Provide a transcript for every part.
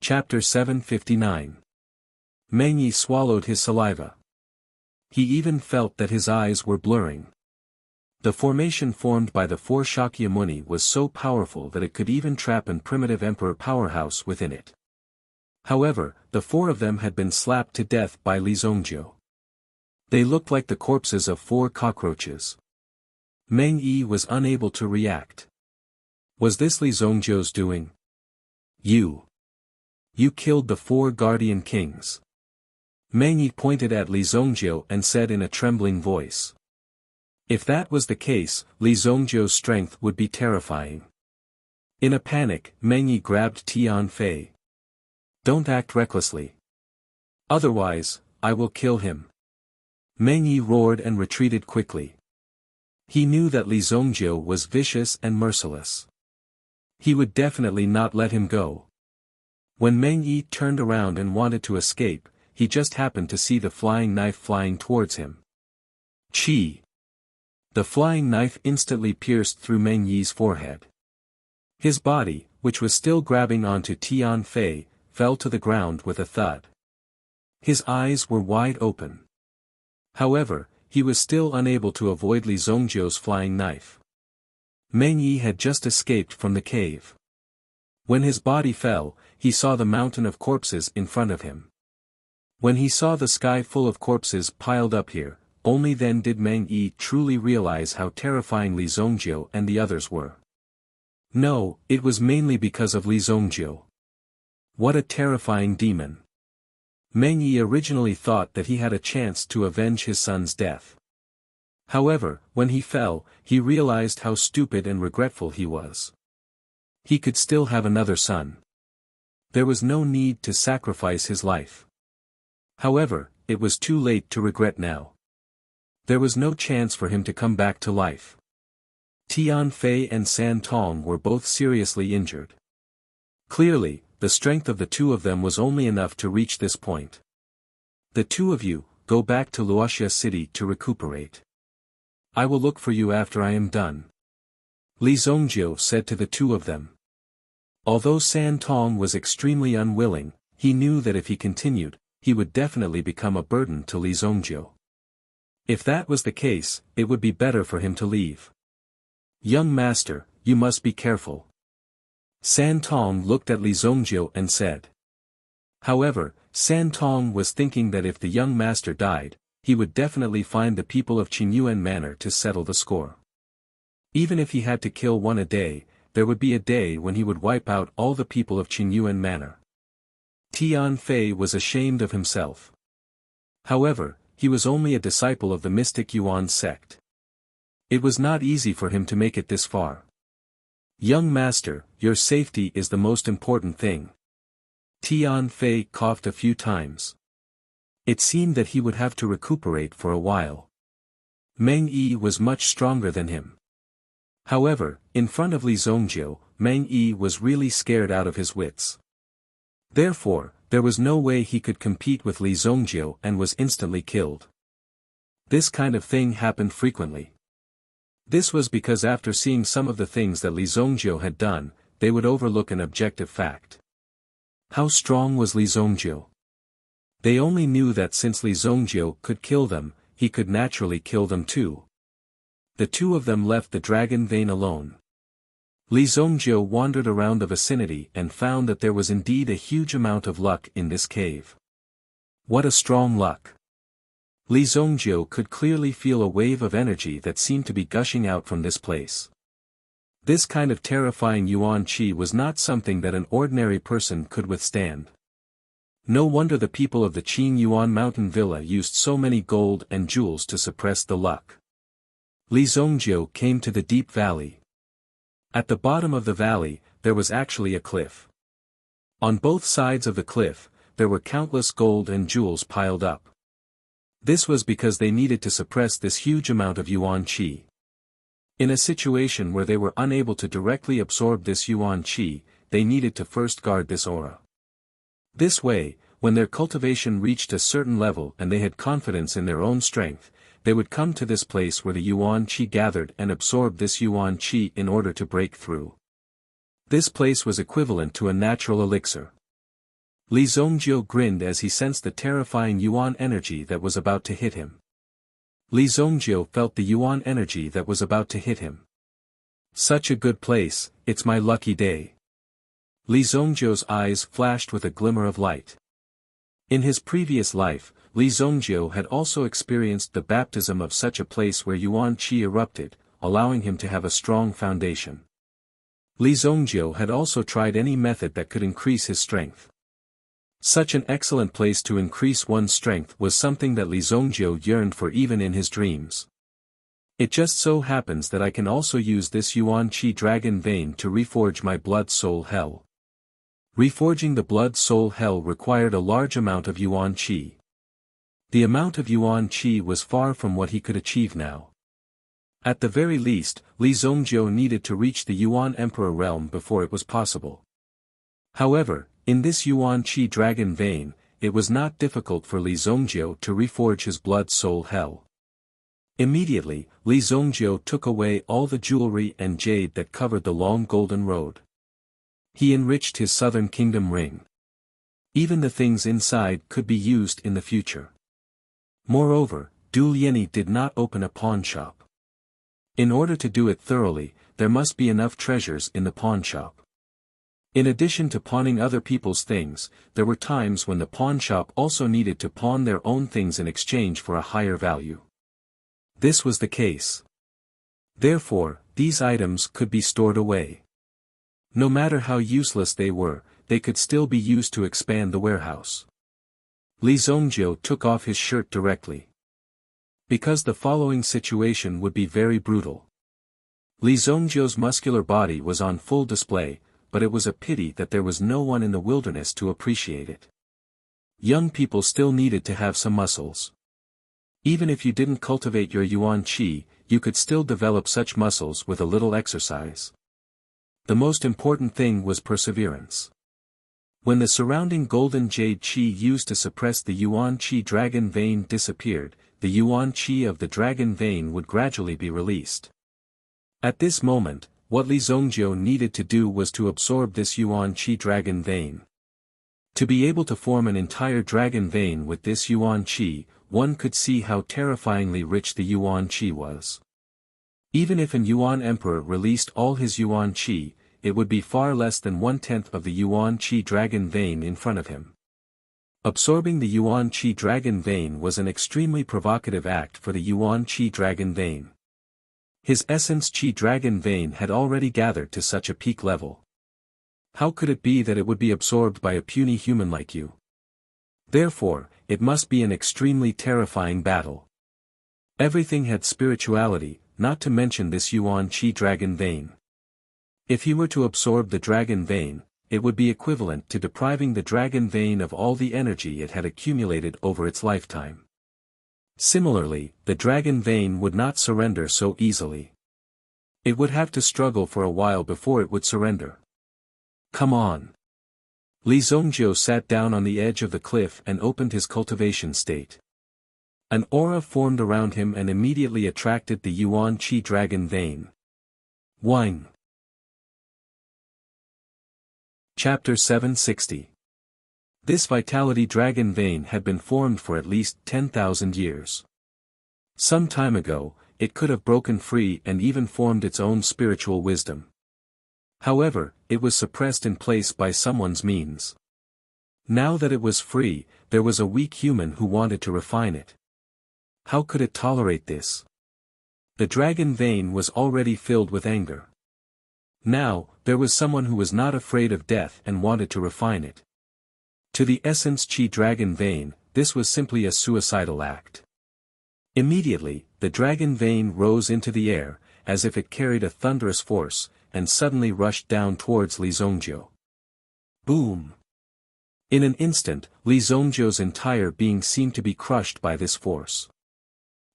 Chapter 759. Meng Yi swallowed his saliva. He even felt that his eyes were blurring. The formation formed by the four Shakyamuni was so powerful that it could even trap an primitive emperor powerhouse within it. However, the four of them had been slapped to death by Li Zongjiu. They looked like the corpses of four cockroaches. Meng Yi was unable to react. Was this Li Zongjiu's doing? You killed the four guardian kings. Meng Yi pointed at Li Zongjiu and said in a trembling voice. If that was the case, Li Zongjiu's strength would be terrifying. In a panic, Meng Yi grabbed Tian Fei. Don't act recklessly. Otherwise, I will kill him. Meng Yi roared and retreated quickly. He knew that Li Zongjiu was vicious and merciless. He would definitely not let him go. When Meng Yi turned around and wanted to escape, he just happened to see the flying knife flying towards him. Chi! The flying knife instantly pierced through Meng Yi's forehead. His body, which was still grabbing onto Tian Fei, fell to the ground with a thud. His eyes were wide open. However, he was still unable to avoid Li Zongjiu's flying knife. Meng Yi had just escaped from the cave. When his body fell, he saw the mountain of corpses in front of him. When he saw the sky full of corpses piled up here, only then did Meng Yi truly realize how terrifying Li Zongjiu and the others were. No, it was mainly because of Li Zongjiu. What a terrifying demon. Meng Yi originally thought that he had a chance to avenge his son's death. However, when he fell, he realized how stupid and regretful he was. He could still have another son. There was no need to sacrifice his life. However, it was too late to regret now. There was no chance for him to come back to life. Tian Fei and San Tong were both seriously injured. Clearly, the strength of the two of them was only enough to reach this point. The two of you, go back to Wuxia city to recuperate. I will look for you after I am done. Li Zongjiu said to the two of them. Although San Tong was extremely unwilling, he knew that if he continued, he would definitely become a burden to Li Zongjiu. If that was the case, it would be better for him to leave. Young master, you must be careful. San Tong looked at Li Zongjiu and said. However, San Tong was thinking that if the young master died, he would definitely find the people of Qinyuan Manor to settle the score. Even if he had to kill one a day, there would be a day when he would wipe out all the people of Qinyuan Manor. Tian Fei was ashamed of himself. However, he was only a disciple of the mystic Yuan sect. It was not easy for him to make it this far. Young master, your safety is the most important thing. Tian Fei coughed a few times. It seemed that he would have to recuperate for a while. Meng Yi was much stronger than him. However, in front of Li Zongjiu, Meng Yi was really scared out of his wits. Therefore, there was no way he could compete with Li Zongjiu and was instantly killed. This kind of thing happened frequently. This was because after seeing some of the things that Li Zongjiu had done, they would overlook an objective fact. How strong was Li Zongjiu? They only knew that since Li Zongjiu could kill them, he could naturally kill them too. The two of them left the dragon vein alone. Li Zongjiu wandered around the vicinity and found that there was indeed a huge amount of luck in this cave. What a strong luck! Li Zongjiu could clearly feel a wave of energy that seemed to be gushing out from this place. This kind of terrifying yuan qi was not something that an ordinary person could withstand. No wonder the people of the Qin Yuan mountain villa used so many gold and jewels to suppress the luck. Li Zongjiu came to the deep valley. At the bottom of the valley, there was actually a cliff. On both sides of the cliff, there were countless gold and jewels piled up. This was because they needed to suppress this huge amount of yuan qi. In a situation where they were unable to directly absorb this yuan qi, they needed to first guard this aura. This way, when their cultivation reached a certain level and they had confidence in their own strength, they would come to this place where the yuan qi gathered and absorbed this yuan qi in order to break through. This place was equivalent to a natural elixir. Li Zongjiu grinned as he sensed the terrifying yuan energy that was about to hit him. Li Zongjiu felt the yuan energy that was about to hit him. Such a good place, it's my lucky day. Li Zongjiu's eyes flashed with a glimmer of light. In his previous life, Li Zongjiu had also experienced the baptism of such a place where yuan qi erupted, allowing him to have a strong foundation. Li Zongjiu had also tried any method that could increase his strength. Such an excellent place to increase one's strength was something that Li Zongjiu yearned for even in his dreams. It just so happens that I can also use this yuan qi dragon vein to reforge my blood soul hell. Reforging the blood soul hell required a large amount of yuan qi. The amount of yuan qi was far from what he could achieve now. At the very least, Li Zongjiu needed to reach the Yuan Emperor realm before it was possible. However, in this yuan qi dragon vein, it was not difficult for Li Zongjiu to reforge his blood soul hell. Immediately, Li Zongjiu took away all the jewelry and jade that covered the long golden road. He enriched his southern kingdom ring. Even the things inside could be used in the future. Moreover, Du Lianyi did not open a pawn shop. In order to do it thoroughly, there must be enough treasures in the pawn shop. In addition to pawning other people's things, there were times when the pawn shop also needed to pawn their own things in exchange for a higher value. This was the case. Therefore, these items could be stored away. No matter how useless they were, they could still be used to expand the warehouse. Li Zongjiu took off his shirt directly. Because the following situation would be very brutal. Li Zongjiu's muscular body was on full display, but it was a pity that there was no one in the wilderness to appreciate it. Young people still needed to have some muscles. Even if you didn't cultivate your yuan qi, you could still develop such muscles with a little exercise. The most important thing was perseverance. When the surrounding golden jade qi used to suppress the yuan qi dragon vein disappeared, the yuan qi of the dragon vein would gradually be released. At this moment, what Li Zongjiu needed to do was to absorb this yuan qi dragon vein. To be able to form an entire dragon vein with this yuan qi, one could see how terrifyingly rich the yuan qi was. Even if an yuan emperor released all his yuan qi, it would be far less than 1/10 of the yuan qi dragon vein in front of him. Absorbing the yuan qi dragon vein was an extremely provocative act for the yuan qi dragon vein. His essence qi dragon vein had already gathered to such a peak level. How could it be that it would be absorbed by a puny human like you? Therefore, it must be an extremely terrifying battle. Everything had spirituality, not to mention this yuan qi dragon vein. If he were to absorb the dragon vein, it would be equivalent to depriving the dragon vein of all the energy it had accumulated over its lifetime. Similarly, the dragon vein would not surrender so easily. It would have to struggle for a while before it would surrender. Come on. Li Zongjiu sat down on the edge of the cliff and opened his cultivation state. An aura formed around him and immediately attracted the yuan qi dragon vein. Wine. Chapter 760. This vitality dragon vein had been formed for at least 10,000 years. Some time ago, it could have broken free and even formed its own spiritual wisdom. However, it was suppressed in place by someone's means. Now that it was free, there was a weak human who wanted to refine it. How could it tolerate this? The dragon vein was already filled with anger. Now, there was someone who was not afraid of death and wanted to refine it. To the essence qi dragon vein, this was simply a suicidal act. Immediately, the dragon vein rose into the air, as if it carried a thunderous force, and suddenly rushed down towards Li Zongjiu. Boom! In an instant, Li Zongjiu's entire being seemed to be crushed by this force.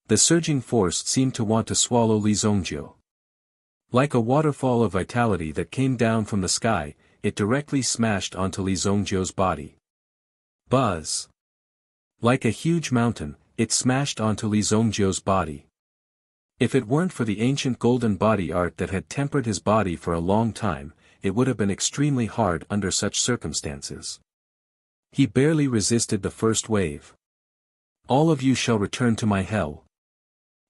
The surging force seemed to want to swallow Li Zongjiu. Like a waterfall of vitality that came down from the sky, it directly smashed onto Li Zongjiu's body. Buzz! Like a huge mountain, it smashed onto Li Zongjiu's body. If it weren't for the ancient golden body art that had tempered his body for a long time, it would have been extremely hard under such circumstances. He barely resisted the first wave. All of you shall return to my hell.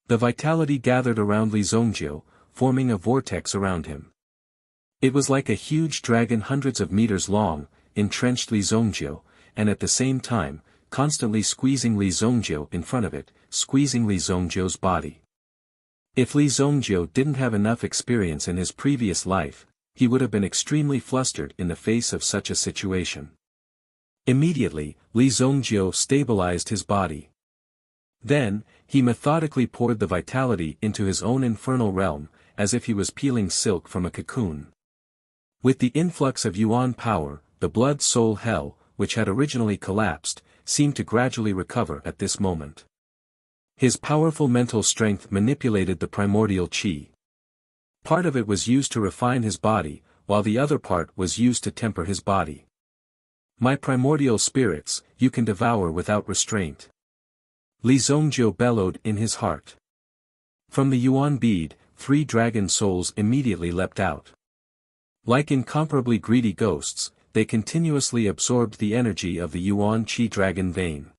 The vitality gathered around Li Zongjiu, forming a vortex around him. It was like a huge dragon hundreds of meters long, entrenched Li Zongjiu, and at the same time, constantly squeezing Li Zongjiu in front of it, squeezing Li Zongjiu's body. If Li Zongjiu didn't have enough experience in his previous life, he would have been extremely flustered in the face of such a situation. Immediately, Li Zongjiu stabilized his body. Then, he methodically poured the vitality into his own infernal realm, as if he was peeling silk from a cocoon. With the influx of Yuan power, the blood-soul hell, which had originally collapsed, seemed to gradually recover at this moment. His powerful mental strength manipulated the primordial qi. Part of it was used to refine his body, while the other part was used to temper his body. My primordial spirits, you can devour without restraint. Li Zongjiu bellowed in his heart. From the Yuan bead, 3 dragon souls immediately leapt out. Like incomparably greedy ghosts, they continuously absorbed the energy of the Yuan Qi Dragon Vein.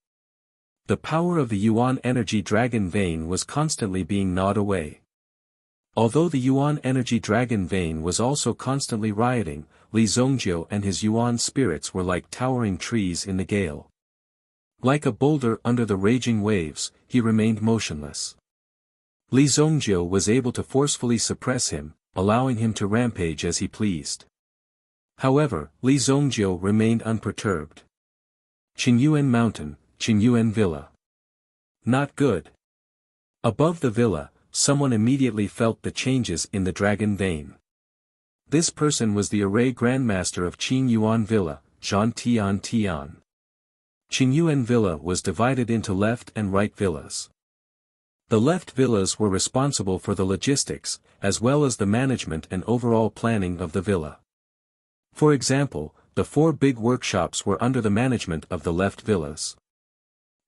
The power of the Yuan Energy Dragon Vein was constantly being gnawed away. Although the Yuan Energy Dragon Vein was also constantly rioting, Li Zongjiu and his Yuan spirits were like towering trees in the gale. Like a boulder under the raging waves, he remained motionless. Li Zongjiu was able to forcefully suppress him, allowing him to rampage as he pleased. However, Li Zongjiu remained unperturbed. Qingyuan Mountain, Qingyuan Villa. Not good. Above the villa, someone immediately felt the changes in the dragon vein. This person was the array grandmaster of Qingyuan Villa, Zhan Tian Tian. Qingyuan Villa was divided into left and right villas. The left villas were responsible for the logistics, as well as the management and overall planning of the villa. For example, the 4 big workshops were under the management of the left villas.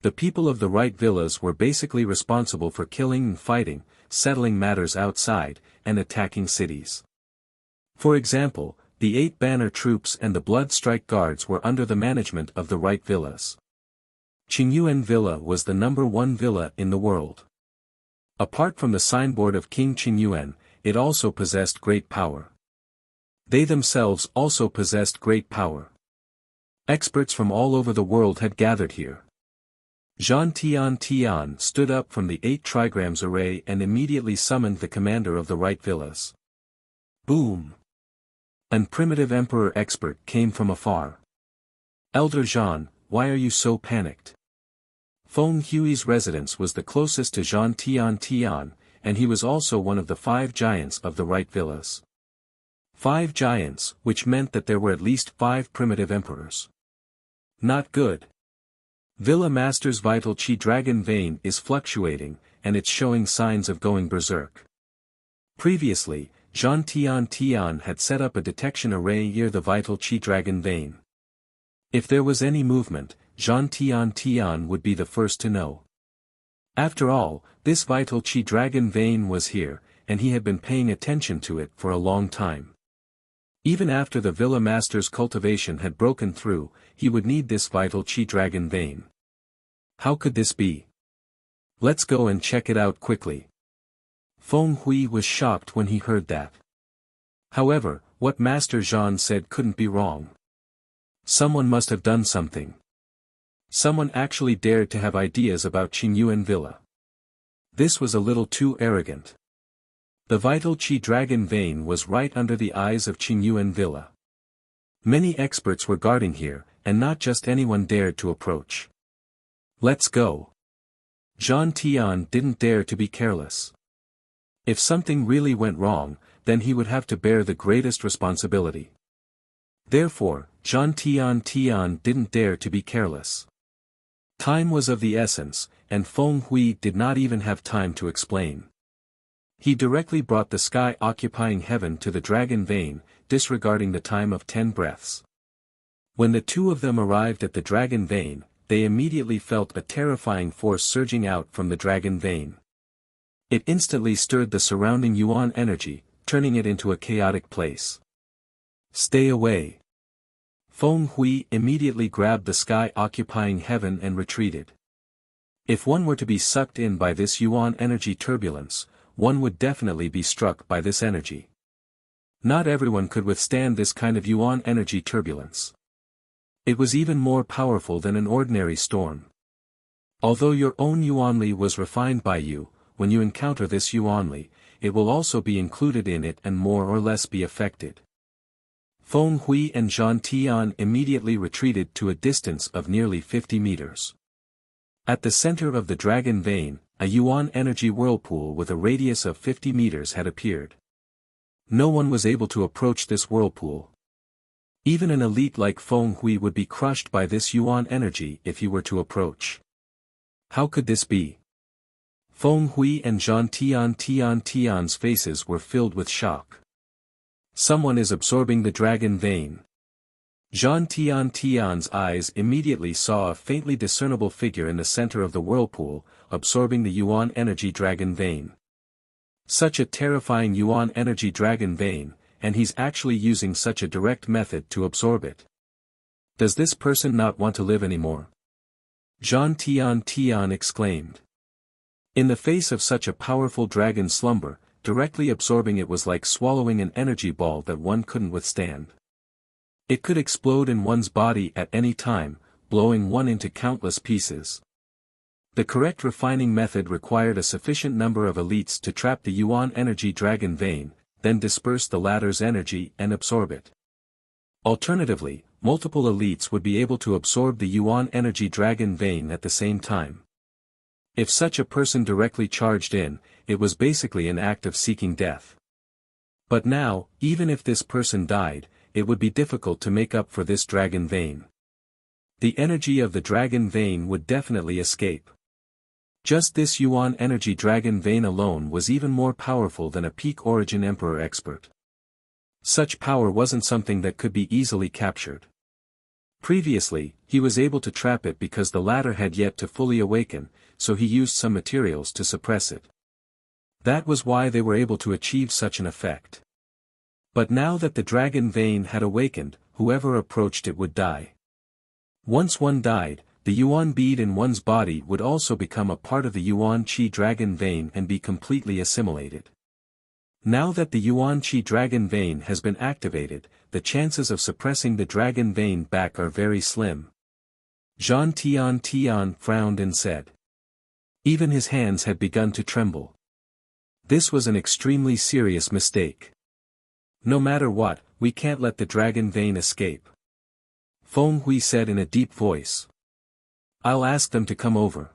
The people of the right villas were basically responsible for killing and fighting, settling matters outside, and attacking cities. For example, the 8 banner troops and the blood strike guards were under the management of the right villas. Qingyuan Villa was the #1 villa in the world. Apart from the signboard of King Qingyuan, it also possessed great power. They themselves also possessed great power. Experts from all over the world had gathered here. Zhan Tian Tian stood up from the 8 trigrams array and immediately summoned the commander of the right villas. Boom! An primitive emperor expert came from afar. Elder Zhan, why are you so panicked? Feng Hui's residence was the closest to Zhan Tian Tian, and he was also one of the 5 giants of the right villas. 5 giants, which meant that there were at least 5 primitive emperors. Not good. Villa Master's vital Qi Dragon Vein is fluctuating, and it's showing signs of going berserk. Previously, Zhan Tian Tian had set up a detection array near the vital Qi Dragon Vein. If there was any movement, Zhan Tian Tian would be the first to know. After all, this vital Qi Dragon Vein was here, and he had been paying attention to it for a long time. Even after the Villa Master's cultivation had broken through, he would need this vital Qi Dragon Vein. How could this be? Let's go and check it out quickly. Feng Hui was shocked when he heard that. However, what Master Zhan said couldn't be wrong. Someone must have done something. Someone actually dared to have ideas about Qingyuan Villa. This was a little too arrogant. The vital Qi Dragon Vein was right under the eyes of Qingyuan Villa. Many experts were guarding here, and not just anyone dared to approach. Let's go. Zhan Tian didn't dare to be careless. If something really went wrong, then he would have to bear the greatest responsibility. Therefore, Zhan Tian Tian didn't dare to be careless. Time was of the essence, and Feng Hui did not even have time to explain. He directly brought the sky occupying heaven to the dragon vein, disregarding the time of 10 breaths. When the 2 of them arrived at the dragon vein, they immediately felt a terrifying force surging out from the dragon vein. It instantly stirred the surrounding Yuan energy, turning it into a chaotic place. Stay away. Feng Hui immediately grabbed the sky occupying heaven and retreated. If one were to be sucked in by this yuan energy turbulence, one would definitely be struck by this energy. Not everyone could withstand this kind of yuan energy turbulence. It was even more powerful than an ordinary storm. Although your own yuanli was refined by you, when you encounter this yuanli, it will also be included in it and more or less be affected. Feng Hui and Zhang Tian immediately retreated to a distance of nearly 50 meters. At the center of the dragon vein, a yuan energy whirlpool with a radius of 50 meters had appeared. No one was able to approach this whirlpool. Even an elite like Feng Hui would be crushed by this yuan energy if he were to approach. How could this be? Feng Hui and Zhang Tian's faces were filled with shock. Someone is absorbing the dragon vein. Zhang Tian's eyes immediately saw a faintly discernible figure in the center of the whirlpool, absorbing the yuan energy dragon vein. Such a terrifying yuan energy dragon vein, and he's actually using such a direct method to absorb it. Does this person not want to live anymore? Zhang Tian exclaimed. In the face of such a powerful dragon slumber, directly absorbing it was like swallowing an energy ball that one couldn't withstand. It could explode in one's body at any time, blowing one into countless pieces. The correct refining method required a sufficient number of elites to trap the yuan energy dragon vein, then disperse the latter's energy and absorb it. Alternatively, multiple elites would be able to absorb the yuan energy dragon vein at the same time. If such a person directly charged in, it was basically an act of seeking death. But now, even if this person died, it would be difficult to make up for this dragon vein. The energy of the dragon vein would definitely escape. Just this yuan energy dragon vein alone was even more powerful than a peak origin emperor expert. Such power wasn't something that could be easily captured. Previously, he was able to trap it because the latter had yet to fully awaken, so he used some materials to suppress it. That was why they were able to achieve such an effect. But now that the dragon vein had awakened, whoever approached it would die. Once one died, the yuan bead in one's body would also become a part of the yuan qi dragon vein and be completely assimilated. Now that the yuan qi dragon vein has been activated, the chances of suppressing the dragon vein back are very slim. Zhang Tian frowned and said. Even his hands had begun to tremble. This was an extremely serious mistake. No matter what, we can't let the dragon vein escape. Feng Hui said in a deep voice. I'll ask them to come over.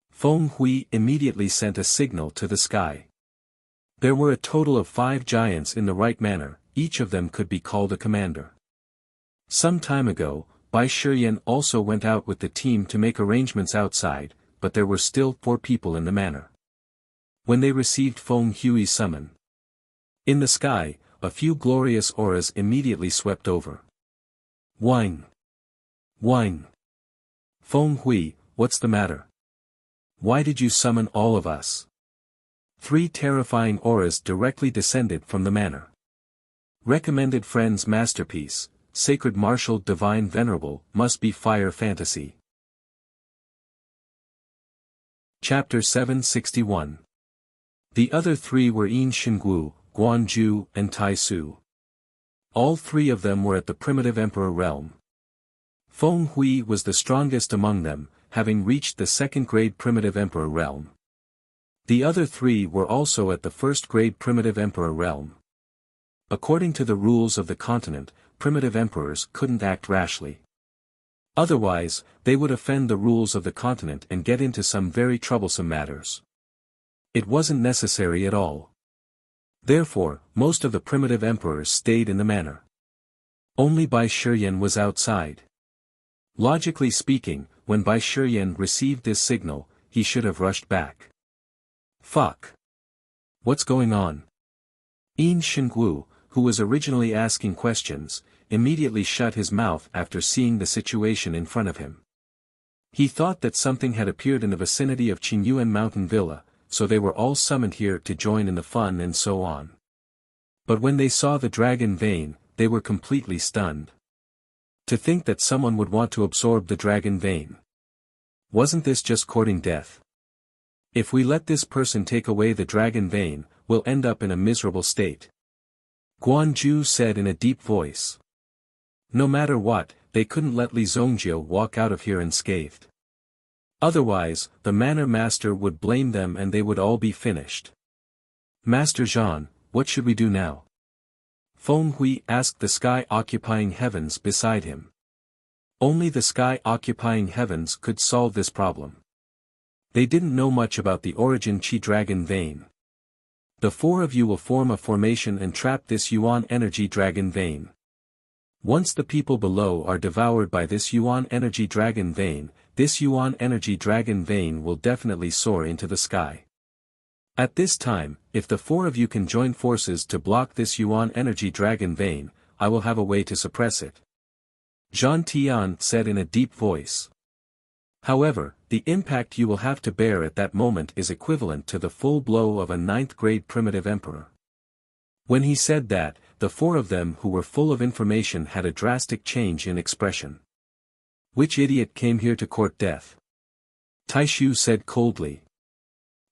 Feng Hui immediately sent a signal to the sky. There were a total of 5 giants in the right manner, each of them could be called a commander. Some time ago, Bai Shiyan also went out with the team to make arrangements outside, but there were still 4 people in the manor. When they received Feng Hui's summon. In the sky, a few glorious auras immediately swept over. Whine! Whine! Feng Hui, what's the matter? Why did you summon all of us? 3 terrifying auras directly descended from the manor. Recommended friends masterpiece, Sacred Martial Divine Venerable, must be fire fantasy. Chapter 761. The other 3 were Yin Xinggu, Guanju, and Tai Su. All 3 of them were at the primitive emperor realm. Feng Hui was the strongest among them, having reached the 2nd grade primitive emperor realm. The other 3 were also at the 1st grade primitive emperor realm. According to the rules of the continent, primitive emperors couldn't act rashly. Otherwise, they would offend the rules of the continent and get into some very troublesome matters. It wasn't necessary at all. Therefore, most of the primitive emperors stayed in the manor. Only Bai Shiyan was outside. Logically speaking, when Bai Shiyan received this signal, he should have rushed back. Fuck! What's going on? Yin Xinggu, who was originally asking questions, immediately shut his mouth after seeing the situation in front of him. He thought that something had appeared in the vicinity of Qingyuan Mountain Villa, so they were all summoned here to join in the fun and so on. But when they saw the dragon vein, they were completely stunned. To think that someone would want to absorb the dragon vein. Wasn't this just courting death? If we let this person take away the dragon vein, we'll end up in a miserable state. Guan Ju said in a deep voice. No matter what, they couldn't let Li Zongjiu walk out of here unscathed. Otherwise, the manor master would blame them and they would all be finished. Master Zhan, what should we do now? Feng Hui asked the sky-occupying heavens beside him. Only the sky-occupying heavens could solve this problem. They didn't know much about the origin Qi dragon vein. The four of you will form a formation and trap this Yuan energy dragon vein. Once the people below are devoured by this Yuan energy dragon vein, this Yuan energy dragon vein will definitely soar into the sky. At this time, if the four of you can join forces to block this Yuan energy dragon vein, I will have a way to suppress it. Zhan Tian said in a deep voice. However, the impact you will have to bear at that moment is equivalent to the full blow of a 9th-grade primitive emperor. When he said that, the four of them who were full of information had a drastic change in expression. Which idiot came here to court death? Taishu said coldly.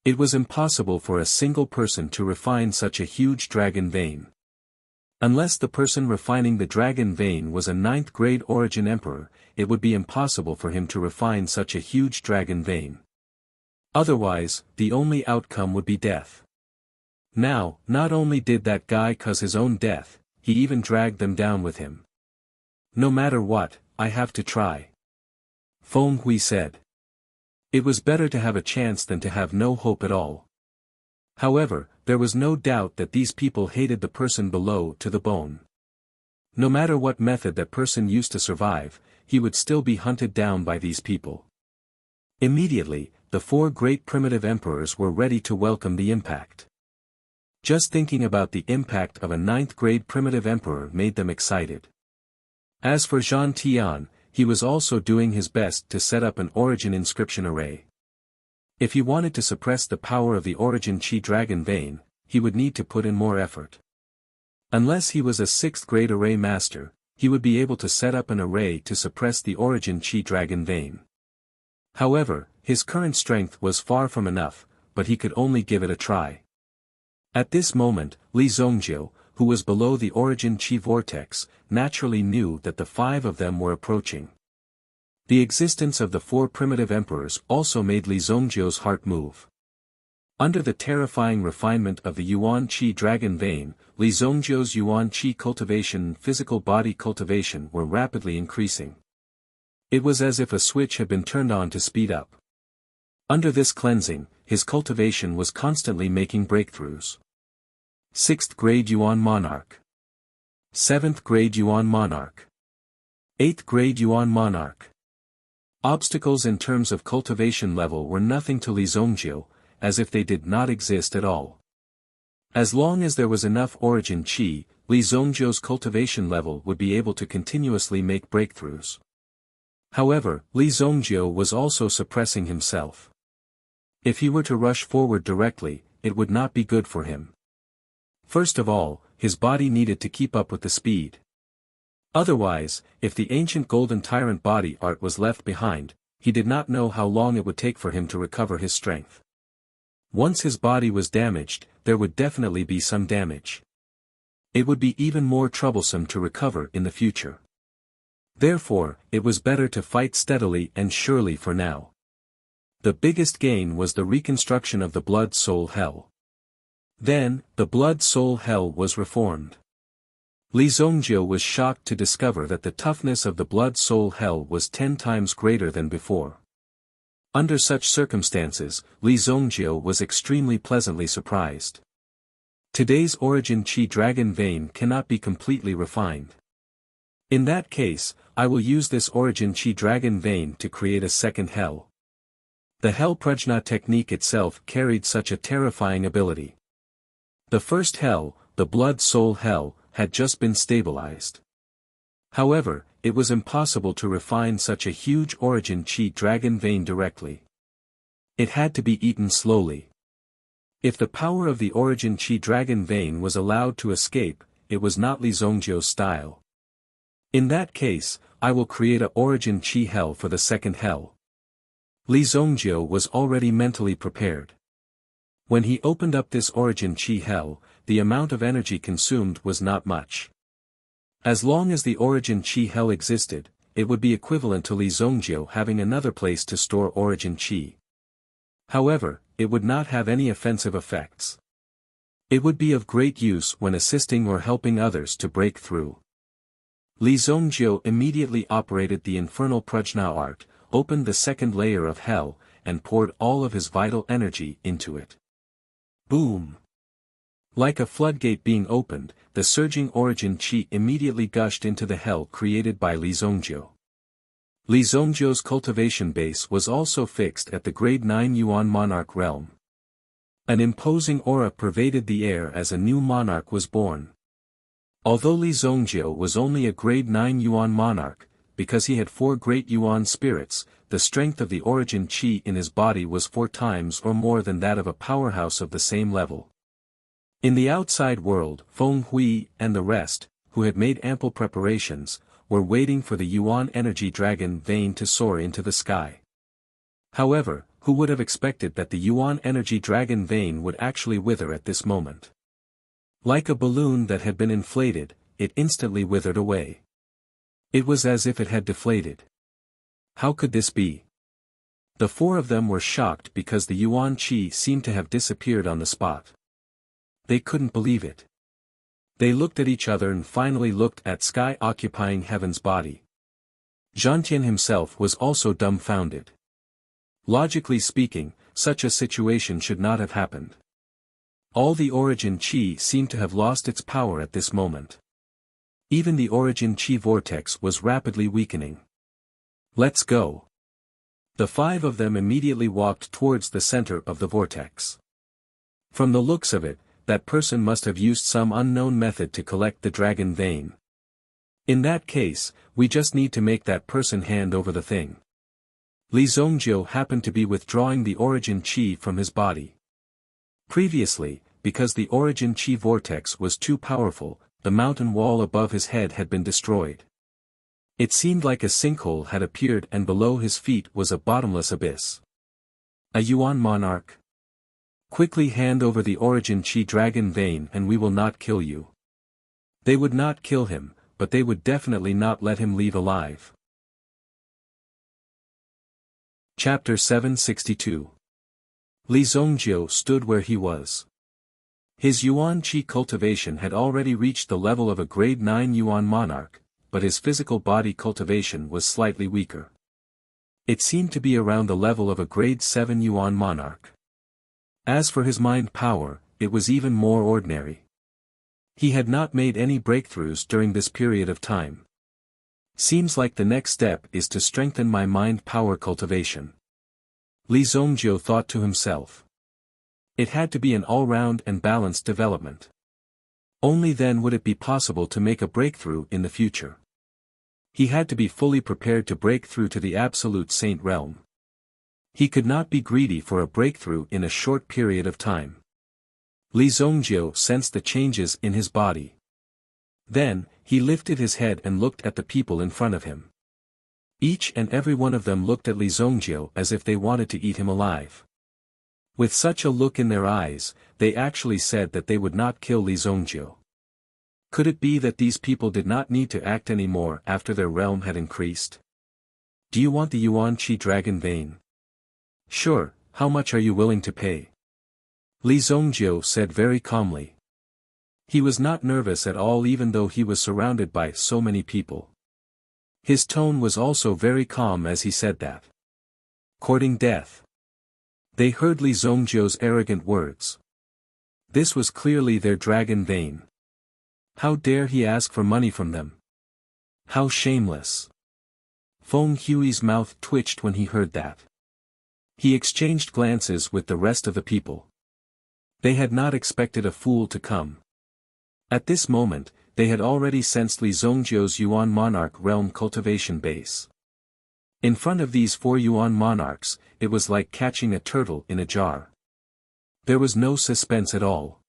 It was impossible for a single person to refine such a huge dragon vein. Unless the person refining the dragon vein was a 9th-grade origin emperor, it would be impossible for him to refine such a huge dragon vein. Otherwise, the only outcome would be death. Now, not only did that guy cause his own death, he even dragged them down with him. No matter what, I have to try. Feng Hui said. It was better to have a chance than to have no hope at all. However, there was no doubt that these people hated the person below to the bone. No matter what method that person used to survive, he would still be hunted down by these people. Immediately, the four great primitive emperors were ready to welcome the impact. Just thinking about the impact of a 9th-grade primitive emperor made them excited. As for Zhan Tian, he was also doing his best to set up an origin inscription array. If he wanted to suppress the power of the origin Qi dragon vein, he would need to put in more effort. Unless he was a 6th-grade array master, he would be able to set up an array to suppress the origin Qi dragon vein. However, his current strength was far from enough, but he could only give it a try. At this moment, Li Zongjiu, who was below the origin Qi vortex, naturally knew that the five of them were approaching. The existence of the four primitive emperors also made Li Zongjiu's heart move. Under the terrifying refinement of the Yuan Qi dragon vein, Li Zongjiu's Yuan Qi cultivation and physical body cultivation were rapidly increasing. It was as if a switch had been turned on to speed up. Under this cleansing, his cultivation was constantly making breakthroughs. 6th grade Yuan Monarch. 7th grade Yuan Monarch. 8th grade Yuan Monarch. Obstacles in terms of cultivation level were nothing to Li Zongjiu, as if they did not exist at all. As long as there was enough origin Qi, Li Zongjiu's cultivation level would be able to continuously make breakthroughs. However, Li Zongjiu was also suppressing himself. If he were to rush forward directly, it would not be good for him. First of all, his body needed to keep up with the speed. Otherwise, if the ancient golden tyrant body art was left behind, he did not know how long it would take for him to recover his strength. Once his body was damaged, there would definitely be some damage. It would be even more troublesome to recover in the future. Therefore, it was better to fight steadily and surely for now. The biggest gain was the reconstruction of the blood-soul hell. Then, the blood-soul hell was reformed. Li Zongjiu was shocked to discover that the toughness of the blood-soul hell was 10 times greater than before. Under such circumstances, Li Zongjiu was extremely pleasantly surprised. Today's origin Qi dragon vein cannot be completely refined. In that case, I will use this origin Qi dragon vein to create a second hell. The Hell Prajna technique itself carried such a terrifying ability. The first hell, the blood-soul hell, had just been stabilized. However, it was impossible to refine such a huge origin Qi dragon vein directly. It had to be eaten slowly. If the power of the origin Qi dragon vein was allowed to escape, it was not Li Zongjiu's style. In that case, I will create a origin chi hell for the second hell. Li Zongjiu was already mentally prepared. When he opened up this origin chi hell, the amount of energy consumed was not much. As long as the origin chi hell existed, it would be equivalent to Li Zongjiu having another place to store origin chi. However, it would not have any offensive effects. It would be of great use when assisting or helping others to break through. Li Zongjiu immediately operated the infernal prajna art, opened the second layer of hell, and poured all of his vital energy into it. Boom! Like a floodgate being opened, the surging origin chi immediately gushed into the hell created by Li Zongjiu. Li Zongjiu's cultivation base was also fixed at the grade 9 Yuan monarch realm. An imposing aura pervaded the air as a new monarch was born. Although Li Zongjiu was only a grade 9 Yuan monarch, because he had 4 great Yuan spirits, the strength of the origin chi in his body was 4 times or more than that of a powerhouse of the same level. In the outside world, Feng Hui and the rest, who had made ample preparations, were waiting for the Yuan energy dragon vein to soar into the sky. However, who would have expected that the Yuan energy dragon vein would actually wither at this moment? Like a balloon that had been inflated, it instantly withered away. It was as if it had deflated. How could this be? The 4 of them were shocked because the Yuan chi seemed to have disappeared on the spot. They couldn't believe it. They looked at each other and finally looked at sky occupying heaven's body. Zhantian himself was also dumbfounded. Logically speaking, such a situation should not have happened. All the origin chi seemed to have lost its power at this moment. Even the origin chi vortex was rapidly weakening. Let's go. The 5 of them immediately walked towards the center of the vortex. From the looks of it, that person must have used some unknown method to collect the dragon vein. In that case, we just need to make that person hand over the thing. Li Zongjiu happened to be withdrawing the origin chi from his body. Previously, because the origin chi vortex was too powerful, the mountain wall above his head had been destroyed. It seemed like a sinkhole had appeared and below his feet was a bottomless abyss. A Yuan monarch? Quickly hand over the origin chi dragon vein and we will not kill you. They would not kill him, but they would definitely not let him leave alive. Chapter 762. Li Zongjiu stood where he was. His Yuan chi cultivation had already reached the level of a grade 9 Yuan monarch, but his physical body cultivation was slightly weaker. It seemed to be around the level of a grade 7 Yuan monarch. As for his mind power, it was even more ordinary. He had not made any breakthroughs during this period of time. Seems like the next step is to strengthen my mind power cultivation. Li Zongjiu thought to himself. It had to be an all-round and balanced development. Only then would it be possible to make a breakthrough in the future. He had to be fully prepared to break through to the absolute saint realm. He could not be greedy for a breakthrough in a short period of time. Li Zongjiu sensed the changes in his body. Then, he lifted his head and looked at the people in front of him. Each and every one of them looked at Li Zongjiu as if they wanted to eat him alive. With such a look in their eyes, they actually said that they would not kill Li Zongjiu. Could it be that these people did not need to act anymore after their realm had increased? Do you want the Yuan Chi dragon vein? Sure, how much are you willing to pay? Li Zongjiu said very calmly. He was not nervous at all even though he was surrounded by so many people. His tone was also very calm as he said that. Courting death. They heard Li Zongjiu's arrogant words. This was clearly their dragon vein. How dare he ask for money from them? How shameless. Feng Hui's mouth twitched when he heard that. He exchanged glances with the rest of the people. They had not expected a fool to come. At this moment, they had already sensed Li Zongjiu's Yuan monarch realm cultivation base. In front of these 4 Yuan monarchs, it was like catching a turtle in a jar. There was no suspense at all.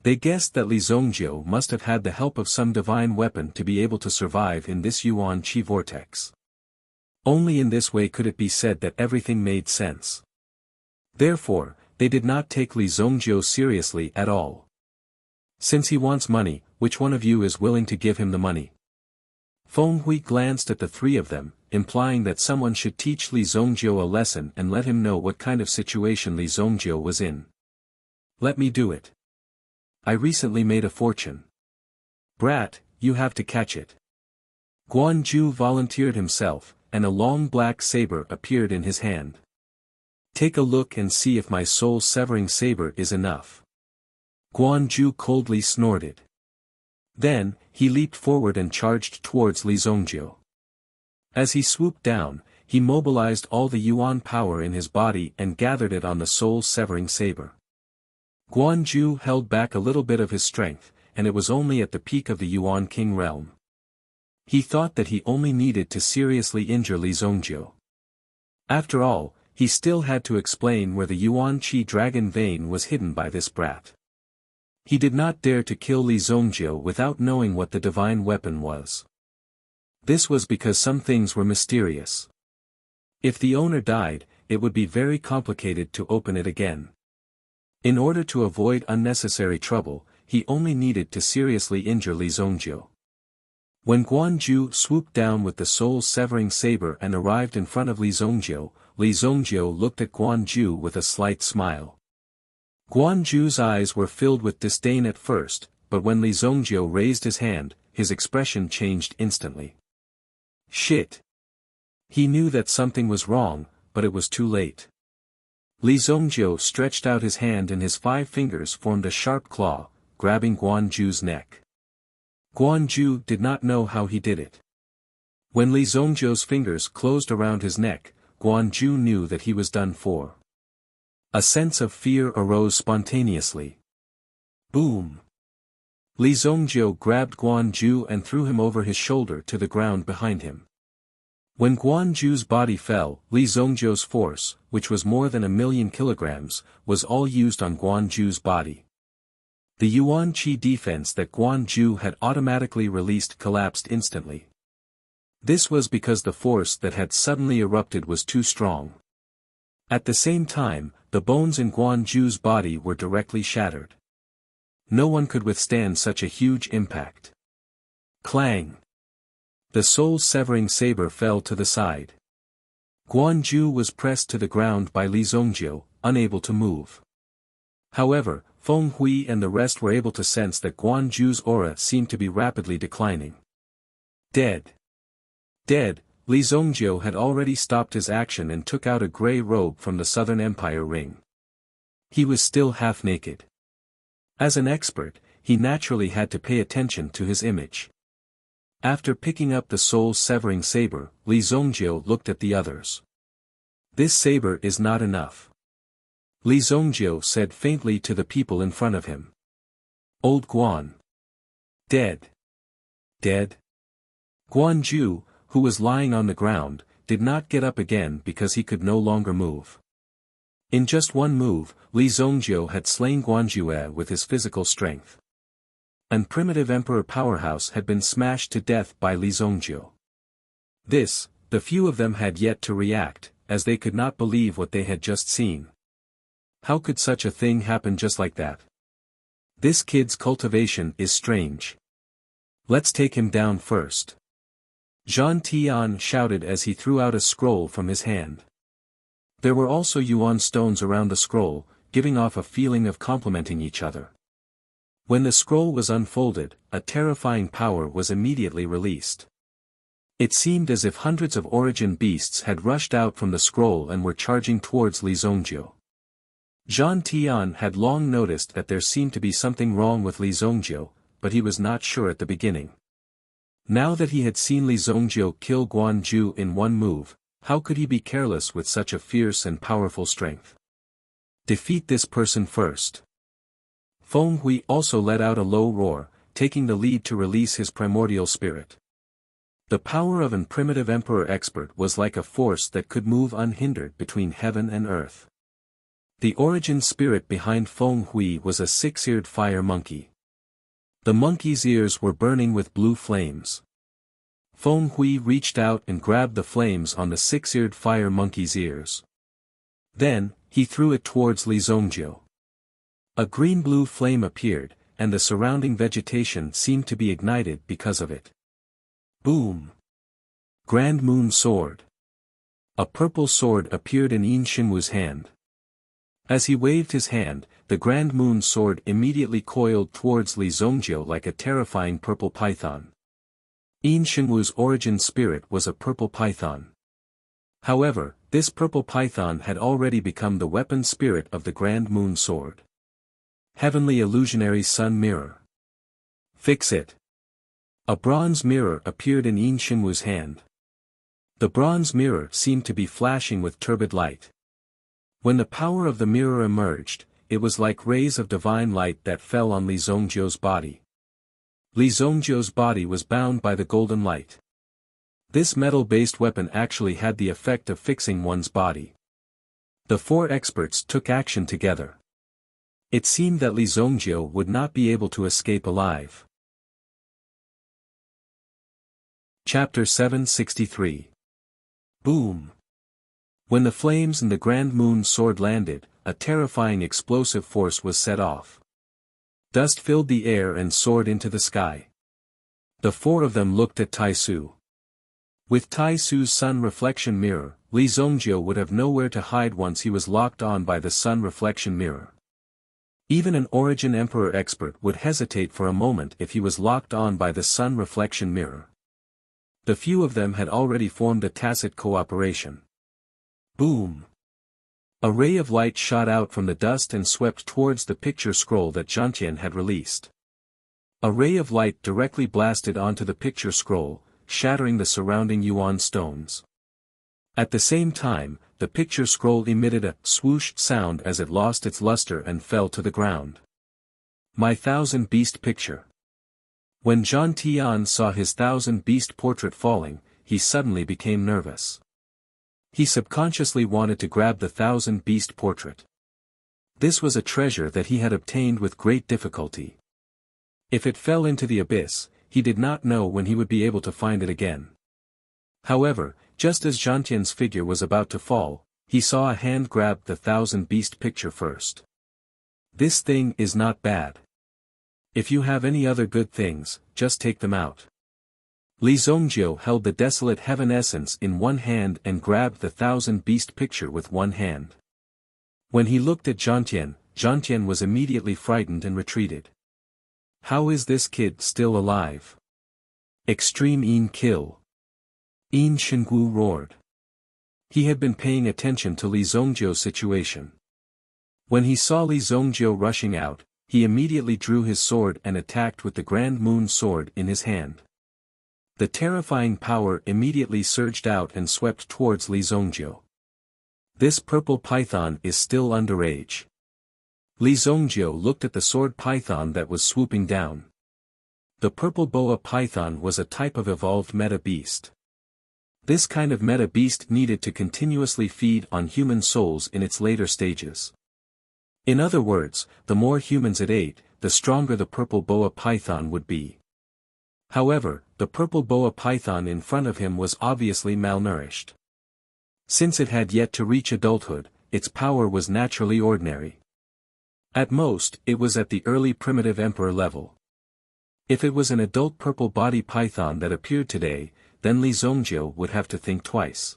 They guessed that Li Zongjiu must have had the help of some divine weapon to be able to survive in this Yuan Qi vortex. Only in this way could it be said that everything made sense. Therefore, they did not take Li Zongjiu seriously at all. Since he wants money, which one of you is willing to give him the money? Feng Hui glanced at the three of them, implying that someone should teach Li Zongjiu a lesson and let him know what kind of situation Li Zongjiu was in. Let me do it. I recently made a fortune. Brat, you have to catch it. Guanju volunteered himself, and a long black saber appeared in his hand. Take a look and see if my soul-severing saber is enough. Guanju coldly snorted. Then, he leaped forward and charged towards Li Zongjiu. As he swooped down, he mobilized all the Yuan power in his body and gathered it on the soul-severing saber. Guanju held back a little bit of his strength, and it was only at the peak of the Yuan King realm. He thought that he only needed to seriously injure Li Zongjiu. After all, he still had to explain where the Yuan Qi dragon vein was hidden by this brat. He did not dare to kill Li Zongjiu without knowing what the divine weapon was. This was because some things were mysterious. If the owner died, it would be very complicated to open it again. In order to avoid unnecessary trouble, he only needed to seriously injure Li Zongjiu. When Guanju swooped down with the soul-severing saber and arrived in front of Li Zongjiu looked at Guanju with a slight smile. Guanju's eyes were filled with disdain at first, but when Li Zongjiu raised his hand, his expression changed instantly. Shit! He knew that something was wrong, but it was too late. Li Zongjiu stretched out his hand and his 5 fingers formed a sharp claw, grabbing Guanju's neck. Guanju did not know how he did it. When Li Zongjiu's fingers closed around his neck, Guanju knew that he was done for. A sense of fear arose spontaneously. Boom! Li Zongjiu grabbed Guanju and threw him over his shoulder to the ground behind him. When Guanju's body fell, Li Zongjiu's force, which was more than 1,000,000 kilograms, was all used on Guanju's body. The Yuan Qi defense that Guanju had automatically released collapsed instantly. This was because the force that had suddenly erupted was too strong. At the same time, the bones in Guanju's body were directly shattered. No one could withstand such a huge impact. Clang! The soul-severing saber fell to the side. Guanju was pressed to the ground by Li Zongjiu, unable to move. However, Feng Hui and the rest were able to sense that Guanju's aura seemed to be rapidly declining. Dead. Dead, Li Zongjiu had already stopped his action and took out a grey robe from the Southern Empire ring. He was still half naked. As an expert, he naturally had to pay attention to his image. After picking up the soul-severing saber, Li Zongjiu looked at the others. This saber is not enough. Li Zongjiu said faintly to the people in front of him. Old Guan. Dead. Dead? Guanju, who was lying on the ground, did not get up again because he could no longer move. In just one move, Li Zongjiu had slain Guanju with his physical strength. An primitive emperor powerhouse had been smashed to death by Li Zongjiu. This, the few of them had yet to react, as they could not believe what they had just seen. How could such a thing happen just like that? This kid's cultivation is strange. Let's take him down first. Zhang Tian shouted as he threw out a scroll from his hand. There were also yuan stones around the scroll, giving off a feeling of complementing each other. When the scroll was unfolded, a terrifying power was immediately released. It seemed as if hundreds of origin beasts had rushed out from the scroll and were charging towards Li Zongjiu. Zhang Tian had long noticed that there seemed to be something wrong with Li Zongjiu, but he was not sure at the beginning. Now that he had seen Li Zongjiu kill Guanju in one move, how could he be careless with such a fierce and powerful strength? Defeat this person first. Feng Hui also let out a low roar, taking the lead to release his primordial spirit. The power of an primitive emperor expert was like a force that could move unhindered between heaven and earth. The origin spirit behind Feng Hui was a six-eared fire monkey. The monkey's ears were burning with blue flames. Feng Hui reached out and grabbed the flames on the six-eared fire monkey's ears. Then, he threw it towards Li Zongjiu. A green-blue flame appeared, and the surrounding vegetation seemed to be ignited because of it. Boom! Grand Moon Sword. A purple sword appeared in Yin Xinwu's hand. As he waved his hand, the Grand Moon Sword immediately coiled towards Li Zongjiu like a terrifying purple python. Yin Xinwu's origin spirit was a purple python. However, this purple python had already become the weapon spirit of the Grand Moon Sword. Heavenly Illusionary Sun Mirror. Fix it. A bronze mirror appeared in Yin Xinwu's hand. The bronze mirror seemed to be flashing with turbid light. When the power of the mirror emerged, it was like rays of divine light that fell on Li Zongjiu's body. Li Zongjiu's body was bound by the golden light. This metal-based weapon actually had the effect of fixing one's body. The four experts took action together. It seemed that Li Zongjiu would not be able to escape alive. Chapter 763. Boom! When the flames and the Grand Moon Sword landed, a terrifying explosive force was set off. Dust filled the air and soared into the sky. The four of them looked at Tai Su. With Tai Su's sun reflection mirror, Li Zongjiu would have nowhere to hide once he was locked on by the sun reflection mirror. Even an Origin Emperor expert would hesitate for a moment if he was locked on by the sun reflection mirror. The few of them had already formed a tacit cooperation. Boom! A ray of light shot out from the dust and swept towards the picture scroll that Zhangtian had released. A ray of light directly blasted onto the picture scroll, shattering the surrounding yuan stones. At the same time, the picture scroll emitted a swoosh sound as it lost its luster and fell to the ground. My Thousand Beast picture. When Zhang Tian saw his Thousand Beast portrait falling, he suddenly became nervous. He subconsciously wanted to grab the Thousand Beast portrait. This was a treasure that he had obtained with great difficulty. If it fell into the abyss, he did not know when he would be able to find it again. However, just as Zhangtian's figure was about to fall, he saw a hand grab the Thousand Beast picture first. This thing is not bad. If you have any other good things, just take them out. Li Zongjiu held the Desolate Heaven essence in one hand and grabbed the Thousand Beast picture with one hand. When he looked at Zhangtian, Zhangtian was immediately frightened and retreated. How is this kid still alive? Extreme Yin kill. Yin Xingu roared. He had been paying attention to Li Zongjiu's situation. When he saw Li Zongjiu rushing out, he immediately drew his sword and attacked with the Grand Moon Sword in his hand. The terrifying power immediately surged out and swept towards Li Zongjiu. This purple python is still underage. Li Zongjiu looked at the sword python that was swooping down. The purple boa python was a type of evolved meta beast. This kind of meta beast needed to continuously feed on human souls in its later stages. In other words, the more humans it ate, the stronger the purple boa python would be. However, the purple boa python in front of him was obviously malnourished. Since it had yet to reach adulthood, its power was naturally ordinary. At most, it was at the early primitive emperor level. If it was an adult purple body python that appeared today, then Li Zongjiu would have to think twice.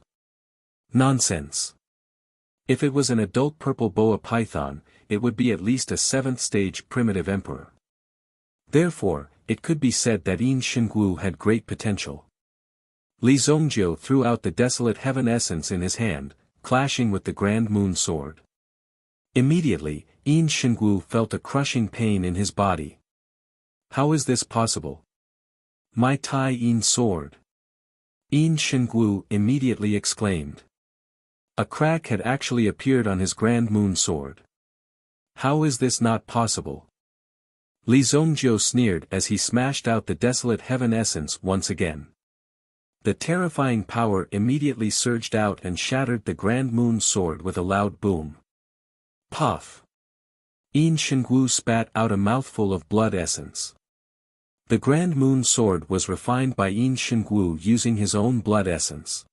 Nonsense. If it was an adult purple boa python, it would be at least a 7th stage primitive emperor. Therefore, it could be said that Yin Xingu had great potential. Li Zongjiu threw out the Desolate Heaven essence in his hand, clashing with the Grand Moon Sword. Immediately, Yin Xingu felt a crushing pain in his body. How is this possible? My Tai Yin sword! Yin Xingu immediately exclaimed. A crack had actually appeared on his Grand Moon Sword. How is this not possible? Li Zongjiu sneered as he smashed out the Desolate Heaven essence once again. The terrifying power immediately surged out and shattered the Grand Moon Sword with a loud boom. Puff! Yin Shengwu spat out a mouthful of blood essence. The Grand Moon Sword was refined by Yin Shengwu using his own blood essence.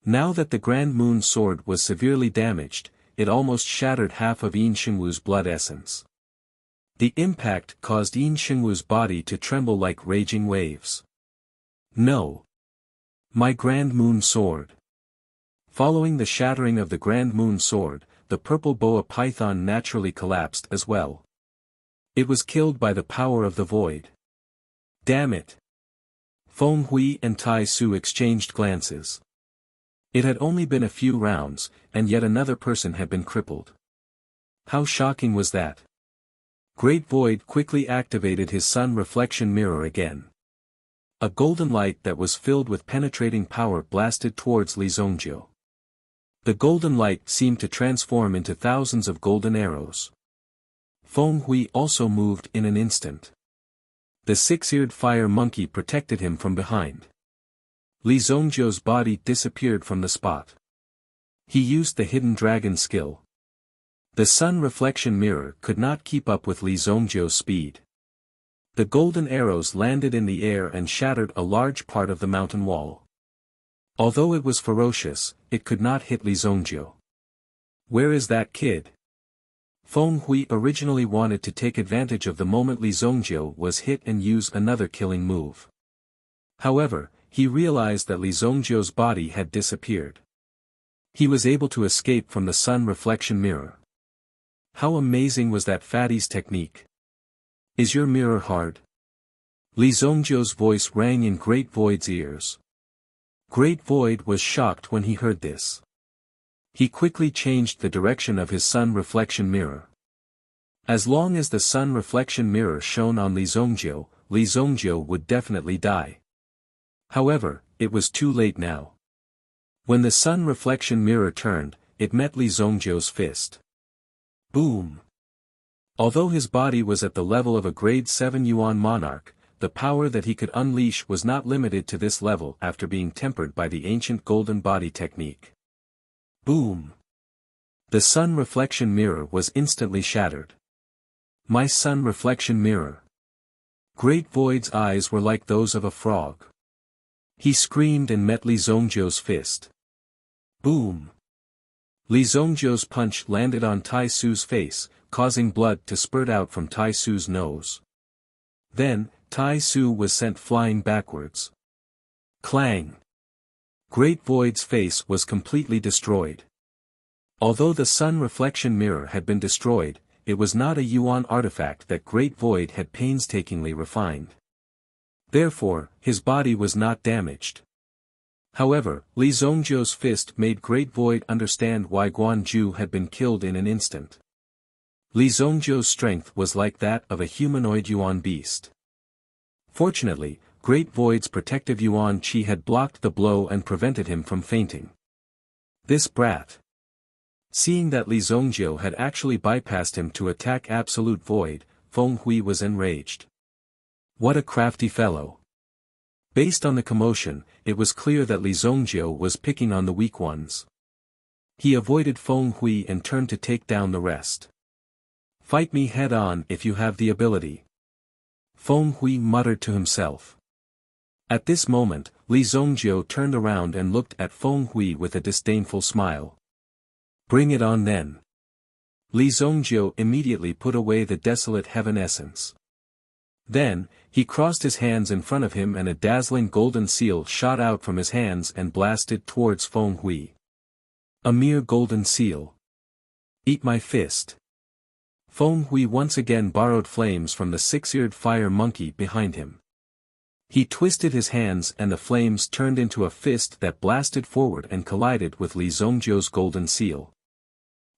Now that the Grand Moon Sword was severely damaged, it almost shattered half of Yin Shengwu's blood essence. The impact caused Yin Shengwu's body to tremble like raging waves. No! My Grand Moon Sword! Following the shattering of the Grand Moon Sword, the purple boa python naturally collapsed as well. It was killed by the power of the void. Damn it! Feng Hui and Tai Su exchanged glances. It had only been a few rounds, and yet another person had been crippled. How shocking was that? Great Void quickly activated his sun reflection mirror again. A golden light that was filled with penetrating power blasted towards Li Zongjiu. The golden light seemed to transform into thousands of golden arrows. Feng Hui also moved in an instant. The six-eared fire monkey protected him from behind. Li Zongjiu's body disappeared from the spot. He used the hidden dragon skill. The sun reflection mirror could not keep up with Li Zongjiu's speed. The golden arrows landed in the air and shattered a large part of the mountain wall. Although it was ferocious, it could not hit Li Zongjiu. Where is that kid? Feng Hui originally wanted to take advantage of the moment Li Zongjiu was hit and use another killing move. However, he realized that Li Zongjiu's body had disappeared. He was able to escape from the sun reflection mirror. How amazing was that fatty's technique? Is your mirror hard? Li Zongjiu's voice rang in Great Void's ears. Great Void was shocked when he heard this. He quickly changed the direction of his sun reflection mirror. As long as the sun reflection mirror shone on Li Zongjiu would definitely die. However, it was too late now. When the sun reflection mirror turned, it met Li Zongjiu's fist. Boom! Although his body was at the level of a grade 7 Yuan monarch, the power that he could unleash was not limited to this level after being tempered by the ancient golden body technique. Boom! The sun reflection mirror was instantly shattered. My sun reflection mirror! Great Void's eyes were like those of a frog. He screamed and met Li Zongjiu's fist. Boom! Li Zongjiu's punch landed on Tai Su's face, causing blood to spurt out from Tai Su's nose. Then, Tai Su was sent flying backwards. Clang! Great Void's face was completely destroyed. Although the sun reflection mirror had been destroyed, it was not a Yuan artifact that Great Void had painstakingly refined. Therefore, his body was not damaged. However, Li Zongjiu's fist made Great Void understand why Guanju had been killed in an instant. Li Zongjiu's strength was like that of a humanoid Yuan beast. Fortunately, Great Void's protective Yuan Qi had blocked the blow and prevented him from fainting. This brat! Seeing that Li Zongjiu had actually bypassed him to attack Absolute Void, Feng Hui was enraged. What a crafty fellow! Based on the commotion, it was clear that Li Zongjiu was picking on the weak ones. He avoided Feng Hui and turned to take down the rest. Fight me head-on if you have the ability. Feng Hui muttered to himself. At this moment, Li Zongjiu turned around and looked at Feng Hui with a disdainful smile. Bring it on then. Li Zongjiu immediately put away the desolate heaven essence. Then, he crossed his hands in front of him and a dazzling golden seal shot out from his hands and blasted towards Feng Hui. A mere golden seal. Eat my fist. Feng Hui once again borrowed flames from the six-eared fire monkey behind him. He twisted his hands and the flames turned into a fist that blasted forward and collided with Li Zongjiu's golden seal.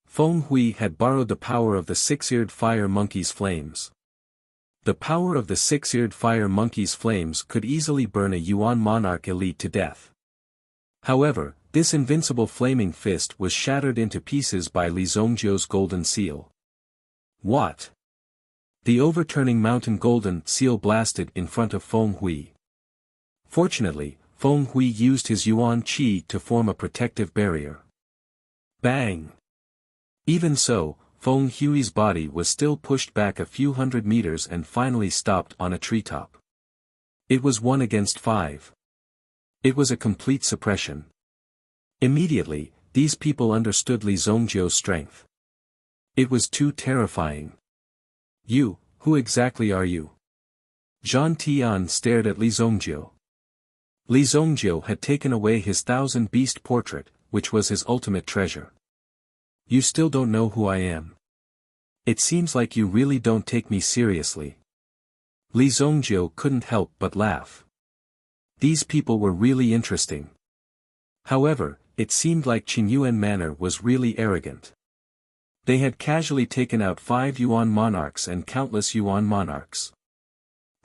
Feng Hui had borrowed the power of the six-eared fire monkey's flames. The power of the six-eared fire monkey's flames could easily burn a Yuan monarch elite to death. However, this invincible flaming fist was shattered into pieces by Li Zongjiu's golden seal. What? The overturning mountain golden seal blasted in front of Feng Hui. Fortunately, Feng Hui used his Yuan Qi to form a protective barrier. Bang! Even so, Feng Hui's body was still pushed back a few hundred meters and finally stopped on a treetop. It was 1 against 5. It was a complete suppression. Immediately, these people understood Li Zongjiu's strength. It was too terrifying. You, who exactly are you? Zhang Tian stared at Li Zongjiu. Li Zongjiu had taken away his 1000-beast portrait, which was his ultimate treasure. You still don't know who I am. It seems like you really don't take me seriously. Li Zongjiu couldn't help but laugh. These people were really interesting. However, it seemed like Qingyuan Manor was really arrogant. They had casually taken out 5 Yuan monarchs and countless Yuan monarchs.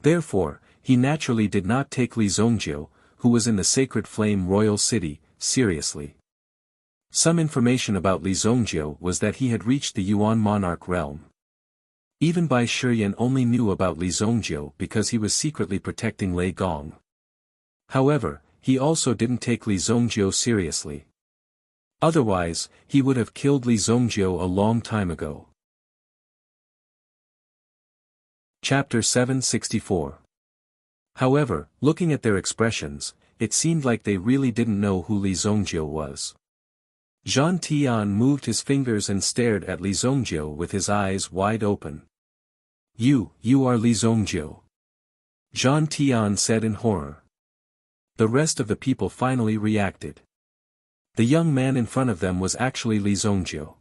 Therefore, he naturally did not take Li Zongjiu, who was in the Sacred Flame Royal City, seriously. Some information about Li Zongjiu was that he had reached the Yuan monarch realm. Even Bai Shiyan only knew about Li Zongjiu because he was secretly protecting Lei Gong. However, he also didn't take Li Zongjiu seriously. Otherwise, he would have killed Li Zongjiu a long time ago. Chapter 764. However, looking at their expressions, it seemed like they really didn't know who Li Zongjiu was. Zhang Tian moved his fingers and stared at Li Zongjiu with his eyes wide open. You are Li Zongjiu. Zhang Tian said in horror. The rest of the people finally reacted. The young man in front of them was actually Li Zongjiu.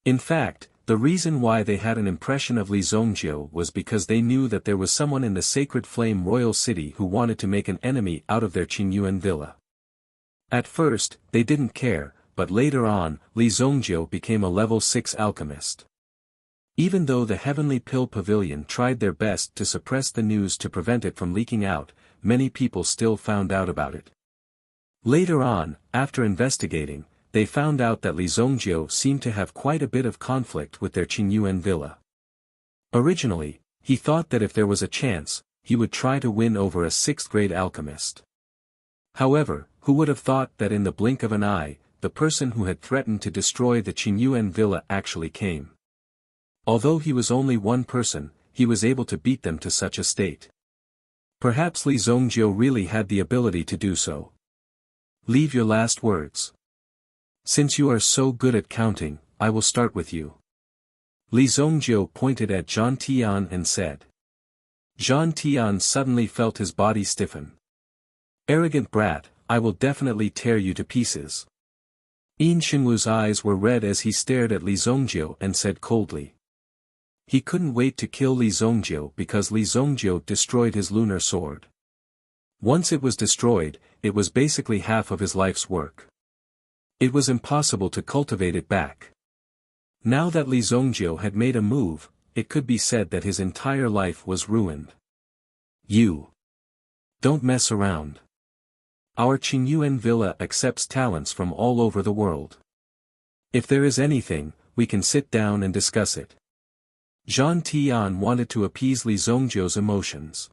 In fact, the reason why they had an impression of Li Zongjiu was because they knew that there was someone in the Sacred Flame Royal City who wanted to make an enemy out of their Qingyuan villa. At first, they didn't care, but later on, Li Zongjiu became a level 6 alchemist. Even though the Heavenly Pill Pavilion tried their best to suppress the news to prevent it from leaking out, many people still found out about it. Later on, after investigating, they found out that Li Zongjiu seemed to have quite a bit of conflict with their Qingyuan villa. Originally, he thought that if there was a chance, he would try to win over a 6th-grade alchemist. However, who would have thought that in the blink of an eye, the person who had threatened to destroy the Qingyuan villa actually came. Although he was only one person, he was able to beat them to such a state. Perhaps Li Zongjiu really had the ability to do so. Leave your last words. Since you are so good at counting, I will start with you. Li Zongjiu pointed at Zhang Tian and said. Zhang Tian suddenly felt his body stiffen. Arrogant brat, I will definitely tear you to pieces. Yin Xinwu's eyes were red as he stared at Li Zongjiu and said coldly. He couldn't wait to kill Li Zongjiu because Li Zongjiu destroyed his lunar sword. Once it was destroyed, it was basically half of his life's work. It was impossible to cultivate it back. Now that Li Zongjiu had made a move, it could be said that his entire life was ruined. You. Don't mess around. Our Qingyuan villa accepts talents from all over the world. If there is anything, we can sit down and discuss it. Zhang Tian wanted to appease Li Zongjiu's emotions.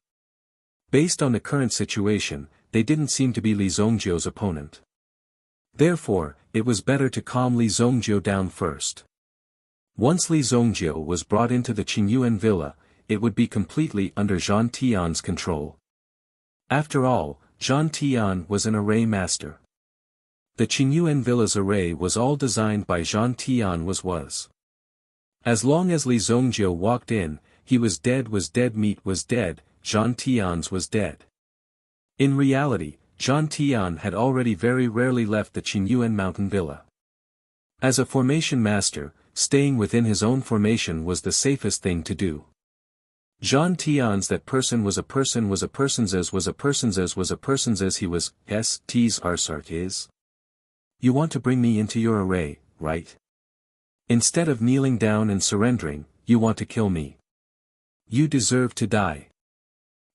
Based on the current situation, they didn't seem to be Li Zongjiu's opponent. Therefore, it was better to calm Li Zongjiu down first. Once Li Zongjiu was brought into the Qingyuan villa, it would be completely under Zhang Tian's control. After all, Zhang Tian was an array master. The Qingyuan villa's array was all designed by Zhang Tian was. As long as Li Zongjiu walked in, he was dead meat was dead, Zhang Tian's was dead. In reality, Zhang Tian had already very rarely left the Qingyuan mountain villa. As a formation master, staying within his own formation was the safest thing to do. Zhang Tian's that person was a person was a person's as was a person's as was a person's as he was, s-t's arsart is. You want to bring me into your array, right? Instead of kneeling down and surrendering, you want to kill me. You deserve to die.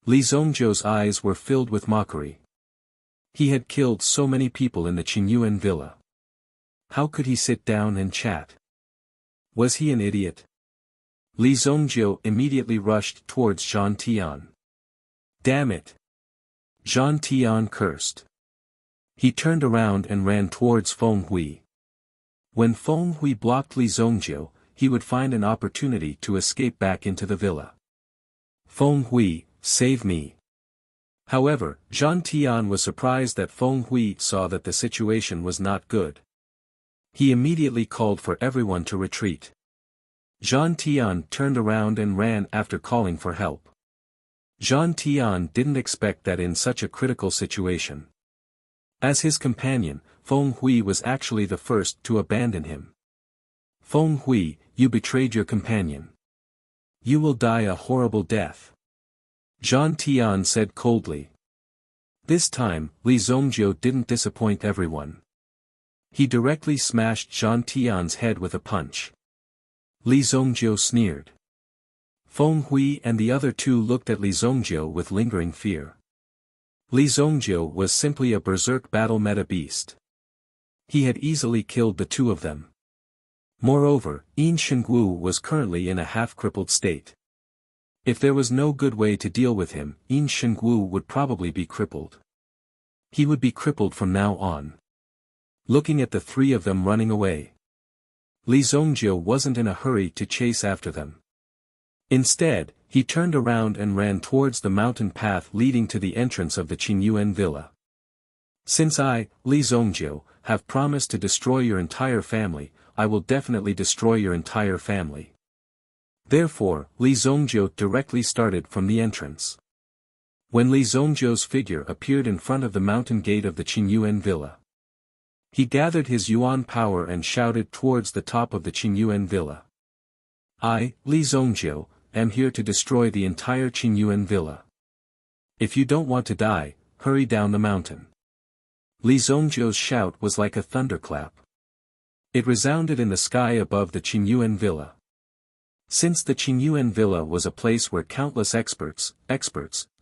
Li Zongjiu's eyes were filled with mockery. He had killed so many people in the Qingyuan villa. How could he sit down and chat? Was he an idiot? Li Zongjiu immediately rushed towards Zhang Tian. Damn it! Zhang Tian cursed. He turned around and ran towards Feng Hui. When Feng Hui blocked Li Zongjiu, he would find an opportunity to escape back into the villa. Feng Hui, save me. However, Zhang Tian was surprised that Feng Hui saw that the situation was not good. He immediately called for everyone to retreat. Zhang Tian turned around and ran after calling for help. Zhang Tian didn't expect that in such a critical situation. As his companion, Feng Hui was actually the first to abandon him. Feng Hui, you betrayed your companion. You will die a horrible death. Zhang Tian said coldly. This time, Li Zongjiu didn't disappoint everyone. He directly smashed Zhang Tian's head with a punch. Li Zongjiu sneered. Feng Hui and the other two looked at Li Zongjiu with lingering fear. Li Zongjiu was simply a berserk battle meta beast. He had easily killed the two of them. Moreover, Yin Shengwu was currently in a half-crippled state. If there was no good way to deal with him, Yin Shengwu would probably be crippled. He would be crippled from now on. Looking at the three of them running away, Li Zongjiu wasn't in a hurry to chase after them. Instead, he turned around and ran towards the mountain path leading to the entrance of the Qingyuan villa. Since I, Li Zongjiu, have promised to destroy your entire family, I will definitely destroy your entire family. Therefore, Li Zongjiu directly started from the entrance. When Li Zongjiu's figure appeared in front of the mountain gate of the Qingyuan villa, he gathered his yuan power and shouted towards the top of the Qingyuan villa. I, Li Zongjiu, am here to destroy the entire Qingyuan villa. If you don't want to die, hurry down the mountain. Li Zongjiu's shout was like a thunderclap. It resounded in the sky above the Qingyuan villa. Since the Qingyuan villa was a place where countless experts,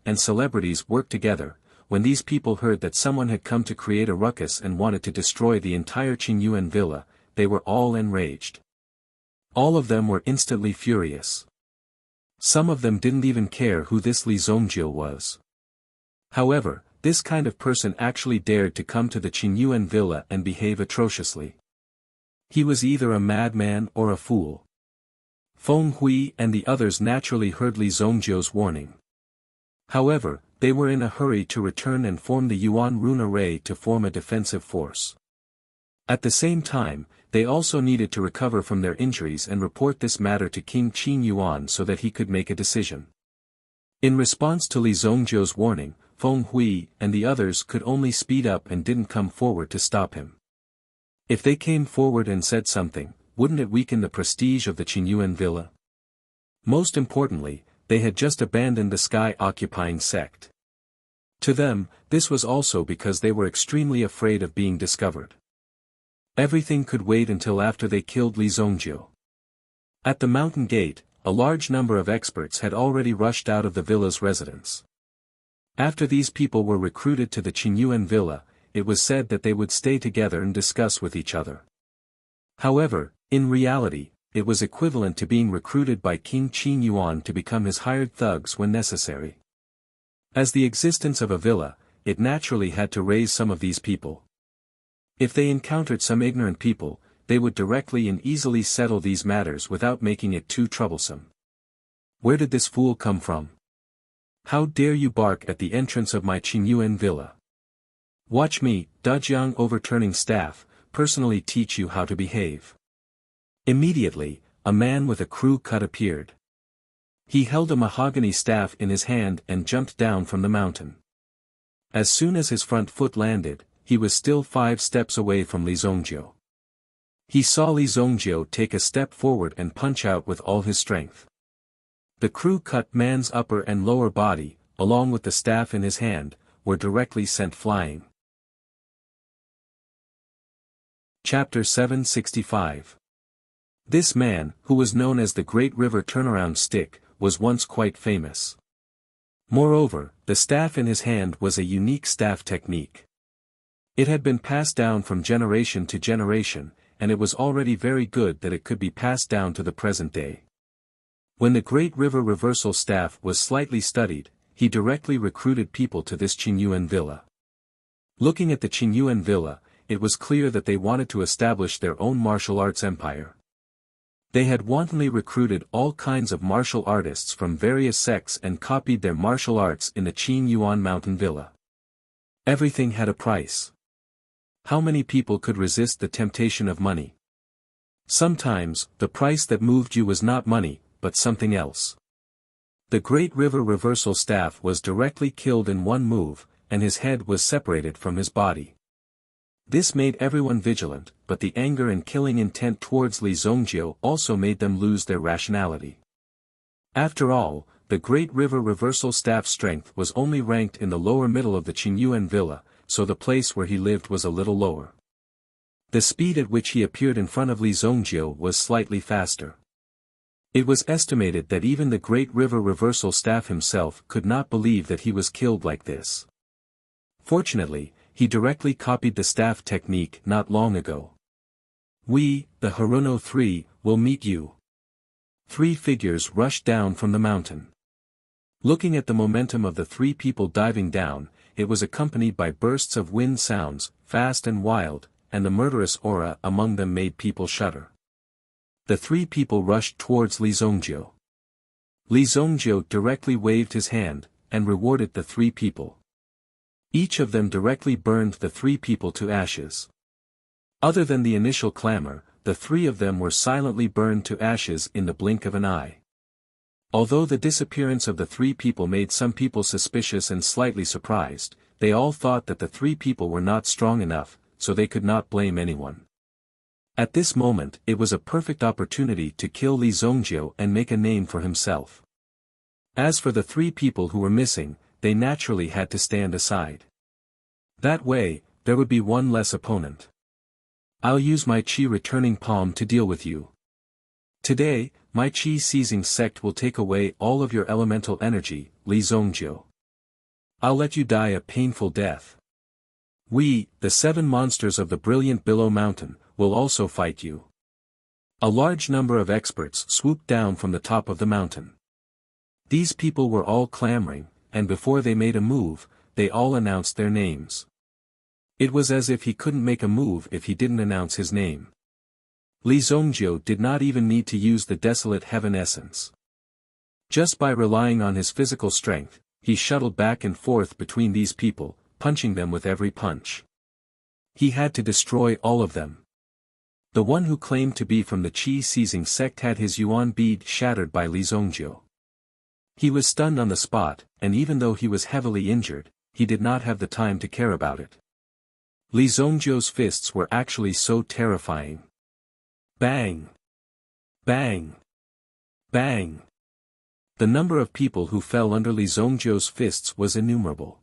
and celebrities worked together, when these people heard that someone had come to create a ruckus and wanted to destroy the entire Qingyuan villa, they were all enraged. All of them were instantly furious. Some of them didn't even care who this Li Zongjiu was. However, this kind of person actually dared to come to the Qingyuan villa and behave atrociously. He was either a madman or a fool. Feng Hui and the others naturally heard Li Zongjiu's warning. However, they were in a hurry to return and form the Yuan Rune Array to form a defensive force. At the same time, they also needed to recover from their injuries and report this matter to King Qin Yuan so that he could make a decision. In response to Li Zongjiu's warning, Feng Hui and the others could only speed up and didn't come forward to stop him. If they came forward and said something, wouldn't it weaken the prestige of the Qingyuan villa? Most importantly, they had just abandoned the sky-occupying sect. To them, this was also because they were extremely afraid of being discovered. Everything could wait until after they killed Li Zongjiu. At the mountain gate, a large number of experts had already rushed out of the villa's residence. After these people were recruited to the Qingyuan villa, it was said that they would stay together and discuss with each other. However, in reality, it was equivalent to being recruited by King Qin Yuan to become his hired thugs when necessary. As the existence of a villa, it naturally had to raise some of these people. If they encountered some ignorant people, they would directly and easily settle these matters without making it too troublesome. Where did this fool come from? How dare you bark at the entrance of my Qingyuan villa? Watch me, Dajiang overturning staff, personally teach you how to behave. Immediately, a man with a crew cut appeared. He held a mahogany staff in his hand and jumped down from the mountain. As soon as his front foot landed, he was still 5 steps away from Li Zongjiu. He saw Li Zongjiu take a step forward and punch out with all his strength. The crew-cut man's upper and lower body, along with the staff in his hand, were directly sent flying. Chapter 765. This man, who was known as the Great River Turnaround Stick, was once quite famous. Moreover, the staff in his hand was a unique staff technique. It had been passed down from generation to generation, and it was already very good that it could be passed down to the present day. When the Great River Reversal staff was slightly studied, he directly recruited people to this Qingyuan villa. Looking at the Qingyuan villa, it was clear that they wanted to establish their own martial arts empire. They had wantonly recruited all kinds of martial artists from various sects and copied their martial arts in the Qin Yuan mountain villa. Everything had a price. How many people could resist the temptation of money? Sometimes, the price that moved you was not money, but something else. The Great River Reversal Staff was directly killed in one move, and his head was separated from his body. This made everyone vigilant, but the anger and killing intent towards Li Zongjiu also made them lose their rationality. After all, the Great River Reversal Staff's strength was only ranked in the lower middle of the Qingyuan villa, so the place where he lived was a little lower. The speed at which he appeared in front of Li Zongjiu was slightly faster. It was estimated that even the Great River Reversal Staff himself could not believe that he was killed like this. Fortunately, he directly copied the staff technique not long ago. "We, the Haruno Three, will meet you." 3 figures rushed down from the mountain. Looking at the momentum of the 3 people diving down, it was accompanied by bursts of wind sounds, fast and wild, and the murderous aura among them made people shudder. The 3 people rushed towards Li Zongjiu. Li Zongjiu directly waved his hand, and rewarded the 3 people. Each of them directly burned the 3 people to ashes. Other than the initial clamor, the 3 of them were silently burned to ashes in the blink of an eye. Although the disappearance of the 3 people made some people suspicious and slightly surprised, they all thought that the 3 people were not strong enough, so they could not blame anyone. At this moment it was a perfect opportunity to kill Li Zongjiu and make a name for himself. As for the 3 people who were missing, they naturally had to stand aside. That way, there would be one less opponent. "I'll use my Qi returning palm to deal with you. Today, my Qi seizing sect will take away all of your elemental energy, Li Zongjiu. I'll let you die a painful death. We, the 7 monsters of the brilliant Billow Mountain, will also fight you." A large number of experts swooped down from the top of the mountain. These people were all clamoring, and before they made a move, they all announced their names. It was as if he couldn't make a move if he didn't announce his name. Li Zongjiu did not even need to use the desolate heaven essence. Just by relying on his physical strength, he shuttled back and forth between these people, punching them with every punch. He had to destroy all of them. The one who claimed to be from the Qi seizing sect had his yuan bead shattered by Li Zongjiu. He was stunned on the spot, and even though he was heavily injured, he did not have the time to care about it. Li Zongjiu's fists were actually so terrifying. Bang! Bang! Bang! The number of people who fell under Li Zongjiu's fists was innumerable.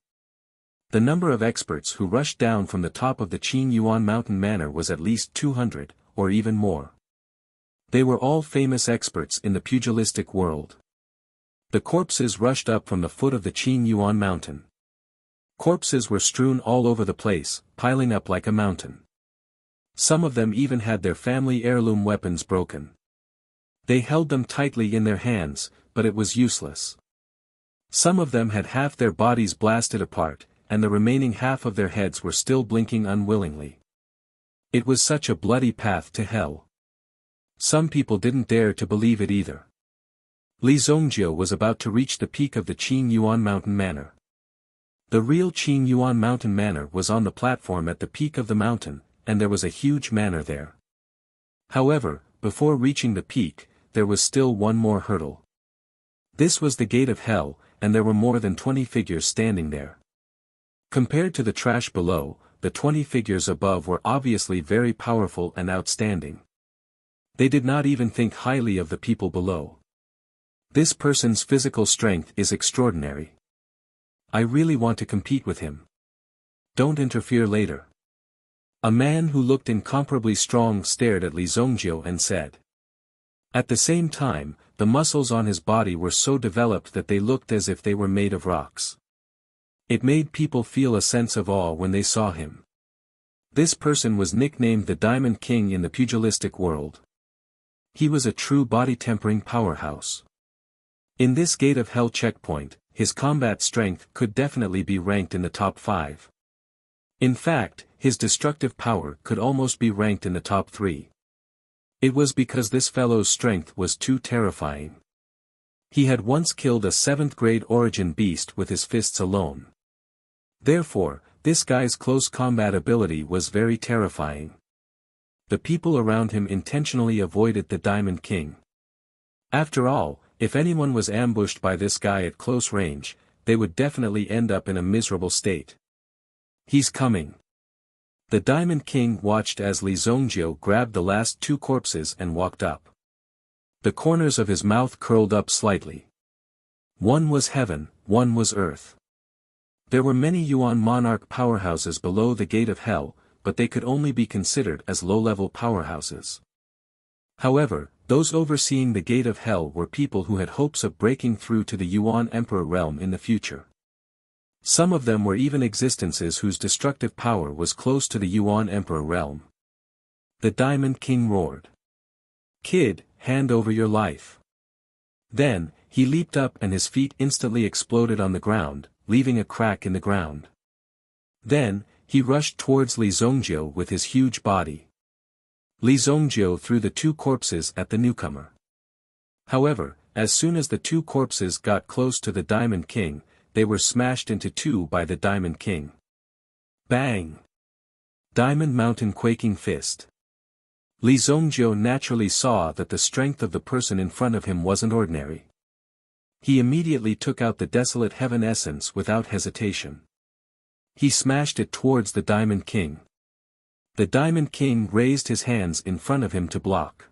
The number of experts who rushed down from the top of the Qin Yuan mountain manor was at least 200, or even more. They were all famous experts in the pugilistic world. The corpses rushed up from the foot of the Qin Yuan mountain. Corpses were strewn all over the place, piling up like a mountain. Some of them even had their family heirloom weapons broken. They held them tightly in their hands, but it was useless. Some of them had half their bodies blasted apart, and the remaining half of their heads were still blinking unwillingly. It was such a bloody path to hell. Some people didn't dare to believe it either. Li Zongjiu was about to reach the peak of the Qin Yuan mountain manor. The real Qin Yuan mountain manor was on the platform at the peak of the mountain, and there was a huge manor there. However, before reaching the peak, there was still one more hurdle. This was the gate of hell, and there were more than 20 figures standing there. Compared to the trash below, the 20 figures above were obviously very powerful and outstanding. They did not even think highly of the people below. This person's physical strength is extraordinary. I really want to compete with him. Don't interfere later. A man who looked incomparably strong stared at Li Zongjiu and said. At the same time, the muscles on his body were so developed that they looked as if they were made of rocks. It made people feel a sense of awe when they saw him. This person was nicknamed the Diamond King in the pugilistic world. He was a true body-tempering powerhouse. In this Gate of Hell checkpoint, his combat strength could definitely be ranked in the top 5. In fact, his destructive power could almost be ranked in the top 3. It was because this fellow's strength was too terrifying. He had once killed a 7th-grade origin beast with his fists alone. Therefore, this guy's close combat ability was very terrifying. The people around him intentionally avoided the Diamond King. After all, if anyone was ambushed by this guy at close range, they would definitely end up in a miserable state. He's coming. The Diamond King watched as Li Zongjio grabbed the last 2 corpses and walked up. The corners of his mouth curled up slightly. One was heaven, one was earth. There were many Yuan monarch powerhouses below the gate of hell, but they could only be considered as low-level powerhouses. However, those overseeing the gate of hell were people who had hopes of breaking through to the Yuan Emperor realm in the future. Some of them were even existences whose destructive power was close to the Yuan Emperor realm. The Diamond King roared. "Kid, hand over your life." Then, he leaped up and his feet instantly exploded on the ground, leaving a crack in the ground. Then, he rushed towards Li Zongjio with his huge body. Li Zongjio threw the 2 corpses at the newcomer. However, as soon as the 2 corpses got close to the Diamond King, they were smashed into 2 by the Diamond King. Bang! Diamond Mountain quaking fist. Li Zongjio naturally saw that the strength of the person in front of him wasn't ordinary. He immediately took out the Desolate Heaven Essence without hesitation. He smashed it towards the Diamond King. The Diamond King raised his hands in front of him to block.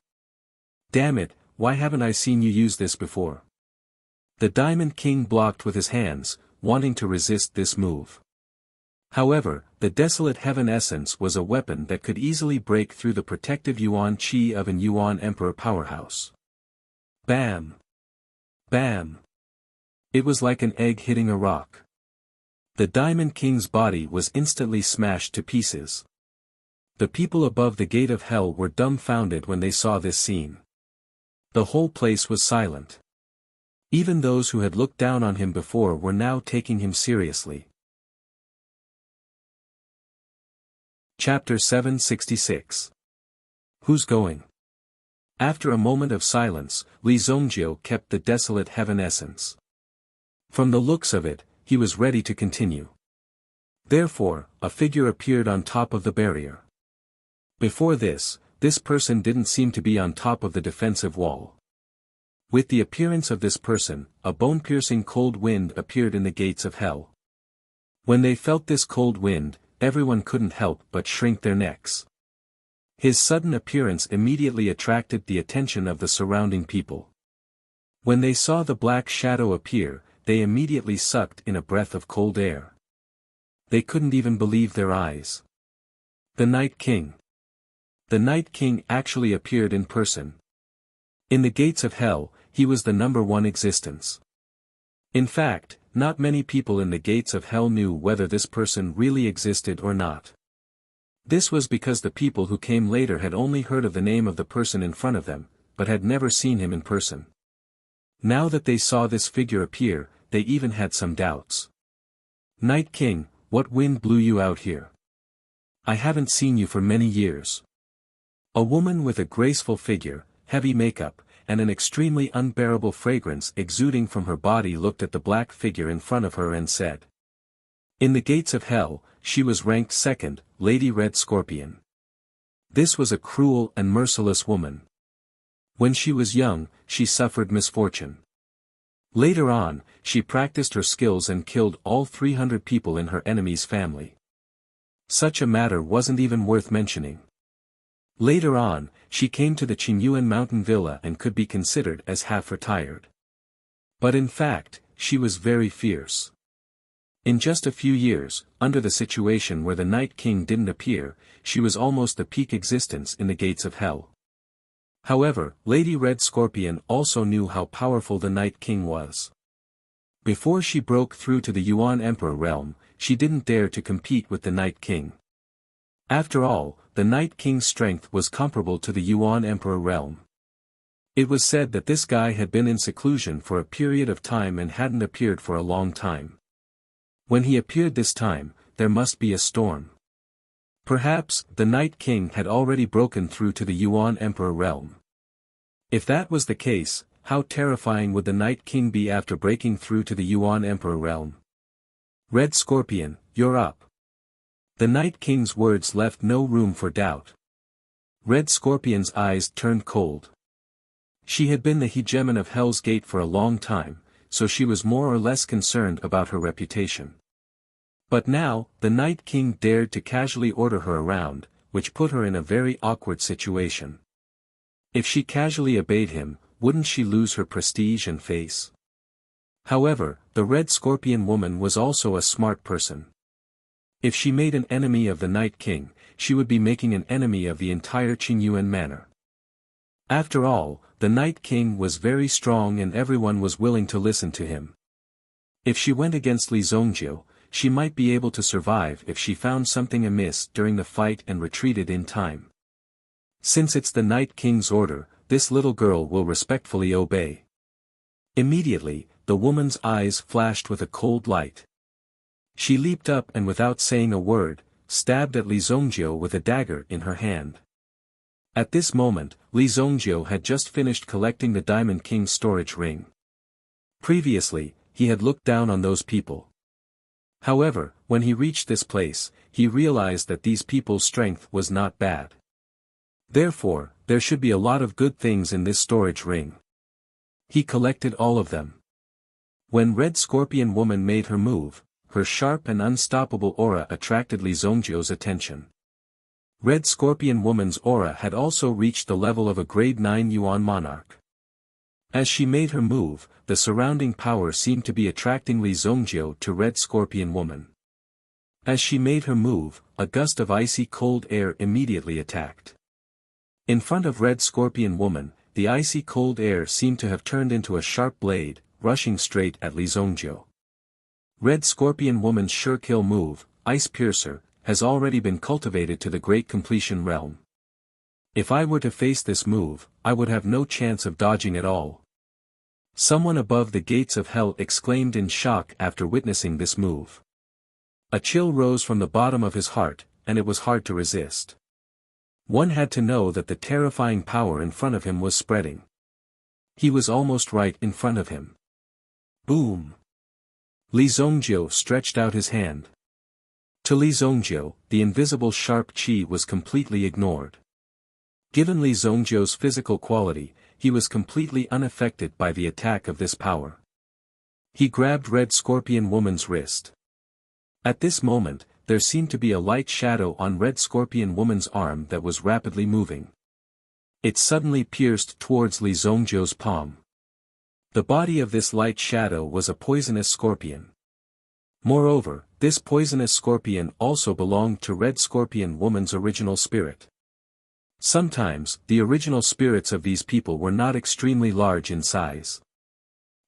"Damn it, why haven't I seen you use this before?" The Diamond King blocked with his hands, wanting to resist this move. However, the Desolate Heaven Essence was a weapon that could easily break through the protective Yuan Qi of an Yuan Emperor powerhouse. Bam! Bam! It was like an egg hitting a rock. The Diamond King's body was instantly smashed to pieces. The people above the gate of hell were dumbfounded when they saw this scene. The whole place was silent. Even those who had looked down on him before were now taking him seriously. Chapter 766. Who's going? After a moment of silence, Li Zongjio kept the Desolate Heaven Essence. From the looks of it, he was ready to continue. Therefore, a figure appeared on top of the barrier. Before this person didn't seem to be on top of the defensive wall. With the appearance of this person, a bone-piercing cold wind appeared in the gates of hell. When they felt this cold wind, everyone couldn't help but shrink their necks. His sudden appearance immediately attracted the attention of the surrounding people. When they saw the black shadow appear, they immediately sucked in a breath of cold air. They couldn't even believe their eyes. The Night King. The Night King actually appeared in person. In the gates of hell, he was the #1 existence. In fact, not many people in the gates of hell knew whether this person really existed or not. This was because the people who came later had only heard of the name of the person in front of them, but had never seen him in person. Now that they saw this figure appear, they even had some doubts. "Night King, what wind blew you out here? I haven't seen you for many years." A woman with a graceful figure, heavy makeup, and an extremely unbearable fragrance exuding from her body looked at the black figure in front of her and said. In the gates of hell, she was ranked 2nd, Lady Red Scorpion. This was a cruel and merciless woman. When she was young, she suffered misfortune. Later on, she practiced her skills and killed all 300 people in her enemy's family. Such a matter wasn't even worth mentioning. Later on, she came to the Qingyuan mountain villa and could be considered as half-retired. But in fact, she was very fierce. In just a few years, under the situation where the Night King didn't appear, she was almost the peak existence in the gates of hell. However, Lady Red Scorpion also knew how powerful the Night King was. Before she broke through to the Yuan Emperor realm, she didn't dare to compete with the Night King. After all, the Night King's strength was comparable to the Yuan Emperor realm. It was said that this guy had been in seclusion for a period of time and hadn't appeared for a long time. When he appeared this time, there must be a storm. Perhaps, the Night King had already broken through to the Yuan Emperor realm. If that was the case, how terrifying would the Night King be after breaking through to the Yuan Emperor realm? Red Scorpion, you're up. The Night King's words left no room for doubt. Red Scorpion's eyes turned cold. She had been the hegemon of Hell's Gate for a long time, so she was more or less concerned about her reputation. But now, the Night King dared to casually order her around, which put her in a very awkward situation. If she casually obeyed him, wouldn't she lose her prestige and face? However, the Red Scorpion woman was also a smart person. If she made an enemy of the Night King, she would be making an enemy of the entire Qingyuan manor. After all, the Night King was very strong and everyone was willing to listen to him. If she went against Li Zongjiu, she might be able to survive if she found something amiss during the fight and retreated in time. Since it's the Night King's order, this little girl will respectfully obey. Immediately, the woman's eyes flashed with a cold light. She leaped up and without saying a word, stabbed at Li Zongjiu with a dagger in her hand. At this moment, Li Zongjiu had just finished collecting the Diamond King's storage ring. Previously, he had looked down on those people. However, when he reached this place, he realized that these people's strength was not bad. Therefore, there should be a lot of good things in this storage ring. He collected all of them. When Red Scorpion woman made her move, her sharp and unstoppable aura attracted Li Zongjiu's attention. Red Scorpion woman's aura had also reached the level of a grade 9 Yuan monarch. As she made her move, the surrounding power seemed to be attracting Li Zongjiu to Red Scorpion woman. As she made her move, a gust of icy cold air immediately attacked. In front of Red Scorpion woman, the icy cold air seemed to have turned into a sharp blade, rushing straight at Li Zongjiu. Red Scorpion woman's sure kill move, Ice Piercer, has already been cultivated to the Great Completion realm. If I were to face this move, I would have no chance of dodging at all. Someone above the gates of hell exclaimed in shock after witnessing this move. A chill rose from the bottom of his heart, and it was hard to resist. One had to know that the terrifying power in front of him was spreading. He was almost right in front of him. Boom! Li Zongjiu stretched out his hand. To Li Zongjiu, the invisible sharp qi was completely ignored. Given Li Zongjiu's physical quality, he was completely unaffected by the attack of this power. He grabbed Red Scorpion woman's wrist. At this moment, there seemed to be a light shadow on Red Scorpion woman's arm that was rapidly moving. It suddenly pierced towards Li Zongjiu's palm. The body of this light shadow was a poisonous scorpion. Moreover, this poisonous scorpion also belonged to Red Scorpion woman's original spirit. Sometimes, the original spirits of these people were not extremely large in size.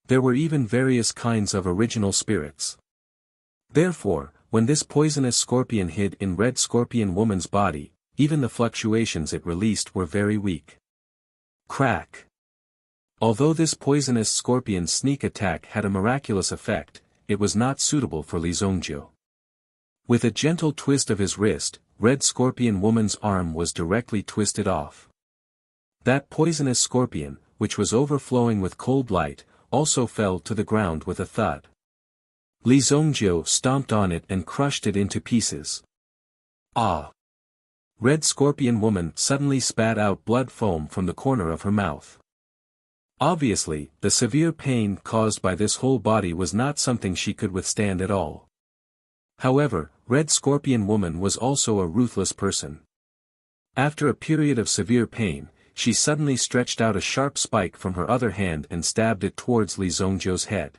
There were even various kinds of original spirits. Therefore, when this poisonous scorpion hid in Red Scorpion woman's body, even the fluctuations it released were very weak. Crack! Although this poisonous scorpion's sneak attack had a miraculous effect, it was not suitable for Li Zongjiu. With a gentle twist of his wrist, Red Scorpion woman's arm was directly twisted off. That poisonous scorpion, which was overflowing with cold light, also fell to the ground with a thud. Li Zongjiu stomped on it and crushed it into pieces. Ah! Red Scorpion woman suddenly spat out blood foam from the corner of her mouth. Obviously, the severe pain caused by this whole body was not something she could withstand at all. However, Red Scorpion woman was also a ruthless person. After a period of severe pain, she suddenly stretched out a sharp spike from her other hand and stabbed it towards Li Zongjiu's head.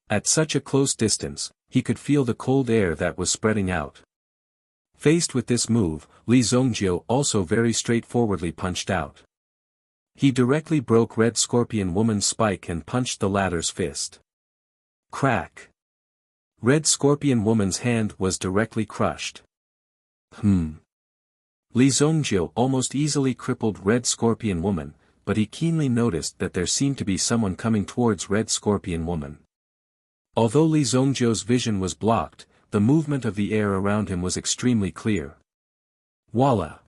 At such a close distance, he could feel the cold air that was spreading out. Faced with this move, Li Zongjiu also very straightforwardly punched out. He directly broke Red Scorpion woman's spike and punched the latter's fist. Crack! Red Scorpion woman's hand was directly crushed. Li Zongjiu almost easily crippled Red Scorpion woman, but he keenly noticed that there seemed to be someone coming towards Red Scorpion woman. Although Li Zongjiu's vision was blocked, the movement of the air around him was extremely clear. Voila!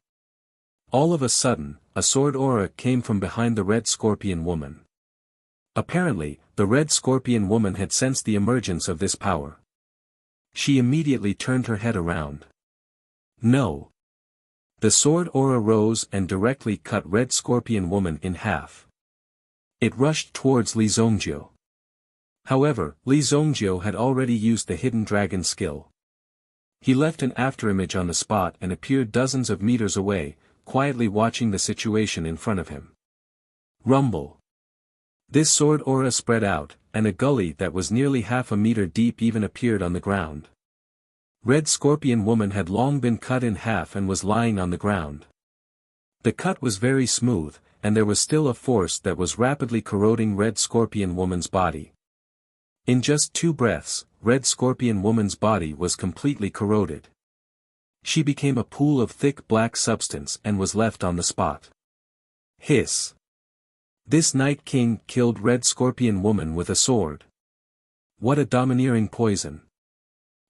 All of a sudden, a sword aura came from behind the Red Scorpion woman. Apparently, the Red Scorpion woman had sensed the emergence of this power. She immediately turned her head around. No! The sword aura rose and directly cut Red Scorpion woman in half. It rushed towards Li Zongjiu. However, Li Zongjiu had already used the hidden dragon skill. He left an afterimage on the spot and appeared dozens of meters away, quietly watching the situation in front of him. Rumble. This sword aura spread out, and a gully that was nearly half a meter deep even appeared on the ground. Red Scorpion woman had long been cut in half and was lying on the ground. The cut was very smooth, and there was still a force that was rapidly corroding Red Scorpion woman's body. In just 2 breaths, Red Scorpion woman's body was completely corroded. She became a pool of thick black substance and was left on the spot. Hiss. This Night King killed Red Scorpion woman with a sword. What a domineering poison.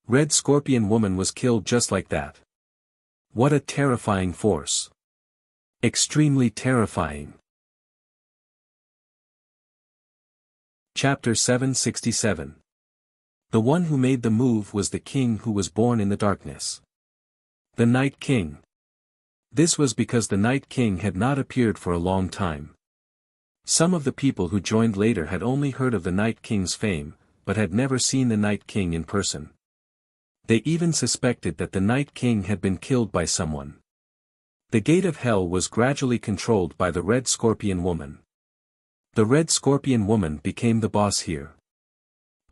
Red Scorpion woman was killed just like that. What a terrifying force. Extremely terrifying. Chapter 767. The one who made the move was the king who was born in the darkness. The Night King. This was because the Night King had not appeared for a long time. Some of the people who joined later had only heard of the Night King's fame, but had never seen the Night King in person. They even suspected that the Night King had been killed by someone. The gate of hell was gradually controlled by the Red Scorpion woman. The Red Scorpion woman became the boss here.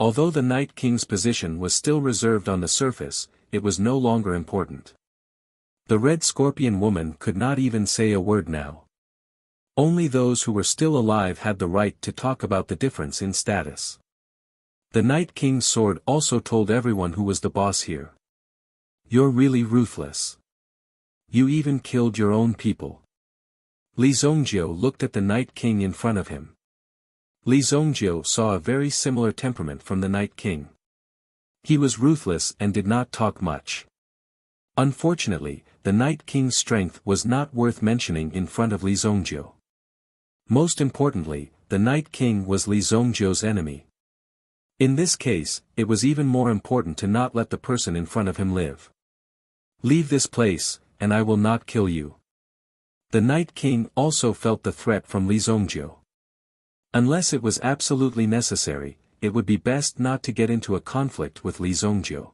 Although the Night King's position was still reserved on the surface, it was no longer important. The Red Scorpion woman could not even say a word now. Only those who were still alive had the right to talk about the difference in status. The Night King's sword also told everyone who was the boss here. You're really ruthless. You even killed your own people. Li Zongjiu looked at the Night King in front of him. Li Zongjiu saw a very similar temperament from the Night King. He was ruthless and did not talk much. Unfortunately, the Night King's strength was not worth mentioning in front of Li Zongjiu. Most importantly, the Night King was Li Zongjiu's enemy. In this case, it was even more important to not let the person in front of him live. Leave this place, and I will not kill you. The Night King also felt the threat from Li Zongjiu. Unless it was absolutely necessary, it would be best not to get into a conflict with Li Zongjiu.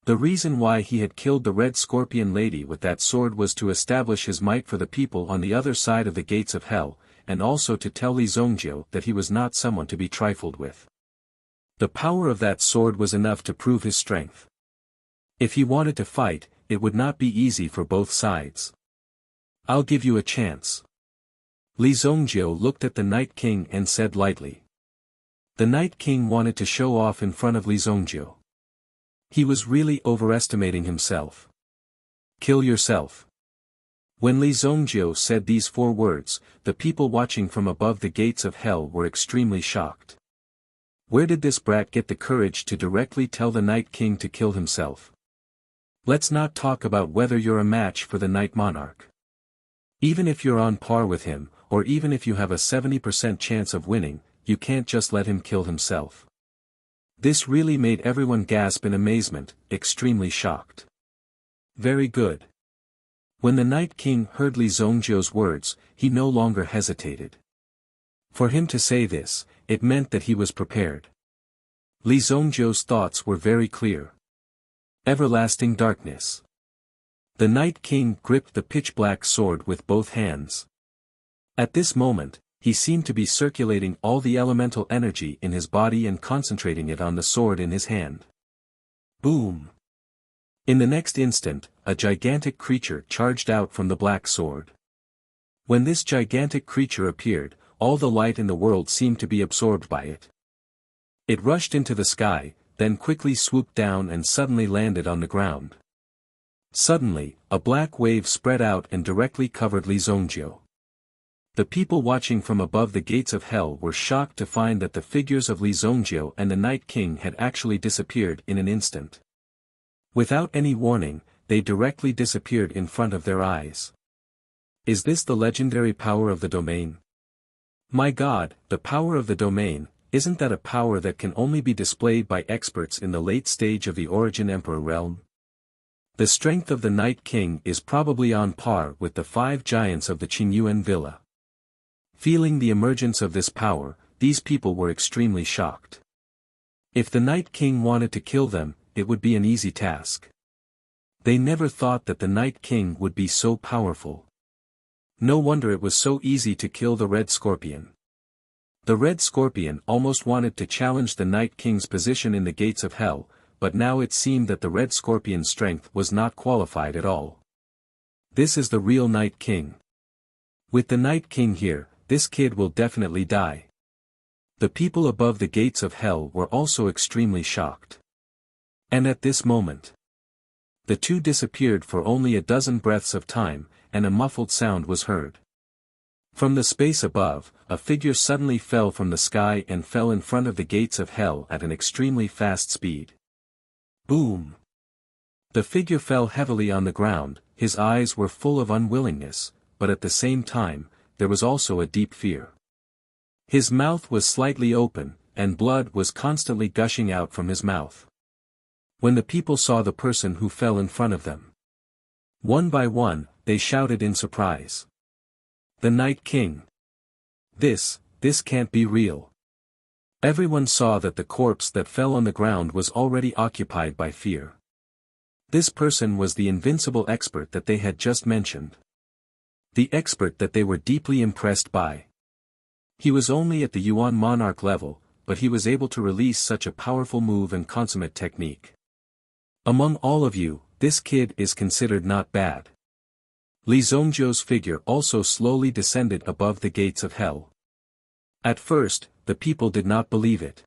The reason why he had killed the Red Scorpion lady with that sword was to establish his might for the people on the other side of the gates of hell, and also to tell Li Zongjiu that he was not someone to be trifled with. The power of that sword was enough to prove his strength. If he wanted to fight, it would not be easy for both sides. I'll give you a chance. Li Zongjiu looked at the Night King and said lightly. The Night King wanted to show off in front of Li Zongjiu. He was really overestimating himself. Kill yourself. When Li Zongjiu said these 4 words, the people watching from above the gates of hell were extremely shocked. Where did this brat get the courage to directly tell the Night King to kill himself? Let's not talk about whether you're a match for the Night Monarch. Even if you're on par with him, or even if you have a 70% chance of winning, you can't just let him kill himself. This really made everyone gasp in amazement, extremely shocked. Very good. When the Night King heard Li Zongjiu's words, he no longer hesitated. For him to say this, it meant that he was prepared. Li Zongjiu's thoughts were very clear. Everlasting darkness. The Night King gripped the pitch-black sword with both hands. At this moment, he seemed to be circulating all the elemental energy in his body and concentrating it on the sword in his hand. Boom! In the next instant, a gigantic creature charged out from the black sword. When this gigantic creature appeared, all the light in the world seemed to be absorbed by it. It rushed into the sky, then quickly swooped down and suddenly landed on the ground. Suddenly, a black wave spread out and directly covered Li Zongjiu. The people watching from above the gates of hell were shocked to find that the figures of Li Zongjiu and the Night King had actually disappeared in an instant. Without any warning, they directly disappeared in front of their eyes. Is this the legendary power of the domain? My God, the power of the domain, isn't that a power that can only be displayed by experts in the late stage of the Origin Emperor realm? The strength of the Night King is probably on par with the 5 giants of the Qingyuan villa. Feeling the emergence of this power, these people were extremely shocked. If the Night King wanted to kill them, it would be an easy task. They never thought that the Night King would be so powerful. No wonder it was so easy to kill the Red Scorpion. The Red Scorpion almost wanted to challenge the Night King's position in the gates of hell, but now it seemed that the Red Scorpion's strength was not qualified at all. This is the real Night King. With the Night King here, this kid will definitely die. The people above the gates of hell were also extremely shocked. And at this moment, the two disappeared for only a dozen breaths of time, and a muffled sound was heard. From the space above, a figure suddenly fell from the sky and fell in front of the gates of hell at an extremely fast speed. Boom! The figure fell heavily on the ground, his eyes were full of unwillingness, but at the same time, there was also a deep fear. His mouth was slightly open, and blood was constantly gushing out from his mouth. When the people saw the person who fell in front of them, one by one, they shouted in surprise. The Night King! This can't be real. Everyone saw that the corpse that fell on the ground was already occupied by fear. This person was the invincible expert that they had just mentioned. The expert that they were deeply impressed by. He was only at the Yuan monarch level, but he was able to release such a powerful move and consummate technique. Among all of you, this kid is considered not bad. Li Zhongzhou's figure also slowly descended above the gates of hell. At first, the people did not believe it.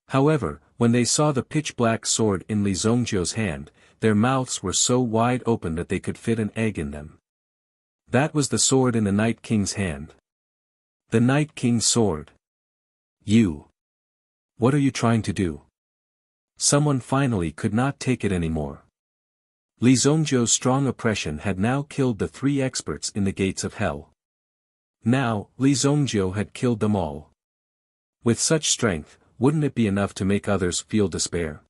However, when they saw the pitch-black sword in Li Zhongzhou's hand, their mouths were so wide open that they could fit an egg in them. That was the sword in the Night King's hand. The Night King's sword. You! What are you trying to do? Someone finally could not take it anymore. Li Zhongzhou's strong oppression had now killed the 3 experts in the gates of hell. Now, Li Zhongzhou had killed them all. With such strength, wouldn't it be enough to make others feel despair?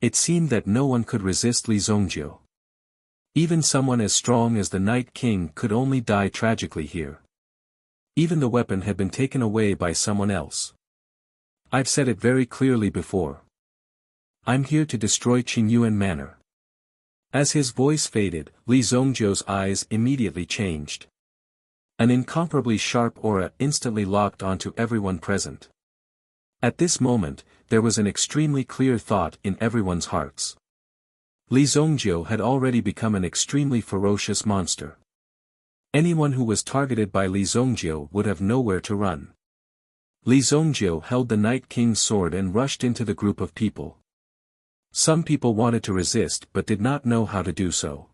It seemed that no one could resist Li Zhongzhou. Even someone as strong as the Night King could only die tragically here. Even the weapon had been taken away by someone else. I've said it very clearly before. I'm here to destroy Qingyuan Manor. As his voice faded, Li Zhongzhou's eyes immediately changed. An incomparably sharp aura instantly locked onto everyone present. At this moment, there was an extremely clear thought in everyone's hearts. Li Zhongzhou had already become an extremely ferocious monster. Anyone who was targeted by Li Zhongzhou would have nowhere to run. Li Zhongzhou held the Night King's sword and rushed into the group of people. Some people wanted to resist but did not know how to do so.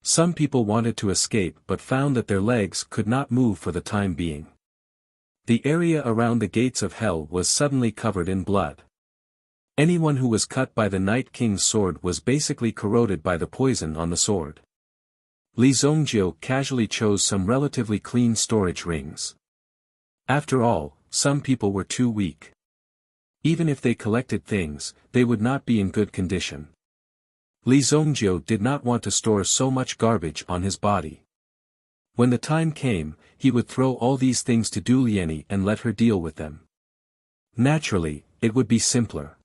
Some people wanted to escape but found that their legs could not move for the time being. The area around the gates of hell was suddenly covered in blood. Anyone who was cut by the Night King's sword was basically corroded by the poison on the sword. Li Zhongzhou casually chose some relatively clean storage rings. After all, some people were too weak. Even if they collected things, they would not be in good condition. Li Zhongzhou did not want to store so much garbage on his body. When the time came, he would throw all these things to Du Liani and let her deal with them. Naturally, it would be simpler.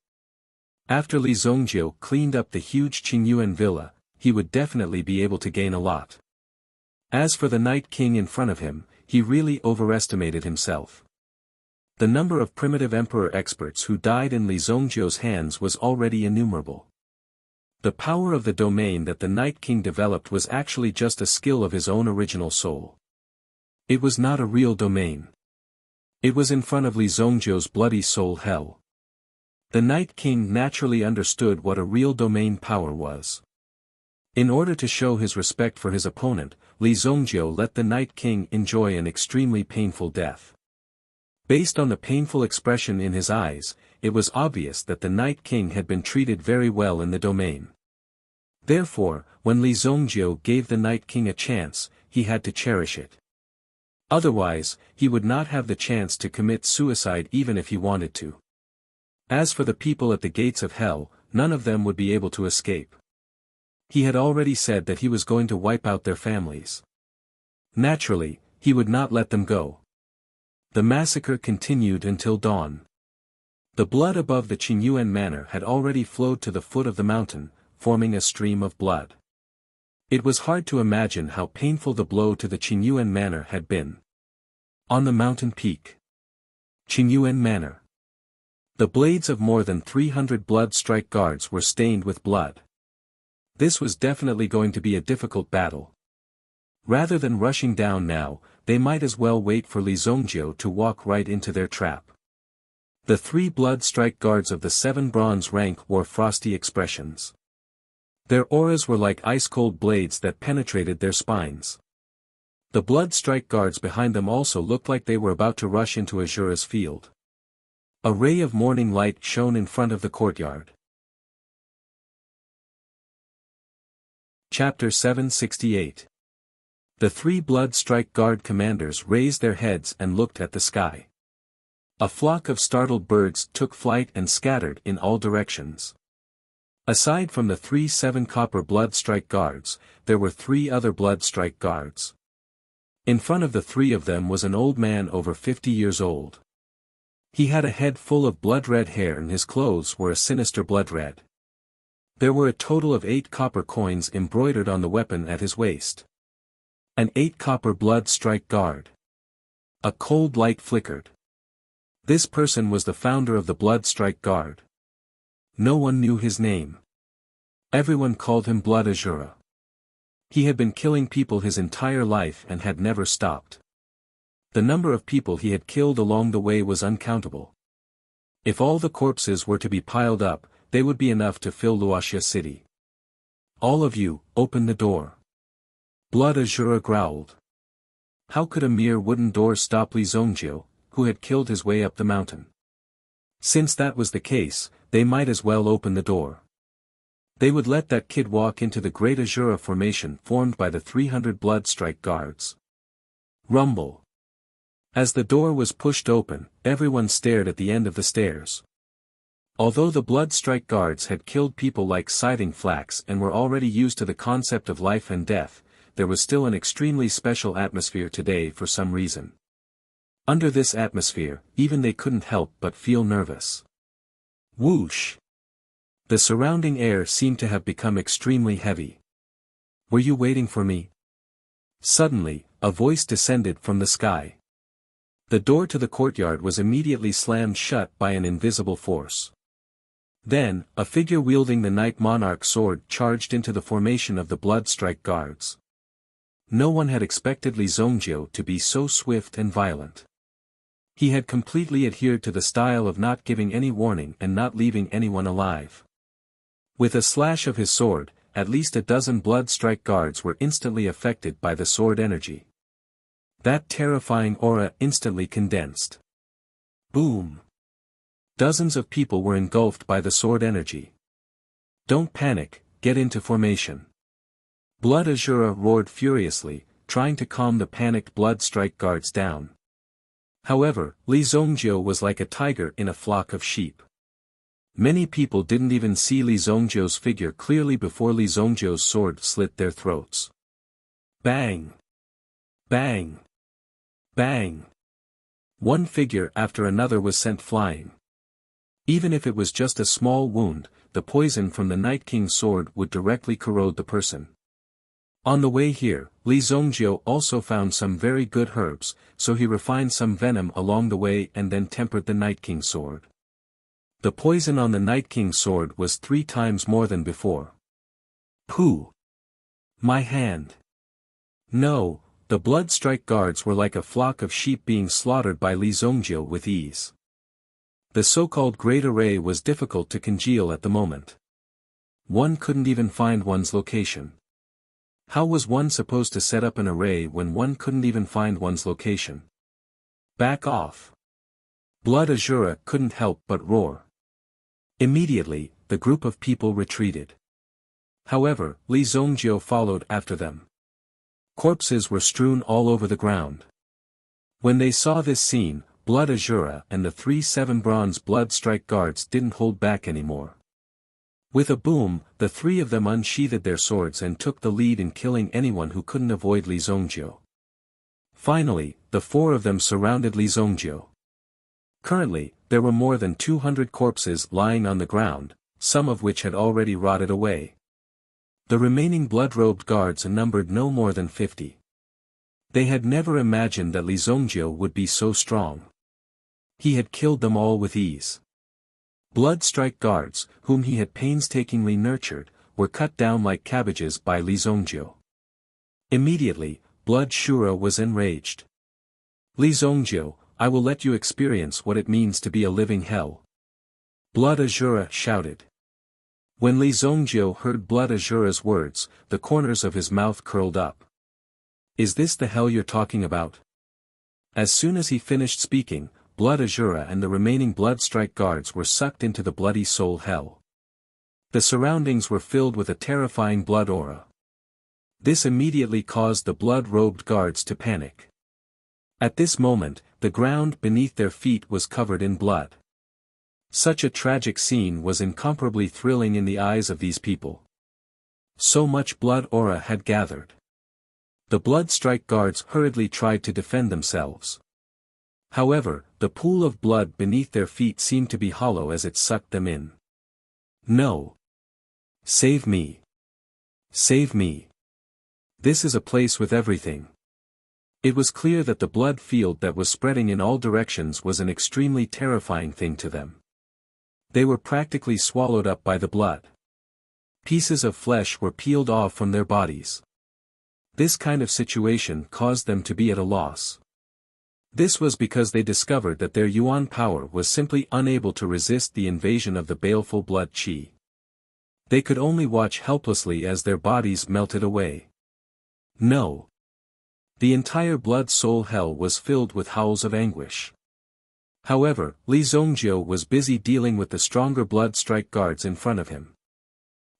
After Li Zhongzhou cleaned up the huge Qingyuan villa, he would definitely be able to gain a lot. As for the Night King in front of him, he really overestimated himself. The number of primitive emperor experts who died in Li Zhongzhou's hands was already innumerable. The power of the domain that the Night King developed was actually just a skill of his own original soul. It was not a real domain. It was in front of Li Zhongzhou's bloody soul hell. The Night King naturally understood what a real domain power was. In order to show his respect for his opponent, Li Zhongzhou let the Night King enjoy an extremely painful death. Based on the painful expression in his eyes, it was obvious that the Night King had been treated very well in the domain. Therefore, when Li Zongjiu gave the Night King a chance, he had to cherish it. Otherwise, he would not have the chance to commit suicide even if he wanted to. As for the people at the gates of hell, none of them would be able to escape. He had already said that he was going to wipe out their families. Naturally, he would not let them go. The massacre continued until dawn. The blood above the Qingyuan manor had already flowed to the foot of the mountain, forming a stream of blood. It was hard to imagine how painful the blow to the Qingyuan manor had been. On the mountain peak. Qingyuan manor. The blades of more than 300 blood strike guards were stained with blood. This was definitely going to be a difficult battle. Rather than rushing down now, they might as well wait for Li Zongjiu to walk right into their trap. The 3 blood strike guards of the 7 bronze rank wore frosty expressions. Their auras were like ice-cold blades that penetrated their spines. The blood strike guards behind them also looked like they were about to rush into Azura's field. A ray of morning light shone in front of the courtyard. Chapter 768. The 3 blood strike guard commanders raised their heads and looked at the sky. A flock of startled birds took flight and scattered in all directions. Aside from the 3 7 copper blood strike guards, there were 3 other blood strike guards. In front of the 3 of them was an old man over 50 years old. He had a head full of blood-red hair and his clothes were a sinister blood-red. There were a total of 8 copper coins embroidered on the weapon at his waist. An 8 copper blood strike guard. A cold light flickered. This person was the founder of the blood strike guard. No one knew his name. Everyone called him Blood Azura. He had been killing people his entire life and had never stopped. The number of people he had killed along the way was uncountable. If all the corpses were to be piled up, they would be enough to fill Wuxia city. All of you, open the door. Blood Azura growled. How could a mere wooden door stop Li Zongjiu, who had killed his way up the mountain? Since that was the case, they might as well open the door. They would let that kid walk into the great Azura formation formed by the 300 blood strike guards. Rumble. As the door was pushed open, everyone stared at the end of the stairs. Although the blood strike guards had killed people like scything flax and were already used to the concept of life and death, there was still an extremely special atmosphere today for some reason. Under this atmosphere, even they couldn't help but feel nervous. Whoosh! The surrounding air seemed to have become extremely heavy. Were you waiting for me? Suddenly, a voice descended from the sky. The door to the courtyard was immediately slammed shut by an invisible force. Then, a figure wielding the Night Monarch sword charged into the formation of the blood strike guards. No one had expected Li Zongjiu to be so swift and violent. He had completely adhered to the style of not giving any warning and not leaving anyone alive. With a slash of his sword, at least a dozen blood strike guards were instantly affected by the sword energy. That terrifying aura instantly condensed. Boom! Dozens of people were engulfed by the sword energy. Don't panic, get into formation. Blood Azura roared furiously, trying to calm the panicked blood strike guards down. However, Li Zongjiu was like a tiger in a flock of sheep. Many people didn't even see Li Zongjiu's figure clearly before Li Zongjiu's sword slit their throats. Bang! Bang! Bang! One figure after another was sent flying. Even if it was just a small wound, the poison from the Night King's sword would directly corrode the person. On the way here, Li Zongjiu also found some very good herbs, so he refined some venom along the way and then tempered the Night King's sword. The poison on the Night King's sword was 3 times more than before. Pooh! My hand! No, the blood strike guards were like a flock of sheep being slaughtered by Li Zongjiu with ease. The so-called Great Array was difficult to congeal at the moment. One couldn't even find one's location. How was one supposed to set up an array when one couldn't even find one's location? Back off! Blood Azura couldn't help but roar. Immediately, the group of people retreated. However, Li Zongjiu followed after them. Corpses were strewn all over the ground. When they saw this scene, Blood Azura and the 3 bronze blood strike guards didn't hold back anymore. With a boom, the 3 of them unsheathed their swords and took the lead in killing anyone who couldn't avoid Li Zongjiu. Finally, the 4 of them surrounded Li Zongjiu. Currently, there were more than 200 corpses lying on the ground, some of which had already rotted away. The remaining blood-robed guards numbered no more than 50. They had never imagined that Li Zongjiu would be so strong. He had killed them all with ease. Blood strike guards, whom he had painstakingly nurtured, were cut down like cabbages by Li Zongjiu. Immediately, Blood Shura was enraged. Li Zongjiu, I will let you experience what it means to be a living hell. Blood Azura shouted. When Li Zongjiu heard Blood Azura's words, the corners of his mouth curled up. Is this the hell you're talking about? As soon as he finished speaking, Blood Azura and the remaining blood strike guards were sucked into the bloody soul hell. The surroundings were filled with a terrifying blood aura. This immediately caused the blood-robed guards to panic. At this moment, the ground beneath their feet was covered in blood. Such a tragic scene was incomparably thrilling in the eyes of these people. So much blood aura had gathered. The blood strike guards hurriedly tried to defend themselves. However, the pool of blood beneath their feet seemed to be hollow as it sucked them in. No. Save me. Save me. This is a place with everything. It was clear that the blood field that was spreading in all directions was an extremely terrifying thing to them. They were practically swallowed up by the blood. Pieces of flesh were peeled off from their bodies. This kind of situation caused them to be at a loss. This was because they discovered that their yuan power was simply unable to resist the invasion of the baleful blood qi. They could only watch helplessly as their bodies melted away. No. The entire blood soul hell was filled with howls of anguish. However, Li Zongjiu was busy dealing with the stronger blood strike guards in front of him.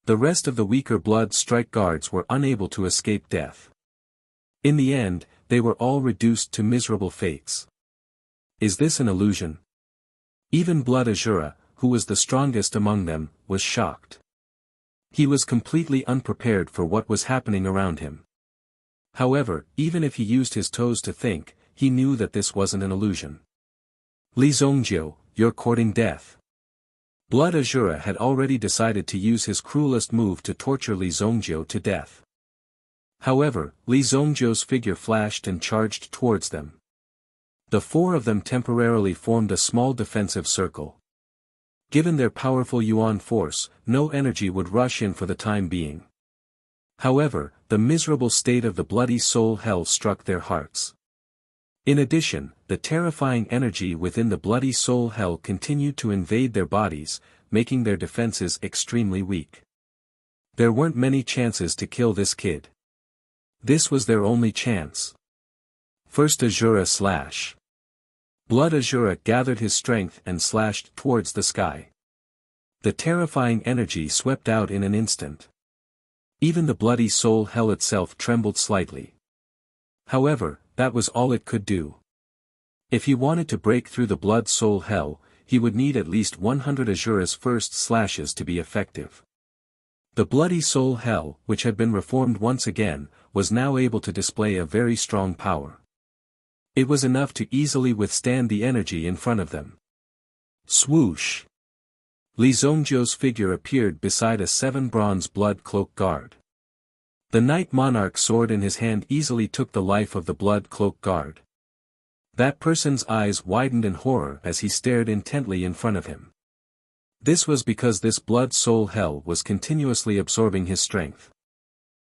The rest of the weaker blood strike guards were unable to escape death. In the end, they were all reduced to miserable fates. Is this an illusion? Even Blood Azura, who was the strongest among them, was shocked. He was completely unprepared for what was happening around him. However, even if he used his toes to think, he knew that this wasn't an illusion. Li Zongjiu, you're courting death. Blood Azura had already decided to use his cruelest move to torture Li Zongjiu to death. However, Li Zongjiu's figure flashed and charged towards them. The 4 of them temporarily formed a small defensive circle. Given their powerful yuan force, no energy would rush in for the time being. However, the miserable state of the bloody soul hell struck their hearts. In addition, the terrifying energy within the bloody soul hell continued to invade their bodies, making their defenses extremely weak. There weren't many chances to kill this kid. This was their only chance. First Azura slash. Blood Azura gathered his strength and slashed towards the sky. The terrifying energy swept out in an instant. Even the bloody soul hell itself trembled slightly. However, that was all it could do. If he wanted to break through the blood soul hell, he would need at least 100 Azura's first slashes to be effective. The bloody soul hell, which had been reformed once again, was now able to display a very strong power. It was enough to easily withstand the energy in front of them. Swoosh! Li Zongjiu's figure appeared beside a 7 bronze blood cloak guard. The Night Monarch sword in his hand easily took the life of the blood cloak guard. That person's eyes widened in horror as he stared intently in front of him. This was because this blood soul hell was continuously absorbing his strength.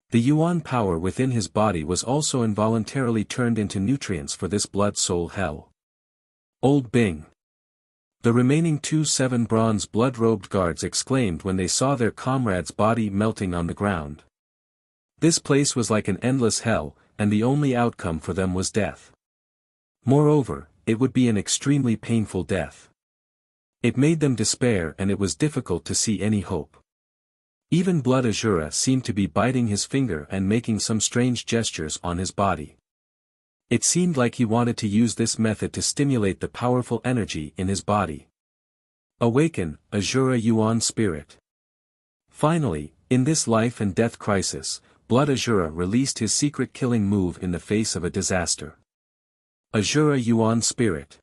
The yuan power within his body was also involuntarily turned into nutrients for this blood soul hell. Old Bing. The remaining 2 7 bronze blood-robed guards exclaimed when they saw their comrade's body melting on the ground. This place was like an endless hell, and the only outcome for them was death. Moreover, it would be an extremely painful death. It made them despair and it was difficult to see any hope. Even Blood Azura seemed to be biting his finger and making some strange gestures on his body. It seemed like he wanted to use this method to stimulate the powerful energy in his body. Awaken, Azura Yuan Spirit. Finally, in this life and death crisis, Blood Azura released his secret killing move in the face of a disaster. Azura Yuan Spirit.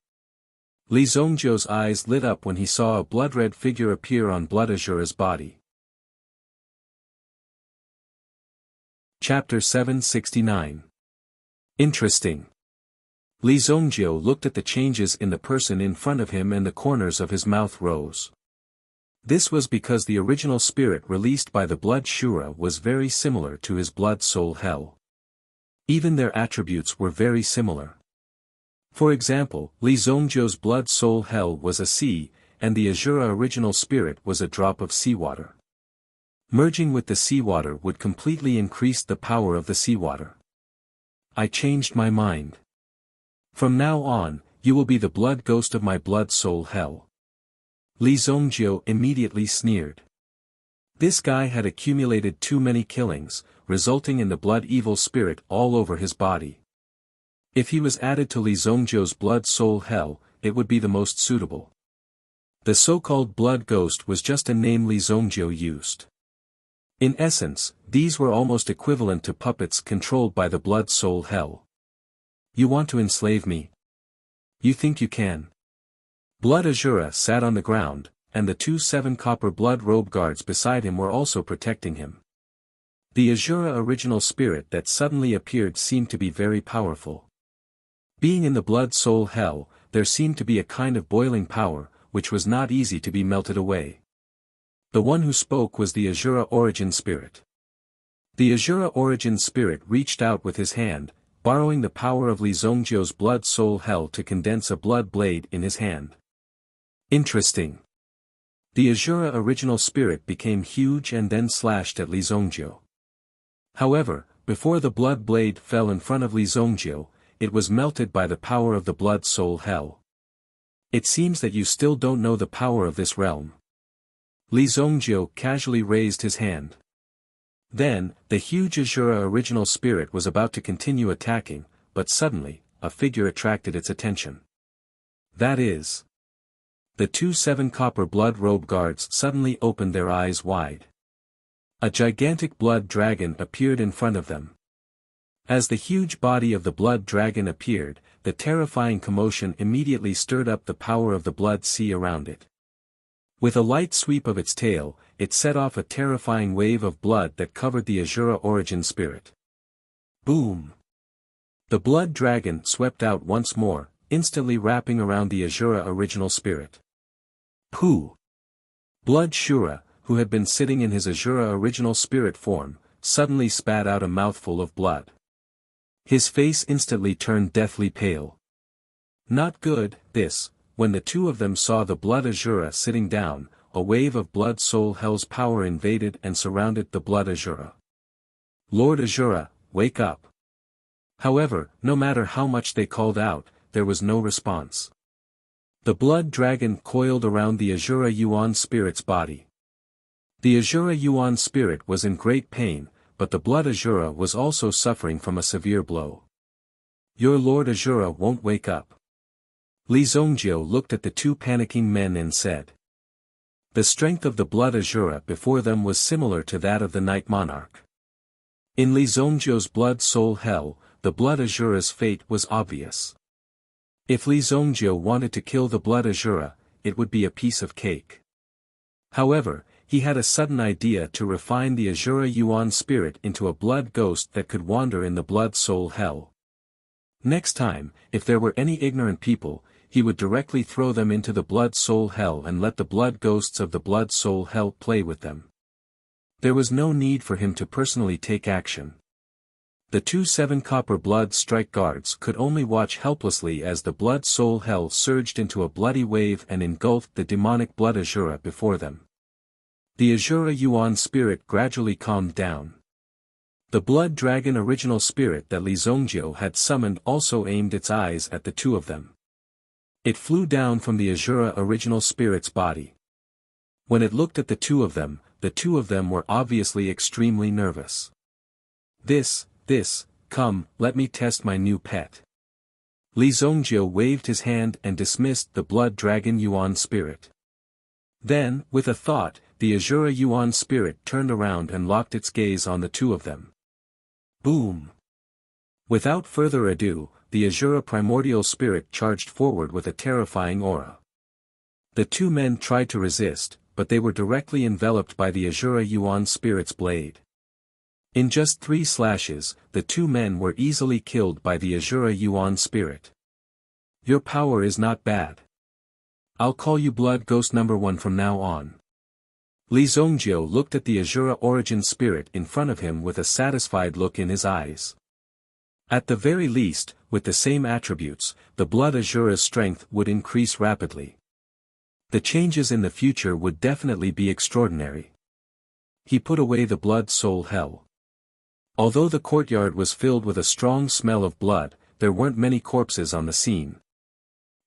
Li Zongjiu's eyes lit up when he saw a blood-red figure appear on Blood Azura's body. Chapter 769. Interesting. Li Zongjiu looked at the changes in the person in front of him and the corners of his mouth rose. This was because the original spirit released by the Blood Shura was very similar to his Blood Soul Hell. Even their attributes were very similar. For example, Li Zongjiu's Blood Soul Hell was a sea, and the Azura original spirit was a drop of seawater. Merging with the seawater would completely increase the power of the seawater. I changed my mind. From now on, you will be the blood ghost of my Blood Soul Hell. Li Zongjiu immediately sneered. This guy had accumulated too many killings, resulting in the blood evil spirit all over his body. If he was added to Li Zongjiu's Blood Soul Hell, it would be the most suitable. The so-called blood ghost was just a name Li Zongjiu used. In essence, these were almost equivalent to puppets controlled by the Blood Soul Hell. You want to enslave me? You think you can? Blood Azura sat on the ground, and the 2 7-copper blood robe guards beside him were also protecting him. The Azura original spirit that suddenly appeared seemed to be very powerful. Being in the Blood Soul Hell, there seemed to be a kind of boiling power, which was not easy to be melted away. The one who spoke was the Azura origin spirit. The Azura origin spirit reached out with his hand, borrowing the power of Li Zongjiu's Blood Soul Hell to condense a blood blade in his hand. Interesting. The Azura original spirit became huge and then slashed at Li Zongjiu. However, before the blood blade fell in front of Li Zongjiu, it was melted by the power of the Blood Soul Hell. It seems that you still don't know the power of this realm. Li Zongjiu casually raised his hand. Then, the huge Azura original spirit was about to continue attacking, but suddenly, a figure attracted its attention. That is. The 2 7-copper blood robe guards suddenly opened their eyes wide. A gigantic blood dragon appeared in front of them. As the huge body of the blood dragon appeared, the terrifying commotion immediately stirred up the power of the blood sea around it. With a light sweep of its tail, it set off a terrifying wave of blood that covered the Azura origin spirit. Boom! The blood dragon swept out once more, instantly wrapping around the Azura original spirit. Pooh! Blood Shura, who had been sitting in his Azura original spirit form, suddenly spat out a mouthful of blood. His face instantly turned deathly pale. Not good, this. When the two of them saw the Blood Azura sitting down, a wave of Blood Soul Hell's power invaded and surrounded the Blood Azura. Lord Azura, wake up! However, no matter how much they called out, there was no response. The blood dragon coiled around the Azura Yuan spirit's body. The Azura Yuan spirit was in great pain, but the Blood Azura was also suffering from a severe blow. Your Lord Azura won't wake up. Li Zongjiu looked at the 2 panicking men and said. The strength of the Blood Azura before them was similar to that of the Night Monarch. In Li Zongjiu's Blood Soul Hell, the Blood Azura's fate was obvious. If Li Zongjiu wanted to kill the Blood Azura, it would be a piece of cake. However, he had a sudden idea to refine the Azura Yuan spirit into a blood ghost that could wander in the Blood Soul Hell. Next time, if there were any ignorant people, he would directly throw them into the Blood Soul Hell and let the blood ghosts of the Blood Soul Hell play with them. There was no need for him to personally take action. The 2 7-copper blood strike guards could only watch helplessly as the Blood Soul Hell surged into a bloody wave and engulfed the demonic Blood Azura before them. The Azura Yuan spirit gradually calmed down. The blood dragon original spirit that Li Zongjiu had summoned also aimed its eyes at the 2 of them. It flew down from the Azura original spirit's body. When it looked at the 2 of them, the two of them were obviously extremely nervous. Come, let me test my new pet. Li Zongjiu waved his hand and dismissed the blood dragon Yuan spirit. Then, with a thought, the Azura Yuan spirit turned around and locked its gaze on the two of them. Boom! Without further ado, the Azura primordial spirit charged forward with a terrifying aura. The two men tried to resist, but they were directly enveloped by the Azura Yuan spirit's blade. In just 3 slashes, the two men were easily killed by the Azura Yuan spirit. Your power is not bad. I'll call you Blood Ghost number 1 from now on. Li Zongjiu looked at the Azura origin spirit in front of him with a satisfied look in his eyes. At the very least, with the same attributes, the Blood Azura's strength would increase rapidly. The changes in the future would definitely be extraordinary. He put away the Blood Soul Hell. Although the courtyard was filled with a strong smell of blood, there weren't many corpses on the scene.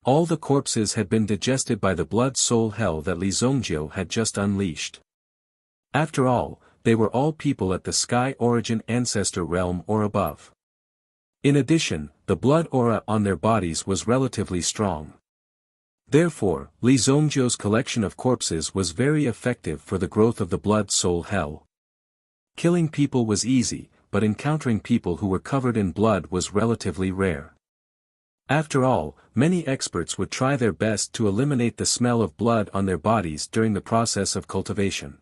All the corpses had been digested by the Blood Soul Hell that Li Zongjiu had just unleashed. After all, they were all people at the Sky Origin Ancestor Realm or above. In addition, the blood aura on their bodies was relatively strong. Therefore, Li Zongjiu's collection of corpses was very effective for the growth of the Blood Soul Hell. Killing people was easy, but encountering people who were covered in blood was relatively rare. After all, many experts would try their best to eliminate the smell of blood on their bodies during the process of cultivation.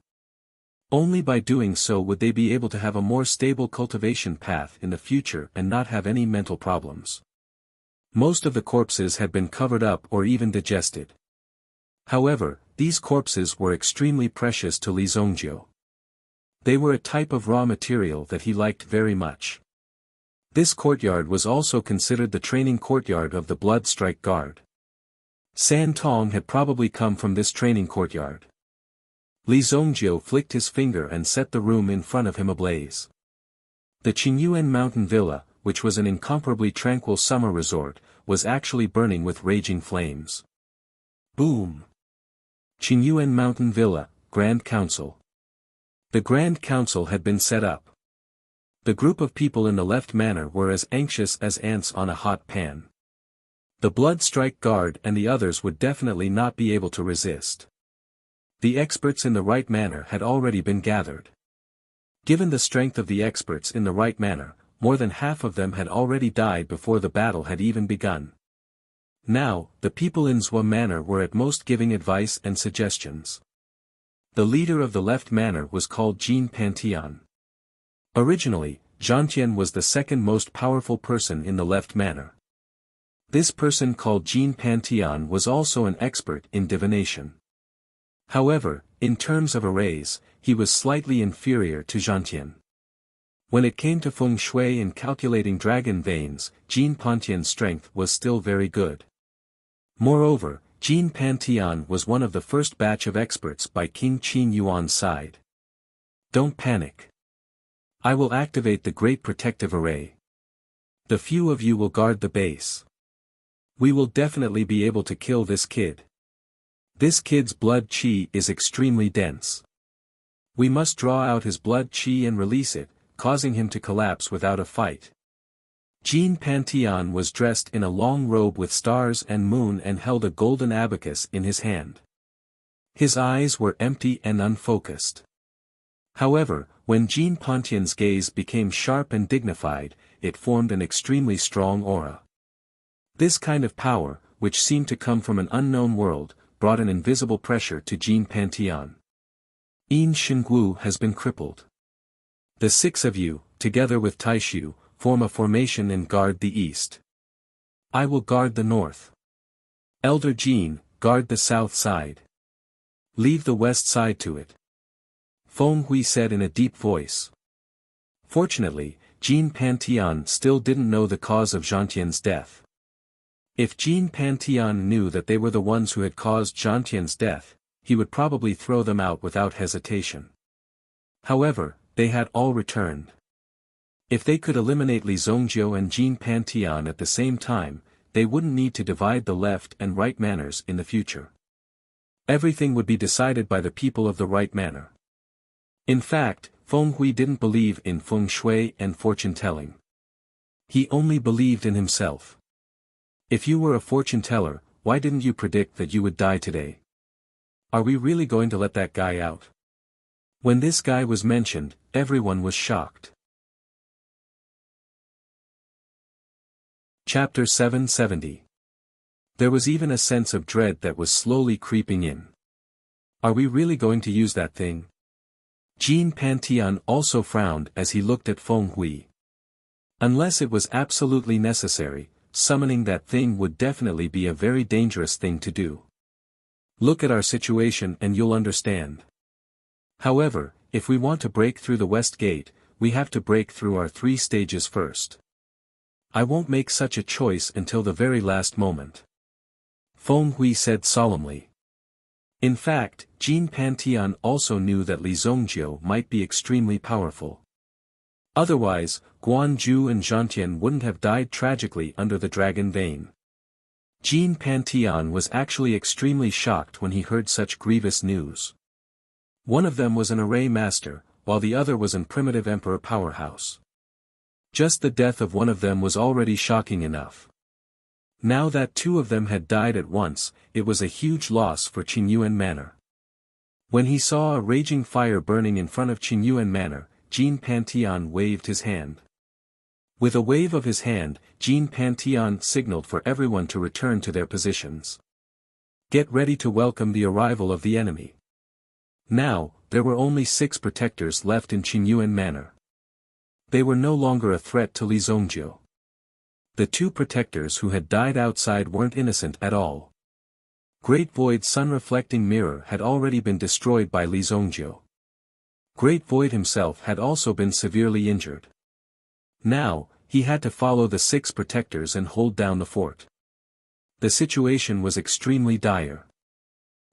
Only by doing so would they be able to have a more stable cultivation path in the future and not have any mental problems. Most of the corpses had been covered up or even digested. However, these corpses were extremely precious to Li Zongjiu. They were a type of raw material that he liked very much. This courtyard was also considered the training courtyard of the Blood Strike Guard. San Tong had probably come from this training courtyard. Li Zongjiu flicked his finger and set the room in front of him ablaze. The Qingyuan Mountain Villa, which was an incomparably tranquil summer resort, was actually burning with raging flames. Boom! Qingyuan Mountain Villa, Grand Council. The Grand Council had been set up. The group of people in the left manor were as anxious as ants on a hot pan. The Blood Strike Guard and the others would definitely not be able to resist. The experts in the right manor had already been gathered. Given the strength of the experts in the right manor, more than half of them had already died before the battle had even begun. Now, the people in Zhua Manor were at most giving advice and suggestions. The leader of the left manor was called Jin Pantian. Originally, Zhantian was the second most powerful person in the left manor. This person called Jin Pantian was also an expert in divination. However, in terms of arrays, he was slightly inferior to Zhantian. When it came to feng shui and calculating dragon veins, Jin Pantian's strength was still very good. Moreover, Jin Pantian was one of the first batch of experts by King Qin Yuan's side. Don't panic. I will activate the Great Protective Array. The few of you will guard the base. We will definitely be able to kill this kid. This kid's blood qi is extremely dense. We must draw out his blood qi and release it, causing him to collapse without a fight. Jin Pantian was dressed in a long robe with stars and moon and held a golden abacus in his hand. His eyes were empty and unfocused. However, when Jin Pantian's gaze became sharp and dignified, it formed an extremely strong aura. This kind of power, which seemed to come from an unknown world, brought an invisible pressure to Jin Pantian. Yin Shengwu has been crippled. The 6 of you, together with Taishu, form a formation and guard the east. I will guard the north. Elder Jin, guard the south side. Leave the west side to it. Feng Hui said in a deep voice. Fortunately, Jin Pantian still didn't know the cause of Zhantian's death. If Jin Pantian knew that they were the ones who had caused Zhantian's death, he would probably throw them out without hesitation. However, they had all returned. If they could eliminate Li Zongjiu and Jin Pantian at the same time, they wouldn't need to divide the left and right manors in the future. Everything would be decided by the people of the right manor. In fact, Feng Hui didn't believe in feng shui and fortune-telling. He only believed in himself. If you were a fortune-teller, why didn't you predict that you would die today? Are we really going to let that guy out? When this guy was mentioned, everyone was shocked. Chapter 770. There was even a sense of dread that was slowly creeping in. Are we really going to use that thing? Jean Pantian also frowned as he looked at Feng Hui. Unless it was absolutely necessary, summoning that thing would definitely be a very dangerous thing to do. Look at our situation and you'll understand. However, if we want to break through the West Gate, we have to break through our 3 stages first. I won't make such a choice until the very last moment. Feng Hui said solemnly. In fact, Jean Pantian also knew that Li Zongjiu might be extremely powerful. Otherwise, Guan Zhu and Zhantian wouldn't have died tragically under the dragon vein. Jean Pantian was actually extremely shocked when he heard such grievous news. One of them was an array master, while the other was an primitive emperor powerhouse. Just the death of one of them was already shocking enough. Now that 2 of them had died at once, it was a huge loss for Qingyuan Manor. When he saw a raging fire burning in front of Qingyuan Manor, Jean Pantian waved his hand. With a wave of his hand, Jean Pantian signaled for everyone to return to their positions. Get ready to welcome the arrival of the enemy. Now, there were only 6 protectors left in Qingyuan Manor. They were no longer a threat to Li Zongjiu. The 2 protectors who had died outside weren't innocent at all. Great Void Sun-reflecting Mirror had already been destroyed by Li Zongjiu. Great Void himself had also been severely injured. Now, he had to follow the 6 protectors and hold down the fort. The situation was extremely dire.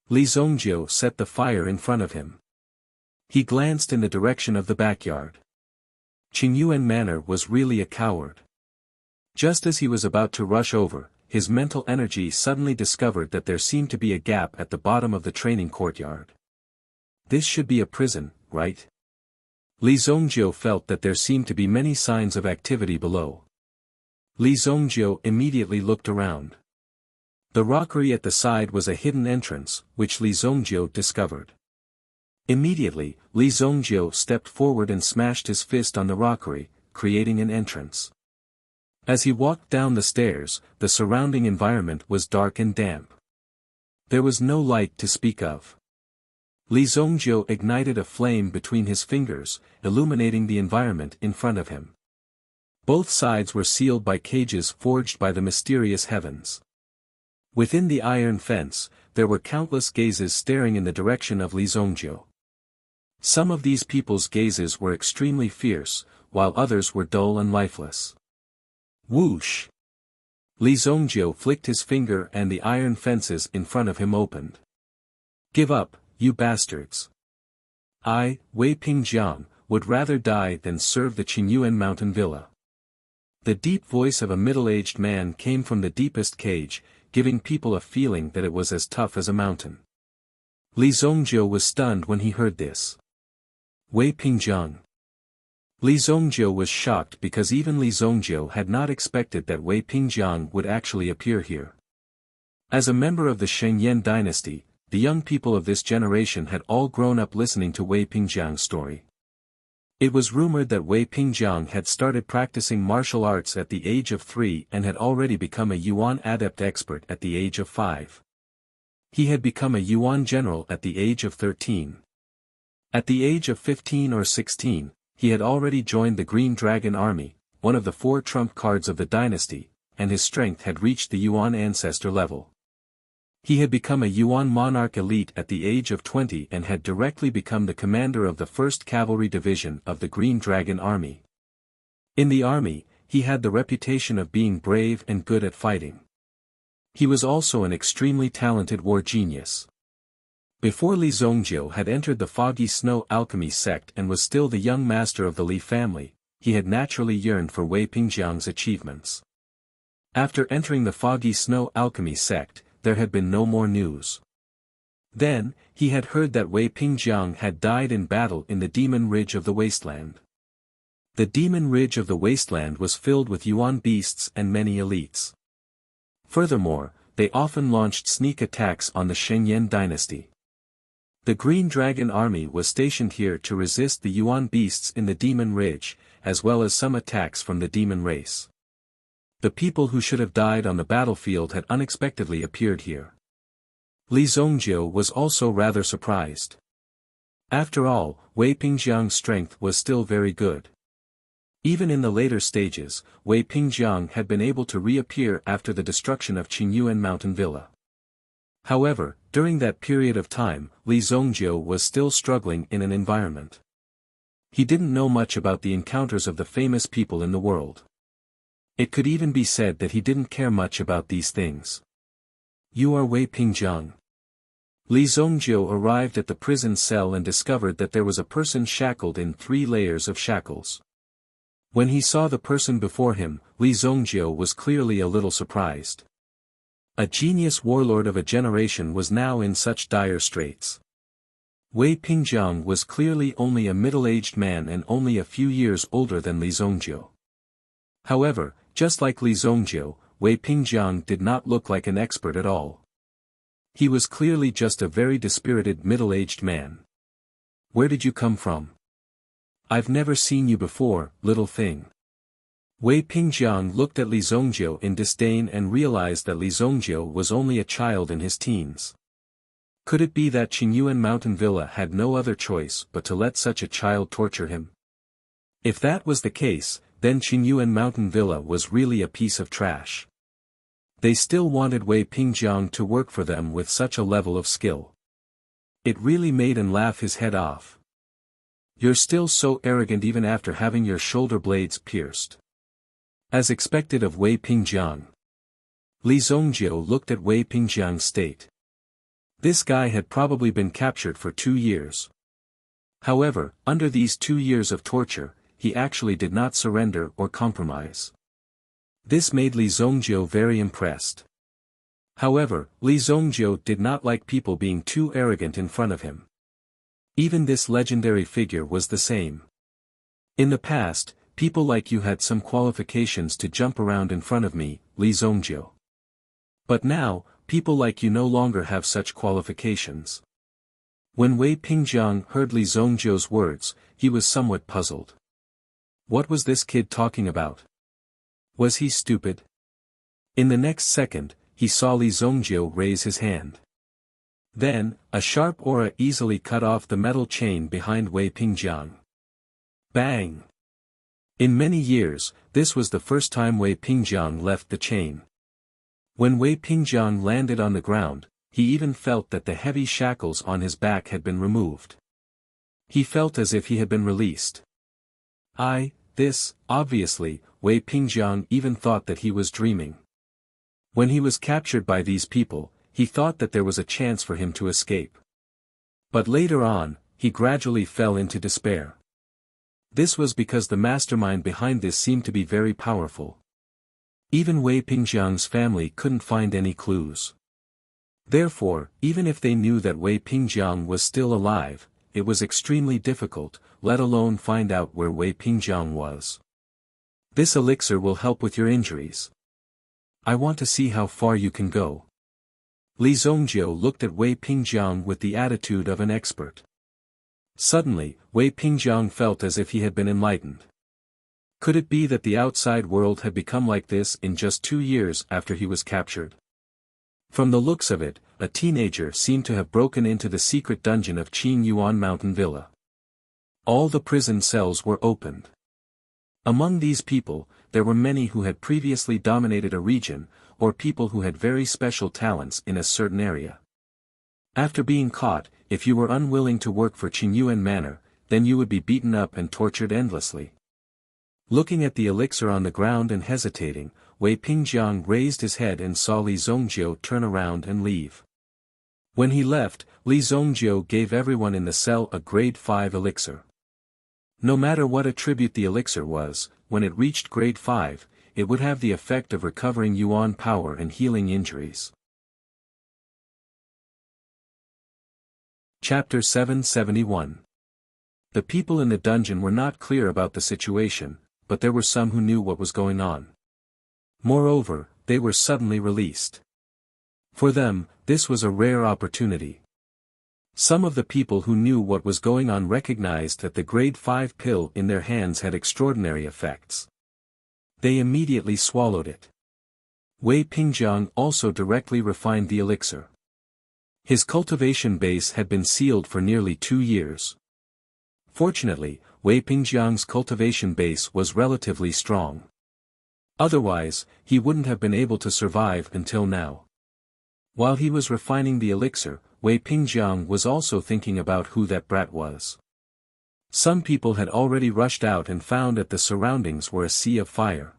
Li Zongjiu set the fire in front of him. He glanced in the direction of the backyard. Qingyuan Manor was really a coward. Just as he was about to rush over, his mental energy suddenly discovered that there seemed to be a gap at the bottom of the training courtyard. This should be a prison, right? Li Zongjiu felt that there seemed to be many signs of activity below. Li Zongjiu immediately looked around. The rockery at the side was a hidden entrance, which Li Zongjiu discovered. Immediately, Li Zongjiu stepped forward and smashed his fist on the rockery, creating an entrance. As he walked down the stairs, the surrounding environment was dark and damp. There was no light to speak of. Li Zongjiu ignited a flame between his fingers, illuminating the environment in front of him. Both sides were sealed by cages forged by the mysterious heavens. Within the iron fence, there were countless gazes staring in the direction of Li Zongjiu. Some of these people's gazes were extremely fierce, while others were dull and lifeless. Whoosh! Li Zongjiu flicked his finger and the iron fences in front of him opened. Give up, you bastards. I, Wei Pingjiang, would rather die than serve the Qingyuan mountain villa. The deep voice of a middle-aged man came from the deepest cage, giving people a feeling that it was as tough as a mountain. Li Zongjiu was stunned when he heard this. Wei Pingjiang. Li Zongjiu was shocked because even Li Zongjiu had not expected that Wei Pingjiang would actually appear here. As a member of the Shengyan dynasty, the young people of this generation had all grown up listening to Wei Pingjiang's story. It was rumored that Wei Pingjiang had started practicing martial arts at the age of 3 and had already become a Yuan adept expert at the age of 5. He had become a Yuan general at the age of 13. At the age of 15 or 16, he had already joined the Green Dragon Army, one of the 4 trump cards of the dynasty, and his strength had reached the Yuan ancestor level. He had become a Yuan monarch elite at the age of 20 and had directly become the commander of the 1st Cavalry Division of the Green Dragon Army. In the army, he had the reputation of being brave and good at fighting. He was also an extremely talented war genius. Before Li Zongjiu had entered the Foggy Snow Alchemy sect and was still the young master of the Li family, he had naturally yearned for Wei Pingjiang's achievements. After entering the Foggy Snow Alchemy sect, there had been no more news. Then, he had heard that Wei Pingjiang had died in battle in the Demon Ridge of the Wasteland. The Demon Ridge of the Wasteland was filled with Yuan beasts and many elites. Furthermore, they often launched sneak attacks on the Shengyan dynasty. The Green Dragon army was stationed here to resist the Yuan beasts in the Demon Ridge, as well as some attacks from the demon race. The people who should have died on the battlefield had unexpectedly appeared here. Li Zongjiu was also rather surprised. After all, Wei Pingjiang's strength was still very good. Even in the later stages, Wei Pingjiang had been able to reappear after the destruction of Qingyuan Mountain Villa. However, during that period of time, Li Zongjiu was still struggling in an environment. He didn't know much about the encounters of the famous people in the world. It could even be said that he didn't care much about these things. You are Wei Pingjiang. Li Zongjiu arrived at the prison cell and discovered that there was a person shackled in 3 layers of shackles. When he saw the person before him, Li Zongjiu was clearly a little surprised. A genius warlord of a generation was now in such dire straits. Wei Pingjiang was clearly only a middle-aged man and only a few years older than Li Zongjiu. However, just like Li Zongjiu, Wei Pingjiang did not look like an expert at all. He was clearly just a very dispirited middle-aged man. Where did you come from? I've never seen you before, little thing. Wei Pingjiang looked at Li Zongjiu in disdain and realized that Li Zongjiu was only a child in his teens. Could it be that Qingyuan Mountain Villa had no other choice but to let such a child torture him? If that was the case, then Qingyuan Mountain Villa was really a piece of trash. They still wanted Wei Pingjiang to work for them with such a level of skill. It really made him laugh his head off. You're still so arrogant even after having your shoulder blades pierced. As expected of Wei Pingjiang. Li Zongjiu looked at Wei Pingjiang's state. This guy had probably been captured for 2 years. However, under these 2 years of torture, he actually did not surrender or compromise. This made Li Zongjiu very impressed. However, Li Zongjiu did not like people being too arrogant in front of him. Even this legendary figure was the same. In the past, people like you had some qualifications to jump around in front of me, Li Zongjiu. But now, people like you no longer have such qualifications. When Wei Pingjiang heard Li Zongjiu's words, he was somewhat puzzled. What was this kid talking about? Was he stupid? In the next second, he saw Li Zongjiu raise his hand. Then, a sharp aura easily cut off the metal chain behind Wei Pingjiang. Bang! In many years, this was the first time Wei Pingjiang left the chain. When Wei Pingjiang landed on the ground, he even felt that the heavy shackles on his back had been removed. He felt as if he had been released. Obviously, Wei Pingjiang even thought that he was dreaming. When he was captured by these people, he thought that there was a chance for him to escape. But later on, he gradually fell into despair. This was because the mastermind behind this seemed to be very powerful. Even Wei Pingjiang's family couldn't find any clues. Therefore, even if they knew that Wei Pingjiang was still alive, it was extremely difficult, let alone find out where Wei Pingjiang was. This elixir will help with your injuries. I want to see how far you can go. Li Zongjiu looked at Wei Pingjiang with the attitude of an expert. Suddenly, Wei Pingjiang felt as if he had been enlightened. Could it be that the outside world had become like this in just 2 years after he was captured? From the looks of it, a teenager seemed to have broken into the secret dungeon of Qingyuan Mountain Villa. All the prison cells were opened. Among these people, there were many who had previously dominated a region, or people who had very special talents in a certain area. After being caught, if you were unwilling to work for Qingyuan Manor, then you would be beaten up and tortured endlessly. Looking at the elixir on the ground and hesitating, Wei Pingjiang raised his head and saw Li Zongjiu turn around and leave. When he left, Li Zongjiu gave everyone in the cell a grade 5 elixir. No matter what attribute the elixir was, when it reached grade 5, it would have the effect of recovering Yuan power and healing injuries. Chapter 771. The people in the dungeon were not clear about the situation, but there were some who knew what was going on. Moreover, they were suddenly released. For them, this was a rare opportunity. Some of the people who knew what was going on recognized that the grade 5 pill in their hands had extraordinary effects. They immediately swallowed it. Wei Pingjiang also directly refined the elixir. His cultivation base had been sealed for nearly 2 years. Fortunately, Wei Pingjiang's cultivation base was relatively strong. Otherwise, he wouldn't have been able to survive until now. While he was refining the elixir, Wei Pingjiang was also thinking about who that brat was. Some people had already rushed out and found that the surroundings were a sea of fire.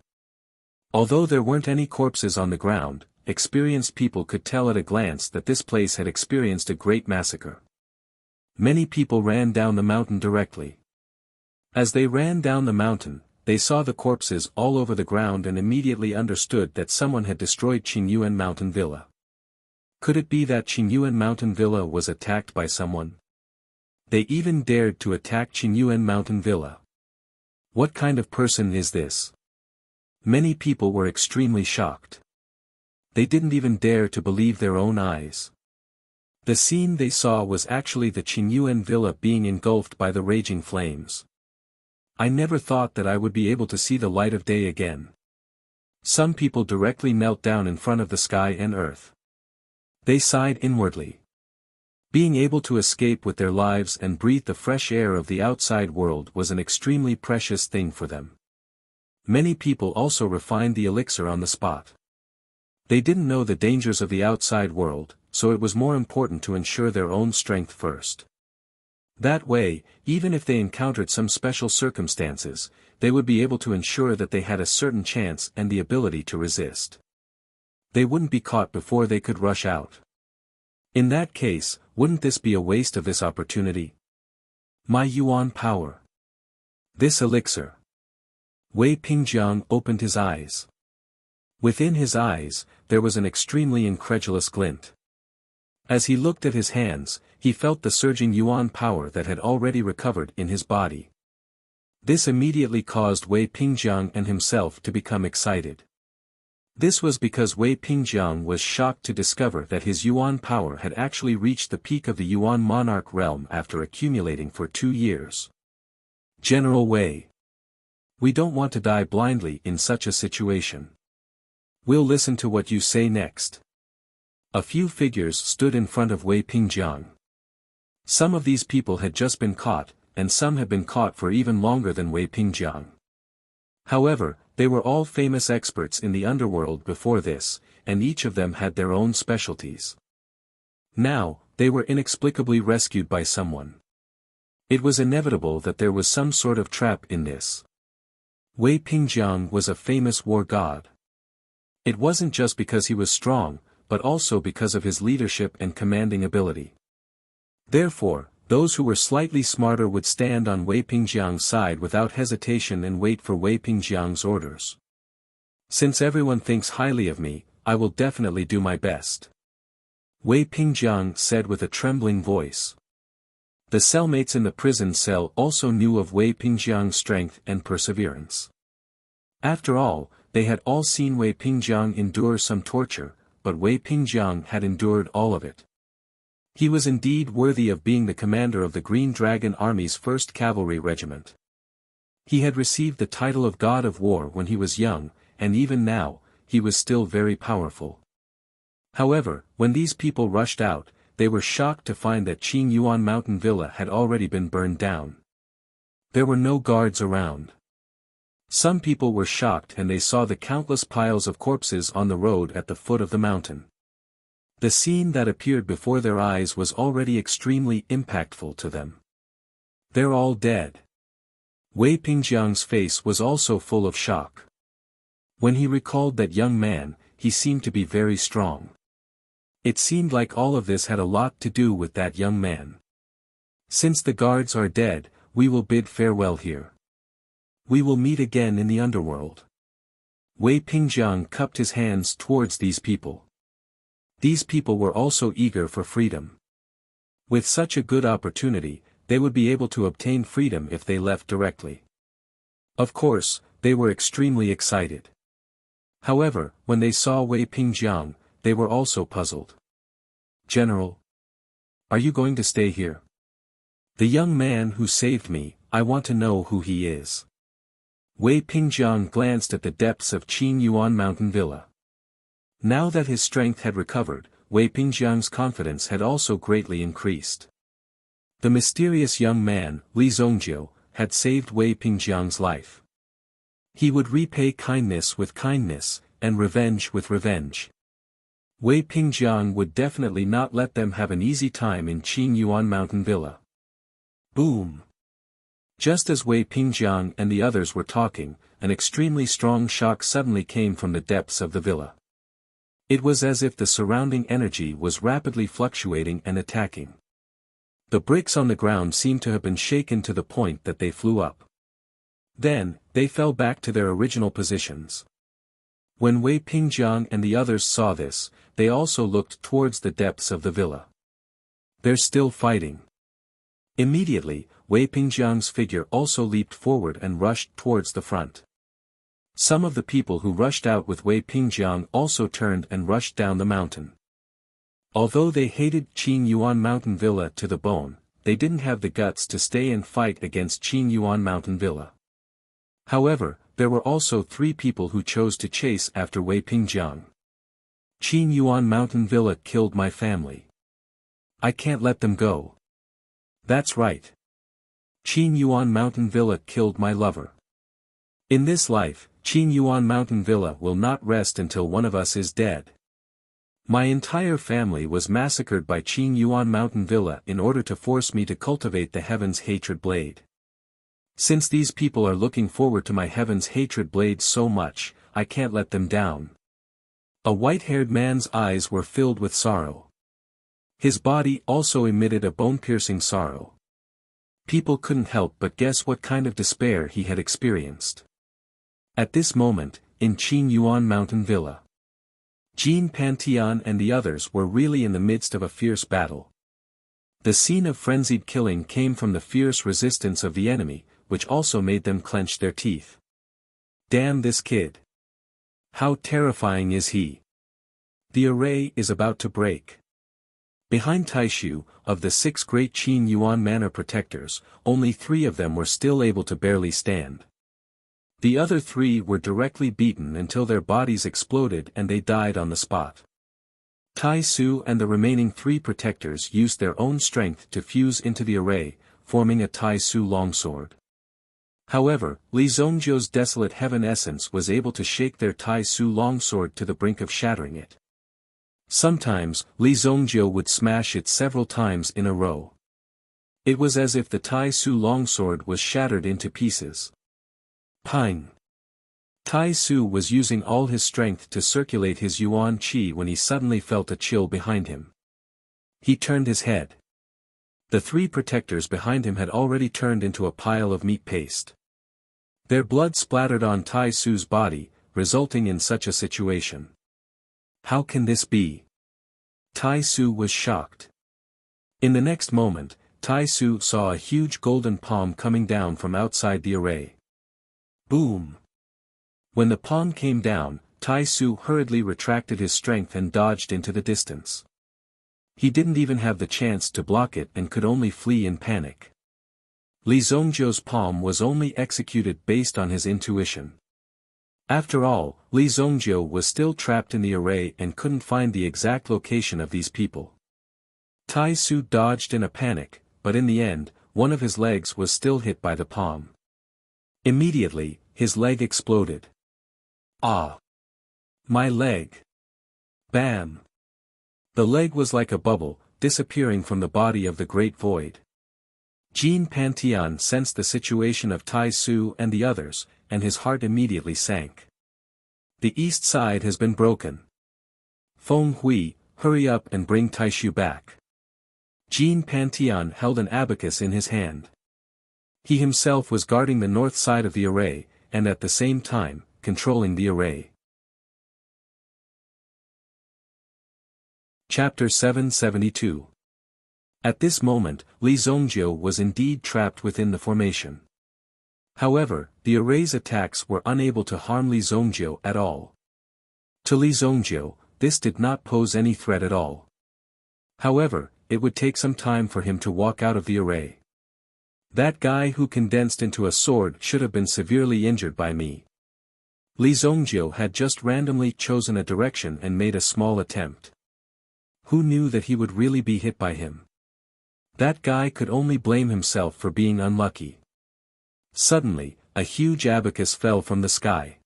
Although there weren't any corpses on the ground, experienced people could tell at a glance that this place had experienced a great massacre. Many people ran down the mountain directly. As they ran down the mountain, they saw the corpses all over the ground and immediately understood that someone had destroyed Qingyuan Mountain Villa. Could it be that Qingyuan Mountain Villa was attacked by someone? They even dared to attack Qingyuan Mountain Villa. What kind of person is this? Many people were extremely shocked. They didn't even dare to believe their own eyes. The scene they saw was actually the Qingyuan Villa being engulfed by the raging flames. I never thought that I would be able to see the light of day again. Some people directly knelt down in front of the sky and earth. They sighed inwardly. Being able to escape with their lives and breathe the fresh air of the outside world was an extremely precious thing for them. Many people also refined the elixir on the spot. They didn't know the dangers of the outside world, so it was more important to ensure their own strength first. That way, even if they encountered some special circumstances, they would be able to ensure that they had a certain chance and the ability to resist. They wouldn't be caught before they could rush out. In that case, wouldn't this be a waste of this opportunity? My Yuan power. This elixir. Wei Pingjiang opened his eyes. Within his eyes, there was an extremely incredulous glint. As he looked at his hands, he felt the surging yuan power that had already recovered in his body. This immediately caused Wei Pingjiang and himself to become excited. This was because Wei Pingjiang was shocked to discover that his yuan power had actually reached the peak of the yuan monarch realm after accumulating for 2 years. General Wei. We don't want to die blindly in such a situation. We'll listen to what you say next. A few figures stood in front of Wei Pingjiang. Some of these people had just been caught, and some had been caught for even longer than Wei Pingjiang. However, they were all famous experts in the underworld before this, and each of them had their own specialties. Now, they were inexplicably rescued by someone. It was inevitable that there was some sort of trap in this. Wei Pingjiang was a famous war god. It wasn't just because he was strong, but also because of his leadership and commanding ability. Therefore, those who were slightly smarter would stand on Wei Pingjiang's side without hesitation and wait for Wei Pingjiang's orders. Since everyone thinks highly of me, I will definitely do my best. Wei Pingjiang said with a trembling voice. The cellmates in the prison cell also knew of Wei Pingjiang's strength and perseverance. After all, they had all seen Wei Pingjiang endure some torture, but Wei Pingjiang had endured all of it. He was indeed worthy of being the commander of the Green Dragon Army's 1st Cavalry Regiment. He had received the title of God of War when he was young, and even now, he was still very powerful. However, when these people rushed out, they were shocked to find that Qingyuan Mountain Villa had already been burned down. There were no guards around. Some people were shocked and they saw the countless piles of corpses on the road at the foot of the mountain. The scene that appeared before their eyes was already extremely impactful to them. They're all dead. Wei Pingjiang's face was also full of shock. When he recalled that young man, he seemed to be very strong. It seemed like all of this had a lot to do with that young man. Since the guards are dead, we will bid farewell here. We will meet again in the underworld. Wei Pingjiang cupped his hands towards these people. These people were also eager for freedom. With such a good opportunity, they would be able to obtain freedom if they left directly. Of course, they were extremely excited. However, when they saw Wei Pingjiang, they were also puzzled. "General, are you going to stay here? The young man who saved me, I want to know who he is." Wei Pingjiang glanced at the depths of Qin Yuan Mountain Villa. Now that his strength had recovered, Wei Pingjiang's confidence had also greatly increased. The mysterious young man, Li Zongjiu, had saved Wei Pingjiang's life. He would repay kindness with kindness, and revenge with revenge. Wei Pingjiang would definitely not let them have an easy time in Qin Yuan Mountain Villa. Boom! Just as Wei Pingjiang and the others were talking, an extremely strong shock suddenly came from the depths of the villa. It was as if the surrounding energy was rapidly fluctuating and attacking. The bricks on the ground seemed to have been shaken to the point that they flew up. Then, they fell back to their original positions. When Wei Pingjiang and the others saw this, they also looked towards the depths of the villa. "They're still fighting." Immediately, Wei Pingjiang's figure also leaped forward and rushed towards the front. Some of the people who rushed out with Wei Pingjiang also turned and rushed down the mountain. Although they hated Qin Yuan Mountain Villa to the bone, they didn't have the guts to stay and fight against Qin Yuan Mountain Villa. However, there were also 3 people who chose to chase after Wei Pingjiang. "Qin Yuan Mountain Villa killed my family. I can't let them go." "That's right. Qin Yuan Mountain Villa killed my lover. In this life, Qin Yuan Mountain Villa will not rest until one of us is dead. My entire family was massacred by Qin Yuan Mountain Villa in order to force me to cultivate the Heaven's Hatred Blade. Since these people are looking forward to my Heaven's Hatred Blade so much, I can't let them down." A white-haired man's eyes were filled with sorrow. His body also emitted a bone-piercing sorrow. People couldn't help but guess what kind of despair he had experienced. At this moment, in Qin Yuan Mountain Villa, Jin Pantian and the others were really in the midst of a fierce battle. The scene of frenzied killing came from the fierce resistance of the enemy, which also made them clench their teeth. "Damn this kid! How terrifying is he!" The array is about to break. Behind Taishu, of the 6 great Qin Yuan Manor protectors, only 3 of them were still able to barely stand. The other 3 were directly beaten until their bodies exploded and they died on the spot. Tai Su and the remaining 3 protectors used their own strength to fuse into the array, forming a Tai Su longsword. However, Li Zongjiu's desolate heaven essence was able to shake their Tai Su longsword to the brink of shattering it. Sometimes, Li Zongjiu would smash it several times in a row. It was as if the Tai Su longsword was shattered into pieces. Pine. Tai Su was using all his strength to circulate his Yuan Qi when he suddenly felt a chill behind him. He turned his head. The 3 protectors behind him had already turned into a pile of meat paste. Their blood splattered on Tai Su's body, resulting in such a situation. How can this be? Tai Su was shocked. In the next moment, Tai Su saw a huge golden palm coming down from outside the array. Boom! When the palm came down, Tai Su hurriedly retracted his strength and dodged into the distance. He didn't even have the chance to block it and could only flee in panic. Li Zongjiu's palm was only executed based on his intuition. After all, Li Zongjiu was still trapped in the array and couldn't find the exact location of these people. Tai Su dodged in a panic, but in the end, one of his legs was still hit by the palm. Immediately, his leg exploded. Ah! My leg! Bam! The leg was like a bubble, disappearing from the body of the Great Void. Jin Pantian sensed the situation of Tai Su and the others, and his heart immediately sank. The east side has been broken. Feng Hui, hurry up and bring Taishu back. Jin Pantian held an abacus in his hand. He himself was guarding the north side of the array, and at the same time, controlling the array. Chapter 772. At this moment, Li Zongjiu was indeed trapped within the formation. However, the array's attacks were unable to harm Li Zongjiu at all. To Li Zongjiu, this did not pose any threat at all. However, it would take some time for him to walk out of the array. That guy who condensed into a sword should have been severely injured by me. Li Zongjiu had just randomly chosen a direction and made a small attempt. Who knew that he would really be hit by him? That guy could only blame himself for being unlucky. Suddenly, a huge abacus fell from the sky.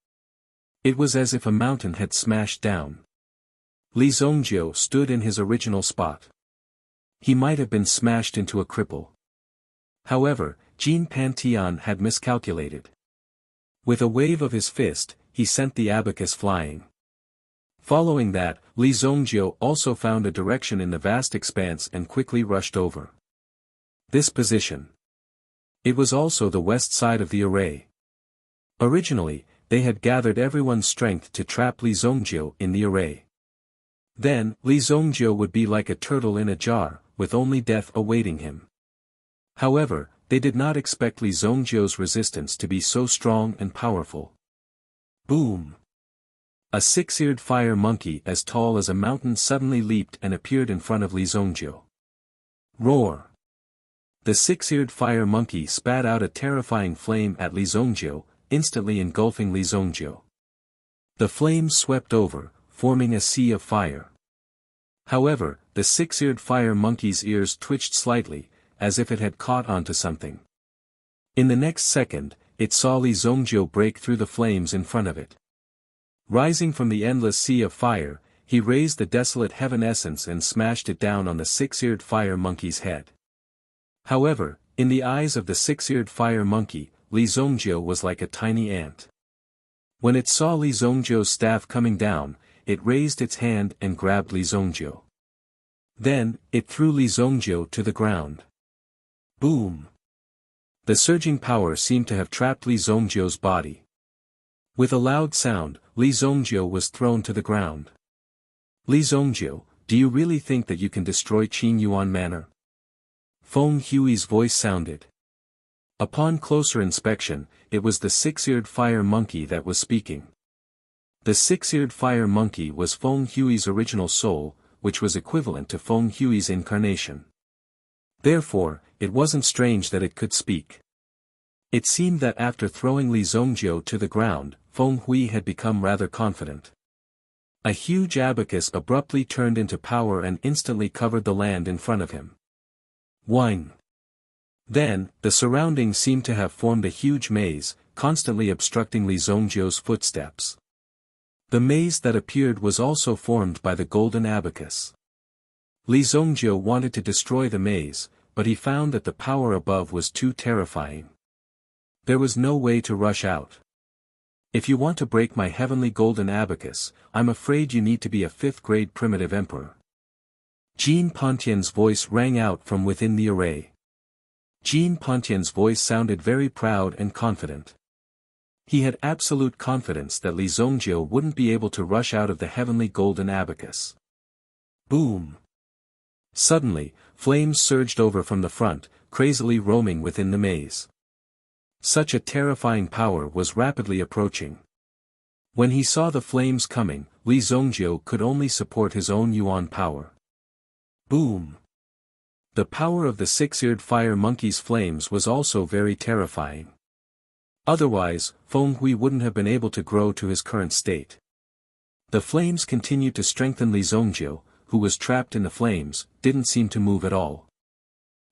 It was as if a mountain had smashed down. Li Zongjiu stood in his original spot. He might have been smashed into a cripple. However, Jin Pantian had miscalculated. With a wave of his fist, he sent the abacus flying. Following that, Li Zongjiu also found a direction in the vast expanse and quickly rushed over. This position. It was also the west side of the array. Originally, they had gathered everyone's strength to trap Li Zongjiu in the array. Then, Li Zongjiu would be like a turtle in a jar, with only death awaiting him. However, they did not expect Li Zongjiu's resistance to be so strong and powerful. Boom! A six-eared fire monkey as tall as a mountain suddenly leaped and appeared in front of Li Zongjiu. Roar! The six-eared fire monkey spat out a terrifying flame at Li Zongjiu, instantly engulfing Li Zongjiu. The flames swept over, forming a sea of fire. However, the six-eared fire monkey's ears twitched slightly, as if it had caught onto something. In the next second, it saw Li Zongjiu break through the flames in front of it. Rising from the endless sea of fire, he raised the desolate heaven essence and smashed it down on the six-eared fire monkey's head. However, in the eyes of the six-eared fire monkey, Li Zongjiu was like a tiny ant. When it saw Li Zongjiu's staff coming down, it raised its hand and grabbed Li Zongjiu. Then, it threw Li Zongjiu to the ground. Boom! The surging power seemed to have trapped Li Zongjiu's body. With a loud sound, Li Zongjiu was thrown to the ground. Li Zongjiu, do you really think that you can destroy Qin Yuan Manor? Feng Hui's voice sounded. Upon closer inspection, it was the six-eared fire monkey that was speaking. The six-eared fire monkey was Feng Hui's original soul, which was equivalent to Feng Hui's incarnation. Therefore, it wasn't strange that it could speak. It seemed that after throwing Li Zongjiu to the ground, Feng Hui had become rather confident. A huge abacus abruptly turned into power and instantly covered the land in front of him. Whine! Then, the surroundings seemed to have formed a huge maze, constantly obstructing Li Zongjiu's footsteps. The maze that appeared was also formed by the golden abacus. Li Zongjiu wanted to destroy the maze, but he found that the power above was too terrifying. There was no way to rush out. If you want to break my heavenly golden abacus, I'm afraid you need to be a 5th-grade primitive emperor. Jin Pantian's voice rang out from within the array. Jin Pantian's voice sounded very proud and confident. He had absolute confidence that Li Zongjiu wouldn't be able to rush out of the heavenly golden abacus. Boom! Suddenly, flames surged over from the front, crazily roaming within the maze. Such a terrifying power was rapidly approaching. When he saw the flames coming, Li Zongjiu could only support his own yuan power. Boom! The power of the six-eared fire monkey's flames was also very terrifying. Otherwise, Feng Hui wouldn't have been able to grow to his current state. The flames continued to strengthen Li Zongjiu, who was trapped in the flames, didn't seem to move at all.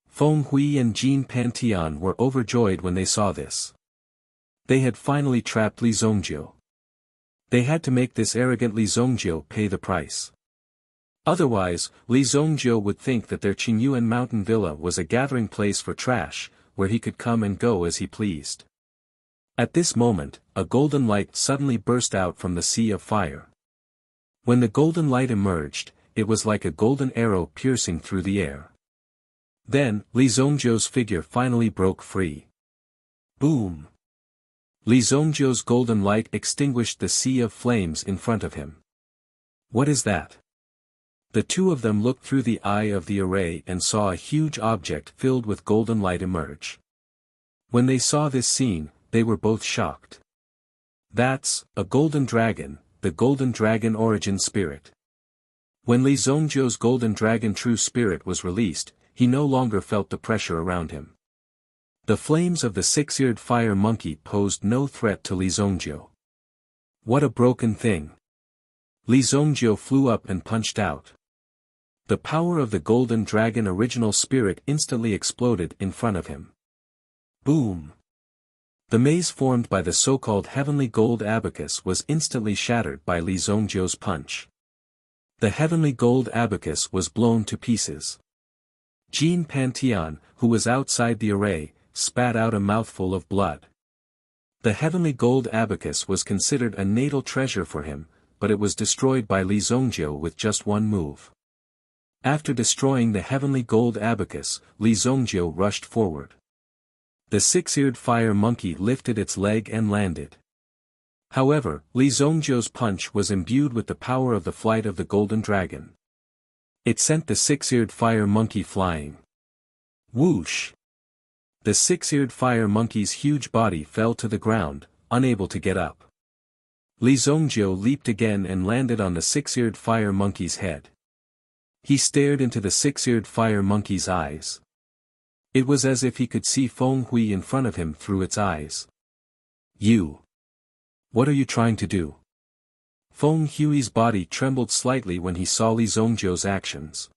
Feng Hui and Jin Pantian were overjoyed when they saw this. They had finally trapped Li Zongjiu. They had to make this arrogant Li Zongjiu pay the price. Otherwise, Li Zongjiu would think that their Qingyuan mountain villa was a gathering place for trash, where he could come and go as he pleased. At this moment, a golden light suddenly burst out from the sea of fire. When the golden light emerged, it was like a golden arrow piercing through the air. Then, Li Zongjiu's figure finally broke free. Boom! Li Zongjiu's golden light extinguished the sea of flames in front of him. What is that? The two of them looked through the eye of the array and saw a huge object filled with golden light emerge. When they saw this scene, they were both shocked. That's a golden dragon, the golden dragon origin spirit. When Li Zongjiu's golden dragon true spirit was released, he no longer felt the pressure around him. The flames of the six-eared fire monkey posed no threat to Li Zongjiu. What a broken thing! Li Zongjiu flew up and punched out. The power of the golden dragon original spirit instantly exploded in front of him. Boom! The maze formed by the so-called heavenly gold abacus was instantly shattered by Li Zongjiu's punch. The heavenly gold abacus was blown to pieces. Jean Pantian, who was outside the array, spat out a mouthful of blood. The heavenly gold abacus was considered a natal treasure for him, but it was destroyed by Li Zongjiu with just one move. After destroying the heavenly gold abacus, Li Zongjiu rushed forward. The six-eared fire monkey lifted its leg and landed. However, Li Zongjiu's punch was imbued with the power of the flight of the golden dragon. It sent the six-eared fire monkey flying. Whoosh! The six-eared fire monkey's huge body fell to the ground, unable to get up. Li Zongjiu leaped again and landed on the six-eared fire monkey's head. He stared into the six-eared fire monkey's eyes. It was as if he could see Feng Hui in front of him through its eyes. You! What are you trying to do? Feng Hui's body trembled slightly when he saw Li Zongjiu's actions.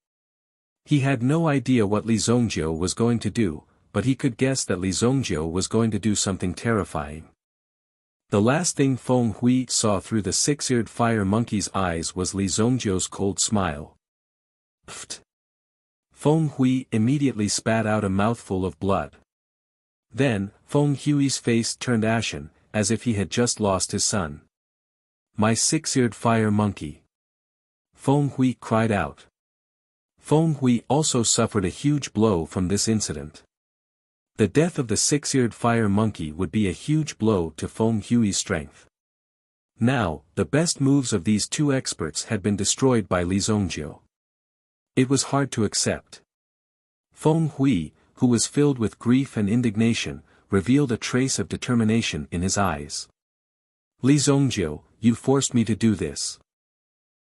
He had no idea what Li Zongjiu was going to do, but he could guess that Li Zongjiu was going to do something terrifying. The last thing Feng Hui saw through the six-eared fire monkey's eyes was Li Zongjiu's cold smile. Pfft! Feng Hui immediately spat out a mouthful of blood. Then, Feng Hui's face turned ashen, as if he had just lost his son. My six-eared fire monkey! Feng Hui cried out. Feng Hui also suffered a huge blow from this incident. The death of the six-eared fire monkey would be a huge blow to Feng Hui's strength. Now, the best moves of these two experts had been destroyed by Li Zongjiu. It was hard to accept. Feng Hui, who was filled with grief and indignation, revealed a trace of determination in his eyes. Li Zongjiu, you forced me to do this.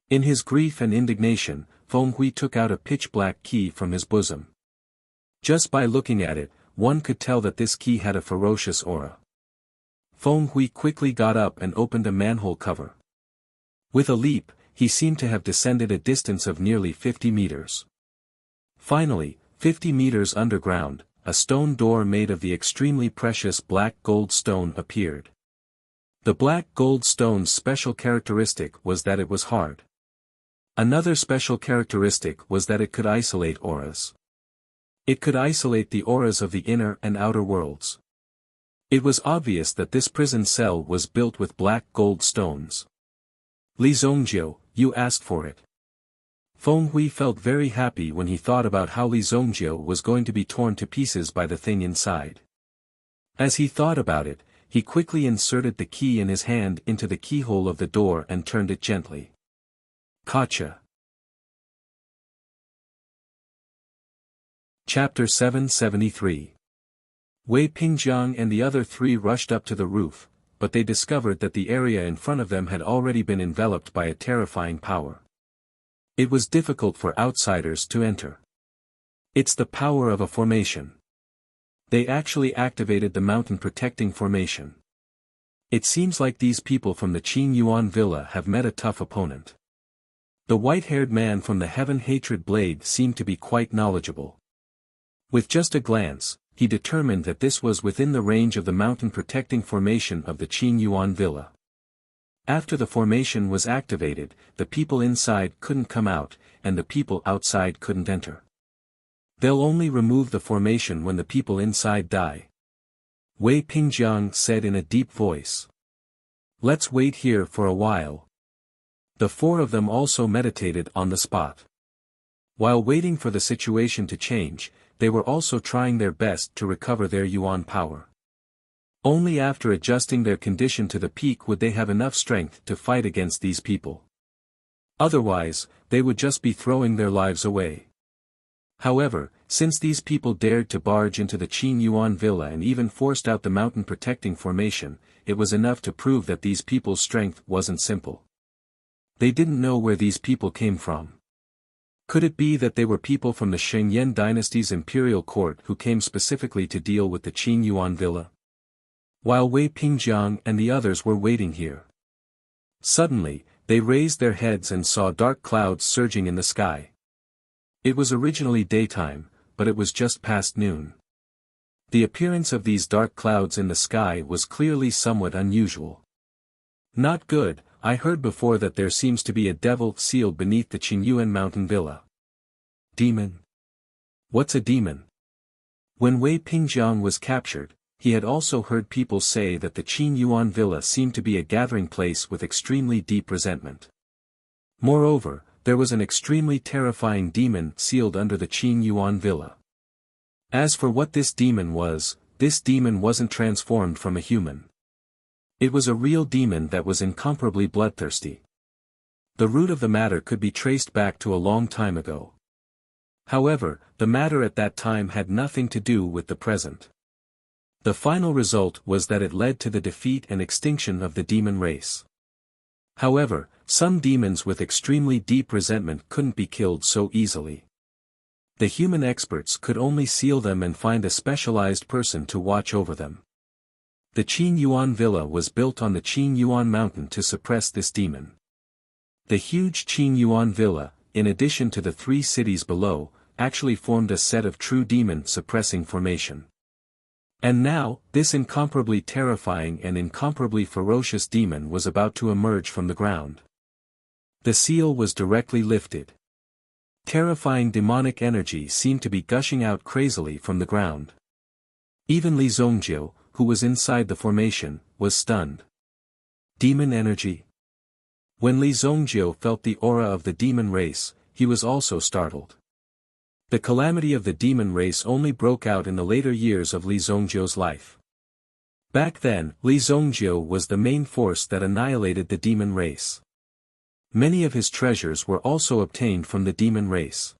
In his grief and indignation, Feng Hui took out a pitch-black key from his bosom. Just by looking at it, one could tell that this key had a ferocious aura. Feng Hui quickly got up and opened a manhole cover. With a leap, he seemed to have descended a distance of nearly 50 meters. Finally, 50 meters underground, a stone door made of the extremely precious black gold stone appeared. The black gold stone's special characteristic was that it was hard. Another special characteristic was that it could isolate auras. It could isolate the auras of the inner and outer worlds. It was obvious that this prison cell was built with black gold stones. Li Zongjiu, you asked for it. Feng Hui felt very happy when he thought about how Li Zongjiu was going to be torn to pieces by the thing inside. As he thought about it, he quickly inserted the key in his hand into the keyhole of the door and turned it gently. Gotcha. Chapter 773. Wei Pingjiang and the other three rushed up to the roof, but they discovered that the area in front of them had already been enveloped by a terrifying power. It was difficult for outsiders to enter. It's the power of a formation. They actually activated the mountain protecting formation. It seems like these people from the Qin Yuan Villa have met a tough opponent. The white-haired man from the Heaven Hatred Blade seemed to be quite knowledgeable. With just a glance, he determined that this was within the range of the mountain protecting formation of the Qin Yuan Villa. After the formation was activated, the people inside couldn't come out, and the people outside couldn't enter. They'll only remove the formation when the people inside die. Wei Pingjiang said in a deep voice. Let's wait here for a while. The four of them also meditated on the spot. While waiting for the situation to change, they were also trying their best to recover their yuan power. Only after adjusting their condition to the peak would they have enough strength to fight against these people. Otherwise, they would just be throwing their lives away. However, since these people dared to barge into the Qin Yuan villa and even forced out the mountain protecting formation, it was enough to prove that these people's strength wasn't simple. They didn't know where these people came from. Could it be that they were people from the Shengyan dynasty's imperial court who came specifically to deal with the Qin Yuan villa? While Wei Pingjiang and the others were waiting here, suddenly, they raised their heads and saw dark clouds surging in the sky. It was originally daytime, but it was just past noon. The appearance of these dark clouds in the sky was clearly somewhat unusual. Not good. I heard before that there seems to be a devil sealed beneath the Qinyuan mountain villa. Demon? What's a demon? When Wei Pingjiang was captured, he had also heard people say that the Qin Yuan villa seemed to be a gathering place with extremely deep resentment. Moreover, there was an extremely terrifying demon sealed under the Qin Yuan villa. As for what this demon wasn't transformed from a human. It was a real demon that was incomparably bloodthirsty. The root of the matter could be traced back to a long time ago. However, the matter at that time had nothing to do with the present. The final result was that it led to the defeat and extinction of the demon race. However, some demons with extremely deep resentment couldn't be killed so easily. The human experts could only seal them and find a specialized person to watch over them. The Qin Yuan villa was built on the Qin Yuan mountain to suppress this demon. The huge Qin Yuan villa, in addition to the 3 cities below, actually formed a set of true demon-suppressing formation. And now, this incomparably terrifying and incomparably ferocious demon was about to emerge from the ground. The seal was directly lifted. Terrifying demonic energy seemed to be gushing out crazily from the ground. Even Li Zongjiu, who was inside the formation, was stunned. Demon energy? When Li Zongjiu felt the aura of the demon race, he was also startled. The calamity of the demon race only broke out in the later years of Li Zongjiu's life. Back then, Li Zongjiu was the main force that annihilated the demon race. Many of his treasures were also obtained from the demon race.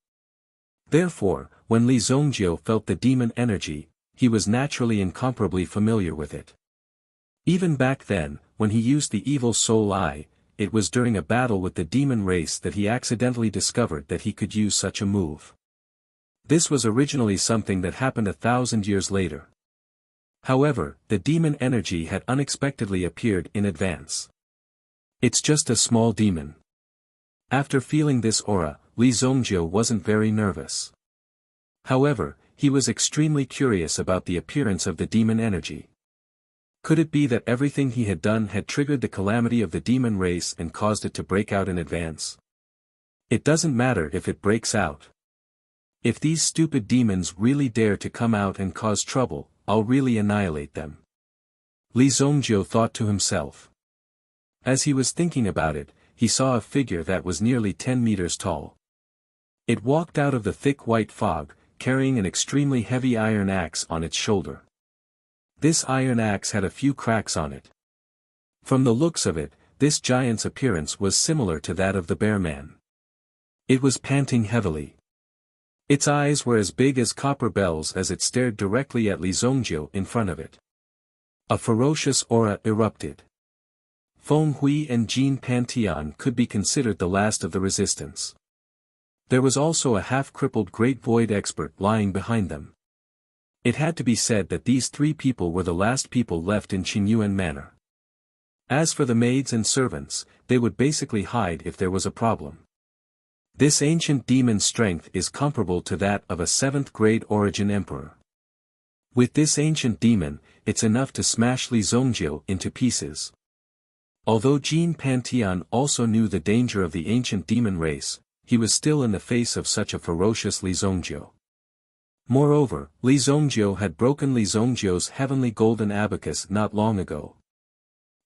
Therefore, when Li Zongjiu felt the demon energy, he was naturally incomparably familiar with it. Even back then, when he used the evil soul eye, it was during a battle with the demon race that he accidentally discovered that he could use such a move. This was originally something that happened 1,000 years later. However, the demon energy had unexpectedly appeared in advance. It's just a small demon. After feeling this aura, Li Zongjiu wasn't very nervous. However, he was extremely curious about the appearance of the demon energy. Could it be that everything he had done had triggered the calamity of the demon race and caused it to break out in advance? It doesn't matter if it breaks out. If these stupid demons really dare to come out and cause trouble, I'll really annihilate them. Li Zongjiu thought to himself. As he was thinking about it, he saw a figure that was nearly 10 meters tall. It walked out of the thick white fog, carrying an extremely heavy iron axe on its shoulder. This iron axe had a few cracks on it. From the looks of it, this giant's appearance was similar to that of the bear man. It was panting heavily. Its eyes were as big as copper bells as it stared directly at Li Zongjiu in front of it. A ferocious aura erupted. Feng Hui and Jin Pantian could be considered the last of the resistance. There was also a half-crippled Great Void expert lying behind them. It had to be said that these 3 people were the last people left in Qinyuan Manor. As for the maids and servants, they would basically hide if there was a problem. This ancient demon's strength is comparable to that of a 7th-grade origin emperor. With this ancient demon, it's enough to smash Li Zongjiu into pieces. Although Jin Pantian also knew the danger of the ancient demon race, he was still in the face of such a ferocious Li Zongjiu. Moreover, Li Zongjiu had broken Li Zongjiu's heavenly golden abacus not long ago.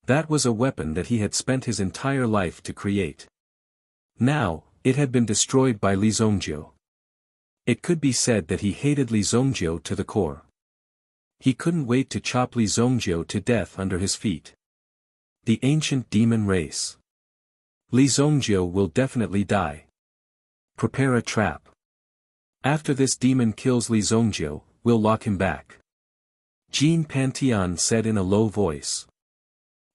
That was a weapon that he had spent his entire life to create. Now, it had been destroyed by Li Zongjiu. It could be said that he hated Li Zongjiu to the core. He couldn't wait to chop Li Zongjiu to death under his feet. The ancient demon race. Li Zongjiu will definitely die. Prepare a trap. After this demon kills Li Zongjiu, we'll lock him back. Jean Pantian said in a low voice.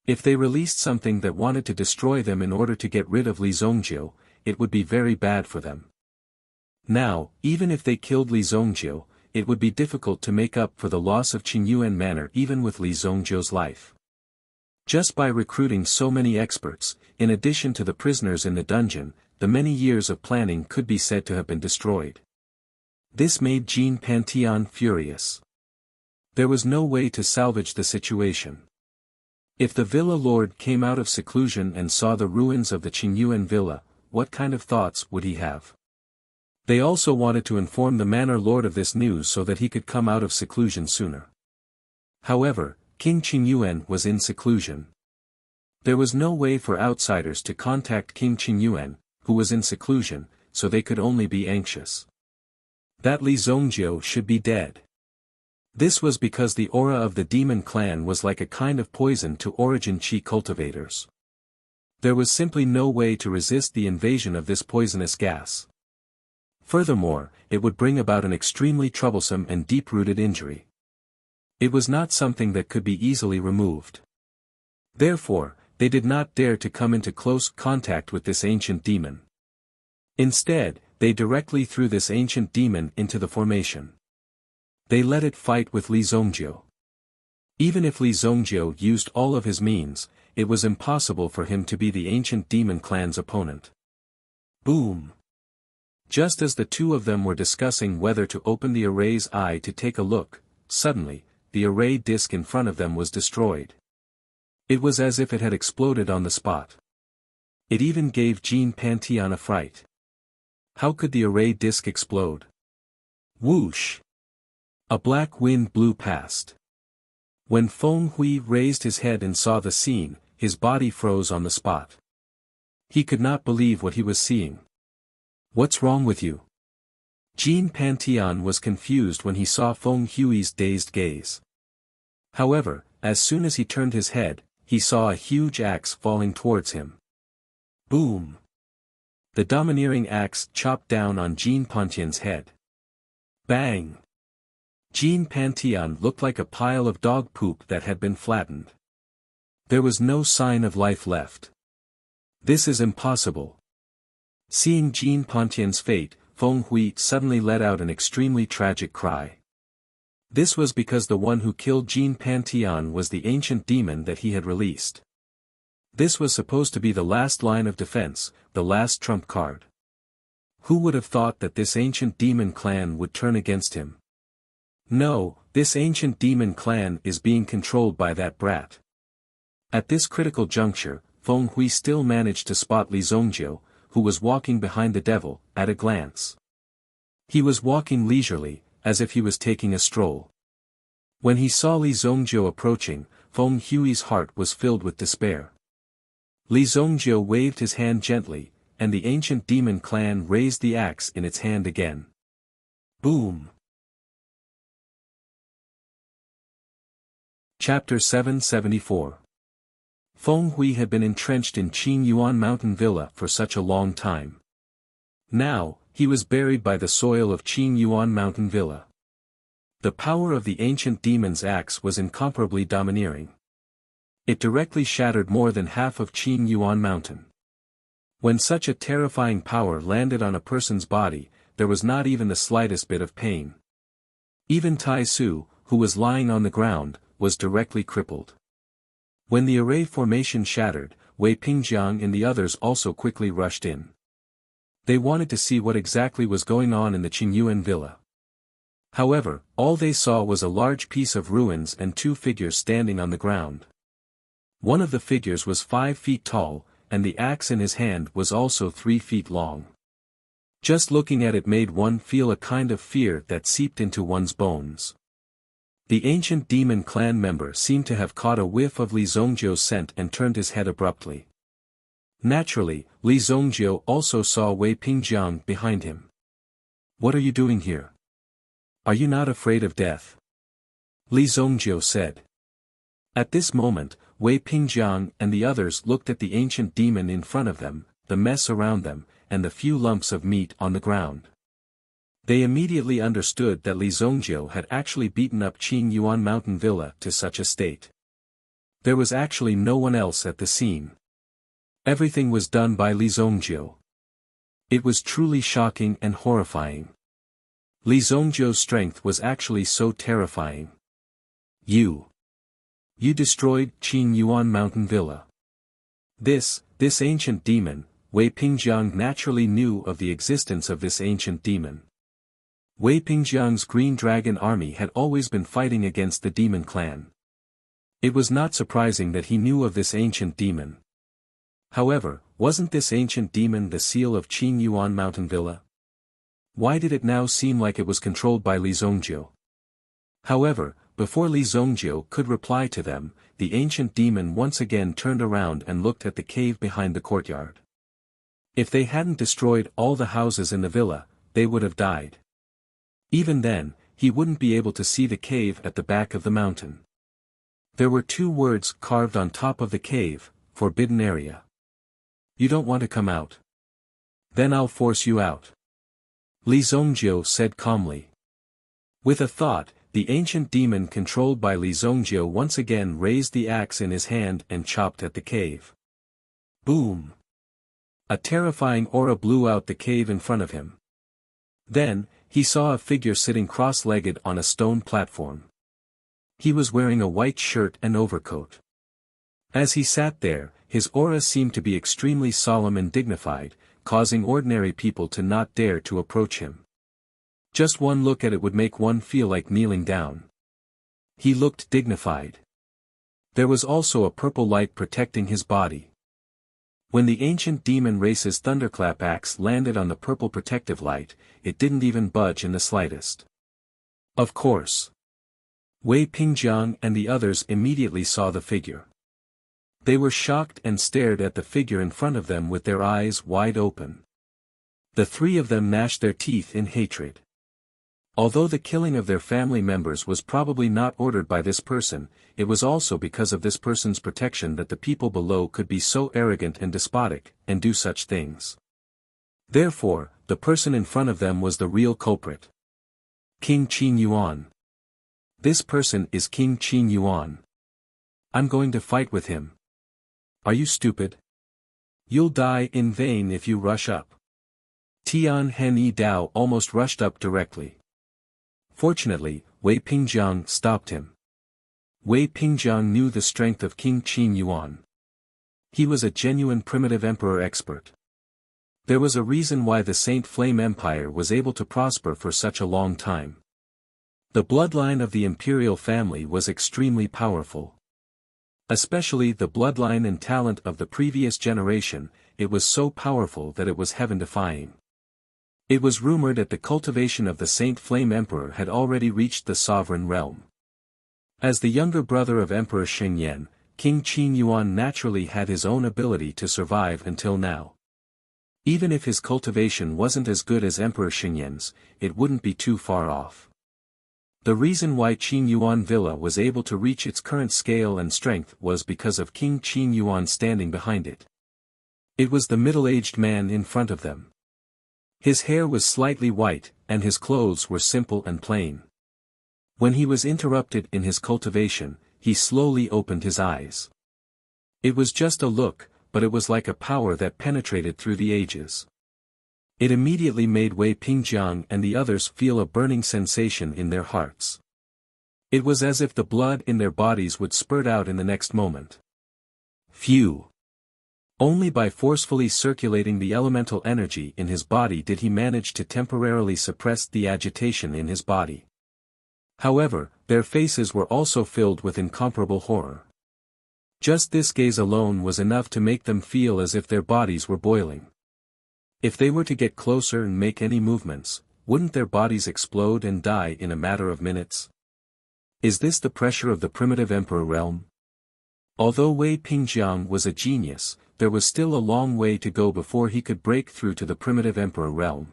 If they released something that wanted to destroy them in order to get rid of Li Zongjiu, it would be very bad for them. Now, even if they killed Li Zongjiu, it would be difficult to make up for the loss of Qingyuan Manor even with Li Zongjiu's life. Just by recruiting so many experts, in addition to the prisoners in the dungeon, the many years of planning could be said to have been destroyed. This made Jean Pantian furious. There was no way to salvage the situation. If the villa lord came out of seclusion and saw the ruins of the Qingyuan villa, what kind of thoughts would he have? They also wanted to inform the manor lord of this news so that he could come out of seclusion sooner. However, King Qingyuan was in seclusion. There was no way for outsiders to contact King Qingyuan, who was in seclusion, so they could only be anxious. That Li Zongjiu should be dead. This was because the aura of the demon clan was like a kind of poison to origin qi cultivators. There was simply no way to resist the invasion of this poisonous gas. Furthermore, it would bring about an extremely troublesome and deep-rooted injury. It was not something that could be easily removed. Therefore, they did not dare to come into close contact with this ancient demon. Instead, they directly threw this ancient demon into the formation. They let it fight with Li Zongjiu. Even if Li Zongjiu used all of his means, it was impossible for him to be the ancient demon clan's opponent. Boom! Just as the two of them were discussing whether to open the array's eye to take a look, suddenly, the array disc in front of them was destroyed. It was as if it had exploded on the spot. It even gave Jean Pantian a fright. How could the array disc explode? Whoosh! A black wind blew past. When Feng Hui raised his head and saw the scene, his body froze on the spot. He could not believe what he was seeing. What's wrong with you? Jean Pantian was confused when he saw Feng Hui's dazed gaze. However, as soon as he turned his head, he saw a huge axe falling towards him. Boom! The domineering axe chopped down on Jean Pantian's head. Bang! Jean Pantian looked like a pile of dog poop that had been flattened. There was no sign of life left. This is impossible. Seeing Jean Pantian's fate, Feng Hui suddenly let out an extremely tragic cry. This was because the one who killed Jean Pantian was the ancient demon that he had released. This was supposed to be the last line of defense, the last trump card. Who would have thought that this ancient demon clan would turn against him? No, this ancient demon clan is being controlled by that brat. At this critical juncture, Feng Hui still managed to spot Li Zongjiu, who was walking behind the devil, at a glance. He was walking leisurely, as if he was taking a stroll. When he saw Li Zongjiu approaching, Feng Hui's heart was filled with despair. Li Zongjiu waved his hand gently, and the ancient demon clan raised the axe in its hand again. Boom! Chapter 774. Feng Hui had been entrenched in Qingyuan Mountain Villa for such a long time. Now, he was buried by the soil of Qingyuan Mountain Villa. The power of the ancient demon's axe was incomparably domineering. It directly shattered more than half of Qingyuan Mountain. When such a terrifying power landed on a person's body, there was not even the slightest bit of pain. Even Tai Su, who was lying on the ground, was directly crippled. When the array formation shattered, Wei Pingjiang and the others also quickly rushed in. They wanted to see what exactly was going on in the Qingyuan villa. However, all they saw was a large piece of ruins and two figures standing on the ground. One of the figures was 5 feet tall, and the axe in his hand was also 3 feet long. Just looking at it made one feel a kind of fear that seeped into one's bones. The ancient demon clan member seemed to have caught a whiff of Li Zongjiu's scent and turned his head abruptly. Naturally, Li Zongjiu also saw Wei Pingjiang behind him. "What are you doing here? Are you not afraid of death?" Li Zongjiu said. At this moment, Wei Pingjiang and the others looked at the ancient demon in front of them, the mess around them, and the few lumps of meat on the ground. They immediately understood that Li Zongjiu had actually beaten up Qing Yuan Mountain Villa to such a state. There was actually no one else at the scene. Everything was done by Li Zongjiu. It was truly shocking and horrifying. Li Zongjiu's strength was actually so terrifying. You destroyed Qing Yuan Mountain Villa. This ancient demon, Wei Pingjiang naturally knew of the existence of this ancient demon. Wei Pingjiang's Green Dragon army had always been fighting against the demon clan. It was not surprising that he knew of this ancient demon. However, wasn't this ancient demon the seal of Qing Yuan Mountain Villa? Why did it now seem like it was controlled by Li Zongjiu? However, before Li Zongjiu could reply to them, the ancient demon once again turned around and looked at the cave behind the courtyard. If they hadn't destroyed all the houses in the villa, they would have died. Even then, he wouldn't be able to see the cave at the back of the mountain. There were 2 words carved on top of the cave: forbidden area. You don't want to come out? Then I'll force you out. Li Zongjiu said calmly. With a thought, the ancient demon controlled by Li Zongjiu once again raised the axe in his hand and chopped at the cave. Boom! A terrifying aura blew out the cave in front of him. Then, he saw a figure sitting cross-legged on a stone platform. He was wearing a white shirt and overcoat. As he sat there, his aura seemed to be extremely solemn and dignified, causing ordinary people to not dare to approach him. Just one look at it would make one feel like kneeling down. He looked dignified. There was also a purple light protecting his body. When the ancient demon race's thunderclap axe landed on the purple protective light, it didn't even budge in the slightest. Of course. Wei Pingjiang and the others immediately saw the figure. They were shocked and stared at the figure in front of them with their eyes wide open. The 3 of them gnashed their teeth in hatred. Although the killing of their family members was probably not ordered by this person, it was also because of this person's protection that the people below could be so arrogant and despotic, and do such things. Therefore, the person in front of them was the real culprit. King Qing Yuan. This person is King Qing Yuan. I'm going to fight with him. Are you stupid? You'll die in vain if you rush up. Tian Hen Yi Dao almost rushed up directly. Fortunately, Wei Pingjiang stopped him. Wei Pingjiang knew the strength of King Qing Yuan. He was a genuine primitive emperor expert. There was a reason why the Saint Flame Empire was able to prosper for such a long time. The bloodline of the imperial family was extremely powerful. Especially the bloodline and talent of the previous generation, it was so powerful that it was heaven-defying. It was rumored that the cultivation of the Saint Flame Emperor had already reached the sovereign realm. As the younger brother of Emperor Shengyan, King Qing Yuan naturally had his own ability to survive until now. Even if his cultivation wasn't as good as Emperor Shengyan's, it wouldn't be too far off. The reason why Qing Yuan Villa was able to reach its current scale and strength was because of King Qing Yuan standing behind it. It was the middle-aged man in front of them. His hair was slightly white, and his clothes were simple and plain. When he was interrupted in his cultivation, he slowly opened his eyes. It was just a look, but it was like a power that penetrated through the ages. It immediately made Wei Pingjiang and the others feel a burning sensation in their hearts. It was as if the blood in their bodies would spurt out in the next moment. Phew! Only by forcefully circulating the elemental energy in his body did he manage to temporarily suppress the agitation in his body. However, their faces were also filled with incomparable horror. Just this gaze alone was enough to make them feel as if their bodies were boiling. If they were to get closer and make any movements, wouldn't their bodies explode and die in a matter of minutes? Is this the pressure of the primitive emperor realm? Although Wei Pingjiang was a genius, there was still a long way to go before he could break through to the primitive emperor realm.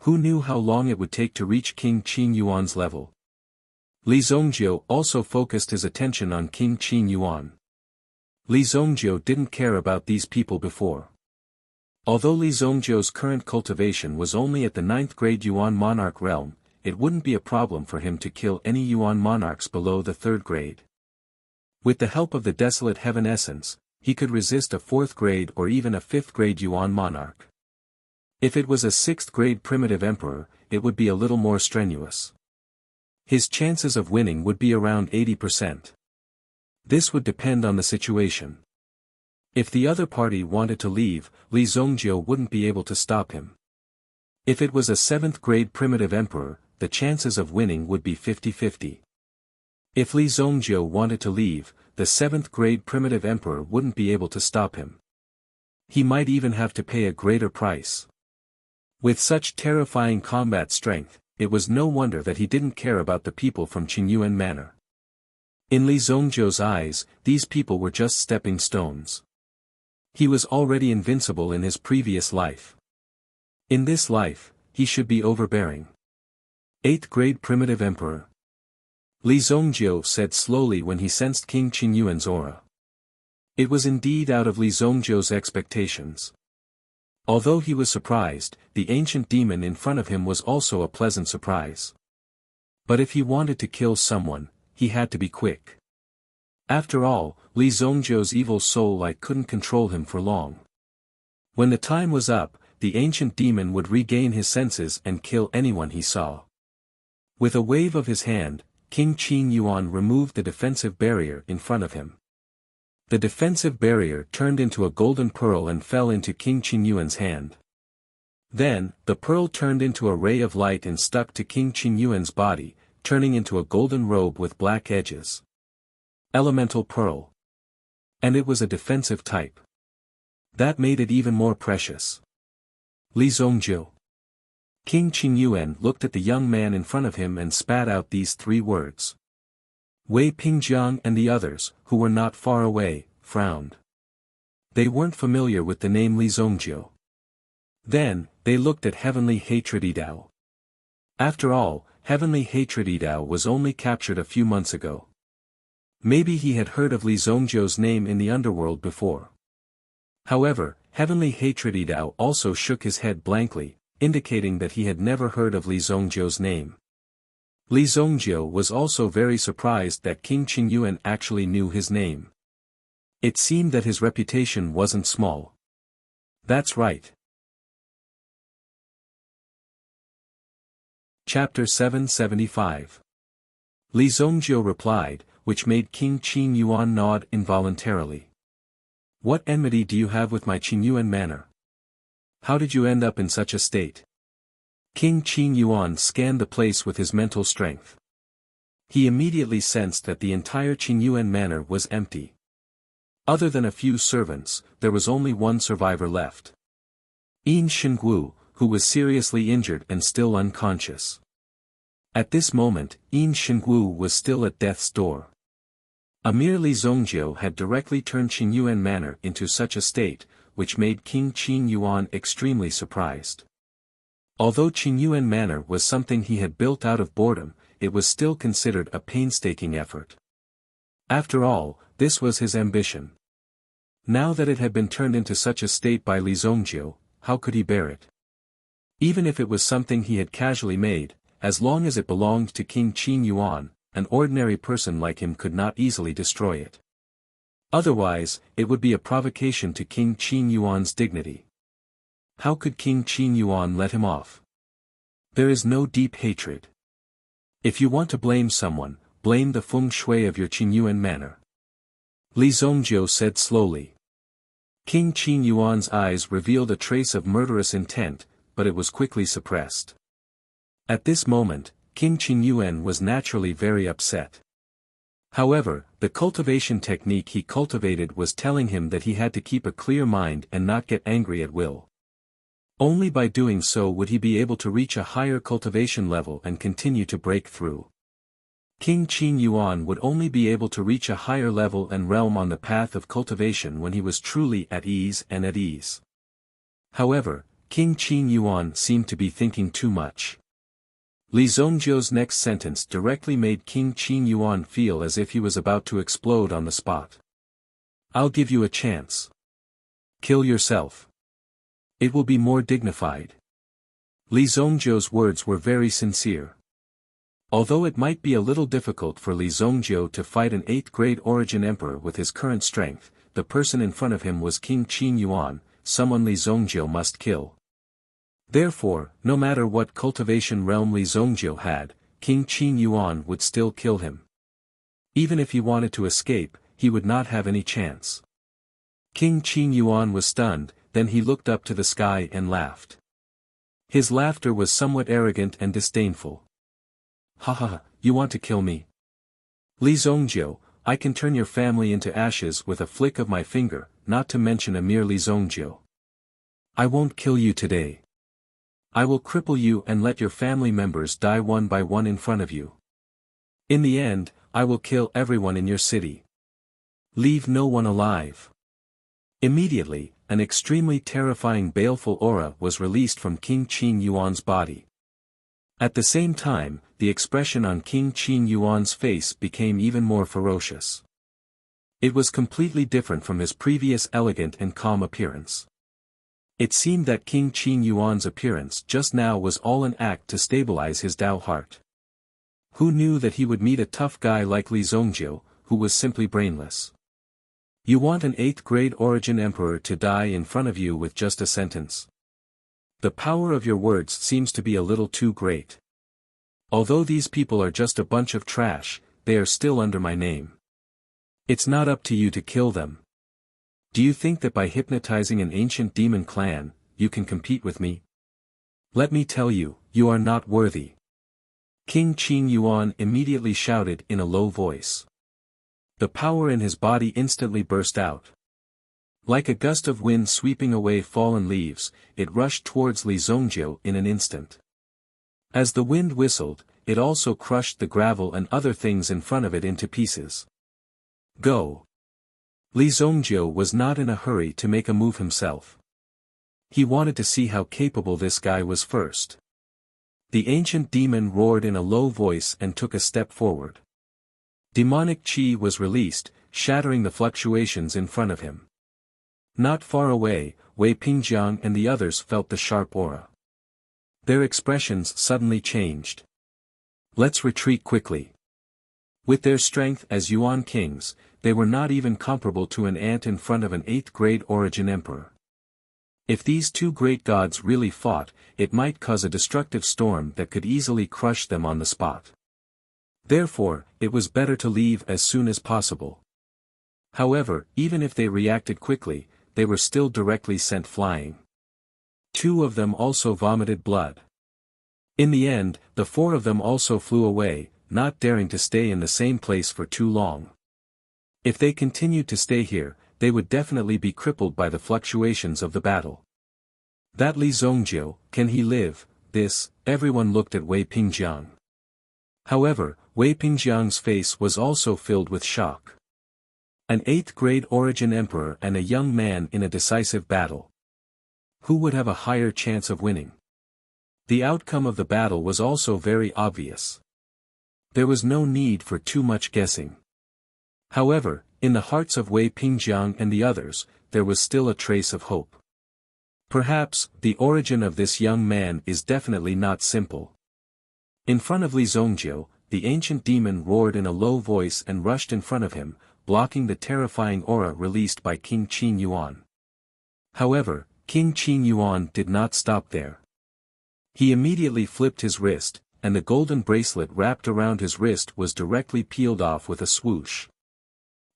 Who knew how long it would take to reach King Qing Yuan's level? Li Zongjiu also focused his attention on King Qing Yuan. Li Zongjiu didn't care about these people before. Although Li Zongjiu's current cultivation was only at the 9th grade Yuan monarch realm, it wouldn't be a problem for him to kill any Yuan monarchs below the 3rd grade. With the help of the Desolate Heaven Essence, he could resist a 4th grade or even a 5th grade Yuan monarch. If it was a 6th grade primitive emperor, it would be a little more strenuous. His chances of winning would be around 80%. This would depend on the situation. If the other party wanted to leave, Li Zongjiu wouldn't be able to stop him. If it was a 7th grade primitive emperor, the chances of winning would be 50-50. If Li Zongjiu wanted to leave, the 7th grade primitive emperor wouldn't be able to stop him. He might even have to pay a greater price. With such terrifying combat strength, it was no wonder that he didn't care about the people from Qingyuan Manor. In Li Zongjiu's eyes, these people were just stepping stones. He was already invincible in his previous life. In this life, he should be overbearing. 8th grade primitive emperor. Li Zongjiu said slowly when he sensed King Qingyuan's aura. It was indeed out of Li Zongjiu's expectations. Although he was surprised, the ancient demon in front of him was also a pleasant surprise. But if he wanted to kill someone, he had to be quick. After all, Li Zongjiu's evil soul couldn't control him for long. When the time was up, the ancient demon would regain his senses and kill anyone he saw. With a wave of his hand, King Qin Yuan removed the defensive barrier in front of him. The defensive barrier turned into a golden pearl and fell into King Qin Yuan's hand. Then, the pearl turned into a ray of light and stuck to King Qin Yuan's body, turning into a golden robe with black edges. Elemental pearl. And it was a defensive type. That made it even more precious. Li Zongjiu. King Qin Yuan looked at the young man in front of him and spat out these 3 words. Wei Pingjiang and the others, who were not far away, frowned. They weren't familiar with the name Li Zongjiu. Then, they looked at Heavenly Hatred Idao. After all, Heavenly Hatred Idao was only captured a few months ago. Maybe he had heard of Li Zongjiu's name in the underworld before. However, Heavenly Hatred Idao also shook his head blankly, indicating that he had never heard of Li Zongjiu's name. Li Zongjiu was also very surprised that King Qingyuan actually knew his name. It seemed that his reputation wasn't small. That's right. Chapter 775. Li Zongjiu replied, which made King Qin Yuan nod involuntarily. What enmity do you have with my Qingyuan manor? How did you end up in such a state? King Qin Yuan scanned the place with his mental strength. He immediately sensed that the entire Qingyuan manor was empty. Other than a few servants, there was only one survivor left. Yin Shengwu, who was seriously injured and still unconscious. At this moment, Yin Shengwu was still at death's door. Emir Li Zongjiu had directly turned Qingyuan Manor into such a state, which made King Qin Yuan extremely surprised. Although Qingyuan Manor was something he had built out of boredom, it was still considered a painstaking effort. After all, this was his ambition. Now that it had been turned into such a state by Li Zongjiu, how could he bear it? Even if it was something he had casually made, as long as it belonged to King Qin Yuan, an ordinary person like him could not easily destroy it. Otherwise, it would be a provocation to King Qin Yuan's dignity. How could King Qin Yuan let him off? There is no deep hatred. If you want to blame someone, blame the feng shui of your Qingyuan manor. Li Zongjiu said slowly. King Qin Yuan's eyes revealed a trace of murderous intent, but it was quickly suppressed. At this moment, King Qin Yuan was naturally very upset. However, the cultivation technique he cultivated was telling him that he had to keep a clear mind and not get angry at will. Only by doing so would he be able to reach a higher cultivation level and continue to break through. King Qin Yuan would only be able to reach a higher level and realm on the path of cultivation when he was truly at ease and at ease. However, King Qin Yuan seemed to be thinking too much. Li Zongjiu's next sentence directly made King Qin Yuan feel as if he was about to explode on the spot. I'll give you a chance. Kill yourself. It will be more dignified. Li Zongjiu's words were very sincere. Although it might be a little difficult for Li Zongjiu to fight an 8th-grade origin emperor with his current strength, the person in front of him was King Qin Yuan, someone Li Zongjiu must kill. Therefore, no matter what cultivation realm Li Zongjiu had, King Qin Yuan would still kill him. Even if he wanted to escape, he would not have any chance. King Qin Yuan was stunned, then he looked up to the sky and laughed. His laughter was somewhat arrogant and disdainful. Ha ha ha, you want to kill me? Li Zongjiu, I can turn your family into ashes with a flick of my finger, not to mention a mere Li Zongjiu. I won't kill you today. I will cripple you and let your family members die one by one in front of you. In the end, I will kill everyone in your city. Leave no one alive. Immediately, an extremely terrifying baleful aura was released from King Qin Yuan's body. At the same time, the expression on King Qin Yuan's face became even more ferocious. It was completely different from his previous elegant and calm appearance. It seemed that King Qin Yuan's appearance just now was all an act to stabilize his Dao heart. Who knew that he would meet a tough guy like Li Zongjiu, who was simply brainless? You want an 8th-grade origin emperor to die in front of you with just a sentence? The power of your words seems to be a little too great. Although these people are just a bunch of trash, they are still under my name. It's not up to you to kill them. Do you think that by hypnotizing an ancient demon clan, you can compete with me? Let me tell you, you are not worthy. King Qin Yuan immediately shouted in a low voice. The power in his body instantly burst out. Like a gust of wind sweeping away fallen leaves, it rushed towards Li Zongjiu in an instant. As the wind whistled, it also crushed the gravel and other things in front of it into pieces. Go! Li Zongjiu was not in a hurry to make a move himself. He wanted to see how capable this guy was first. The ancient demon roared in a low voice and took a step forward. Demonic chi was released, shattering the fluctuations in front of him. Not far away, Wei Pingjiang and the others felt the sharp aura. Their expressions suddenly changed. Let's retreat quickly. With their strength as Yuan kings, they were not even comparable to an ant in front of an 8th-grade origin emperor. If these two great gods really fought, it might cause a destructive storm that could easily crush them on the spot. Therefore, it was better to leave as soon as possible. However, even if they reacted quickly, they were still directly sent flying. 2 of them also vomited blood. In the end, the 4 of them also flew away, not daring to stay in the same place for too long. If they continued to stay here, they would definitely be crippled by the fluctuations of the battle. That Li Zongjiu, can he live? Everyone looked at Wei Pingjiang. However, Wei Pingjiang's face was also filled with shock. An 8th-grade origin emperor and a young man in a decisive battle. Who would have a higher chance of winning? The outcome of the battle was also very obvious. There was no need for too much guessing. However, in the hearts of Wei Pingjiang and the others, there was still a trace of hope. Perhaps, the origin of this young man is definitely not simple. In front of Li Zongjiu, the ancient demon roared in a low voice and rushed in front of him, blocking the terrifying aura released by King Qin Yuan. However, King Qin Yuan did not stop there. He immediately flipped his wrist, and the golden bracelet wrapped around his wrist was directly peeled off with a swoosh.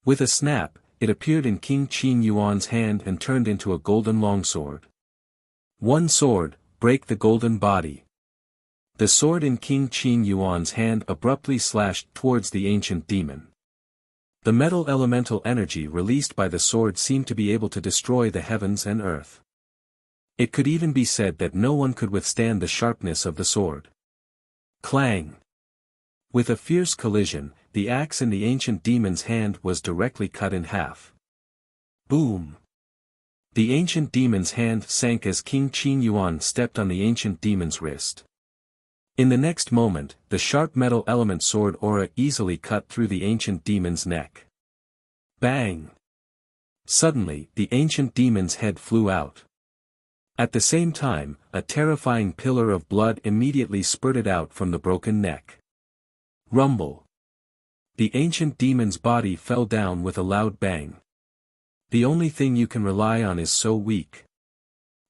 With a snap, it appeared in King Qin Yuan's hand and turned into a golden longsword. One sword, break the golden body. The sword in King Qin Yuan's hand abruptly slashed towards the ancient demon. The metal elemental energy released by the sword seemed to be able to destroy the heavens and earth. It could even be said that no one could withstand the sharpness of the sword. Clang! With a fierce collision, the axe in the ancient demon's hand was directly cut in half. Boom! The ancient demon's hand sank as King Qin Yuan stepped on the ancient demon's wrist. In the next moment, the sharp metal element sword aura easily cut through the ancient demon's neck. Bang! Suddenly, the ancient demon's head flew out. At the same time, a terrifying pillar of blood immediately spurted out from the broken neck. Rumble. The ancient demon's body fell down with a loud bang. The only thing you can rely on is so weak.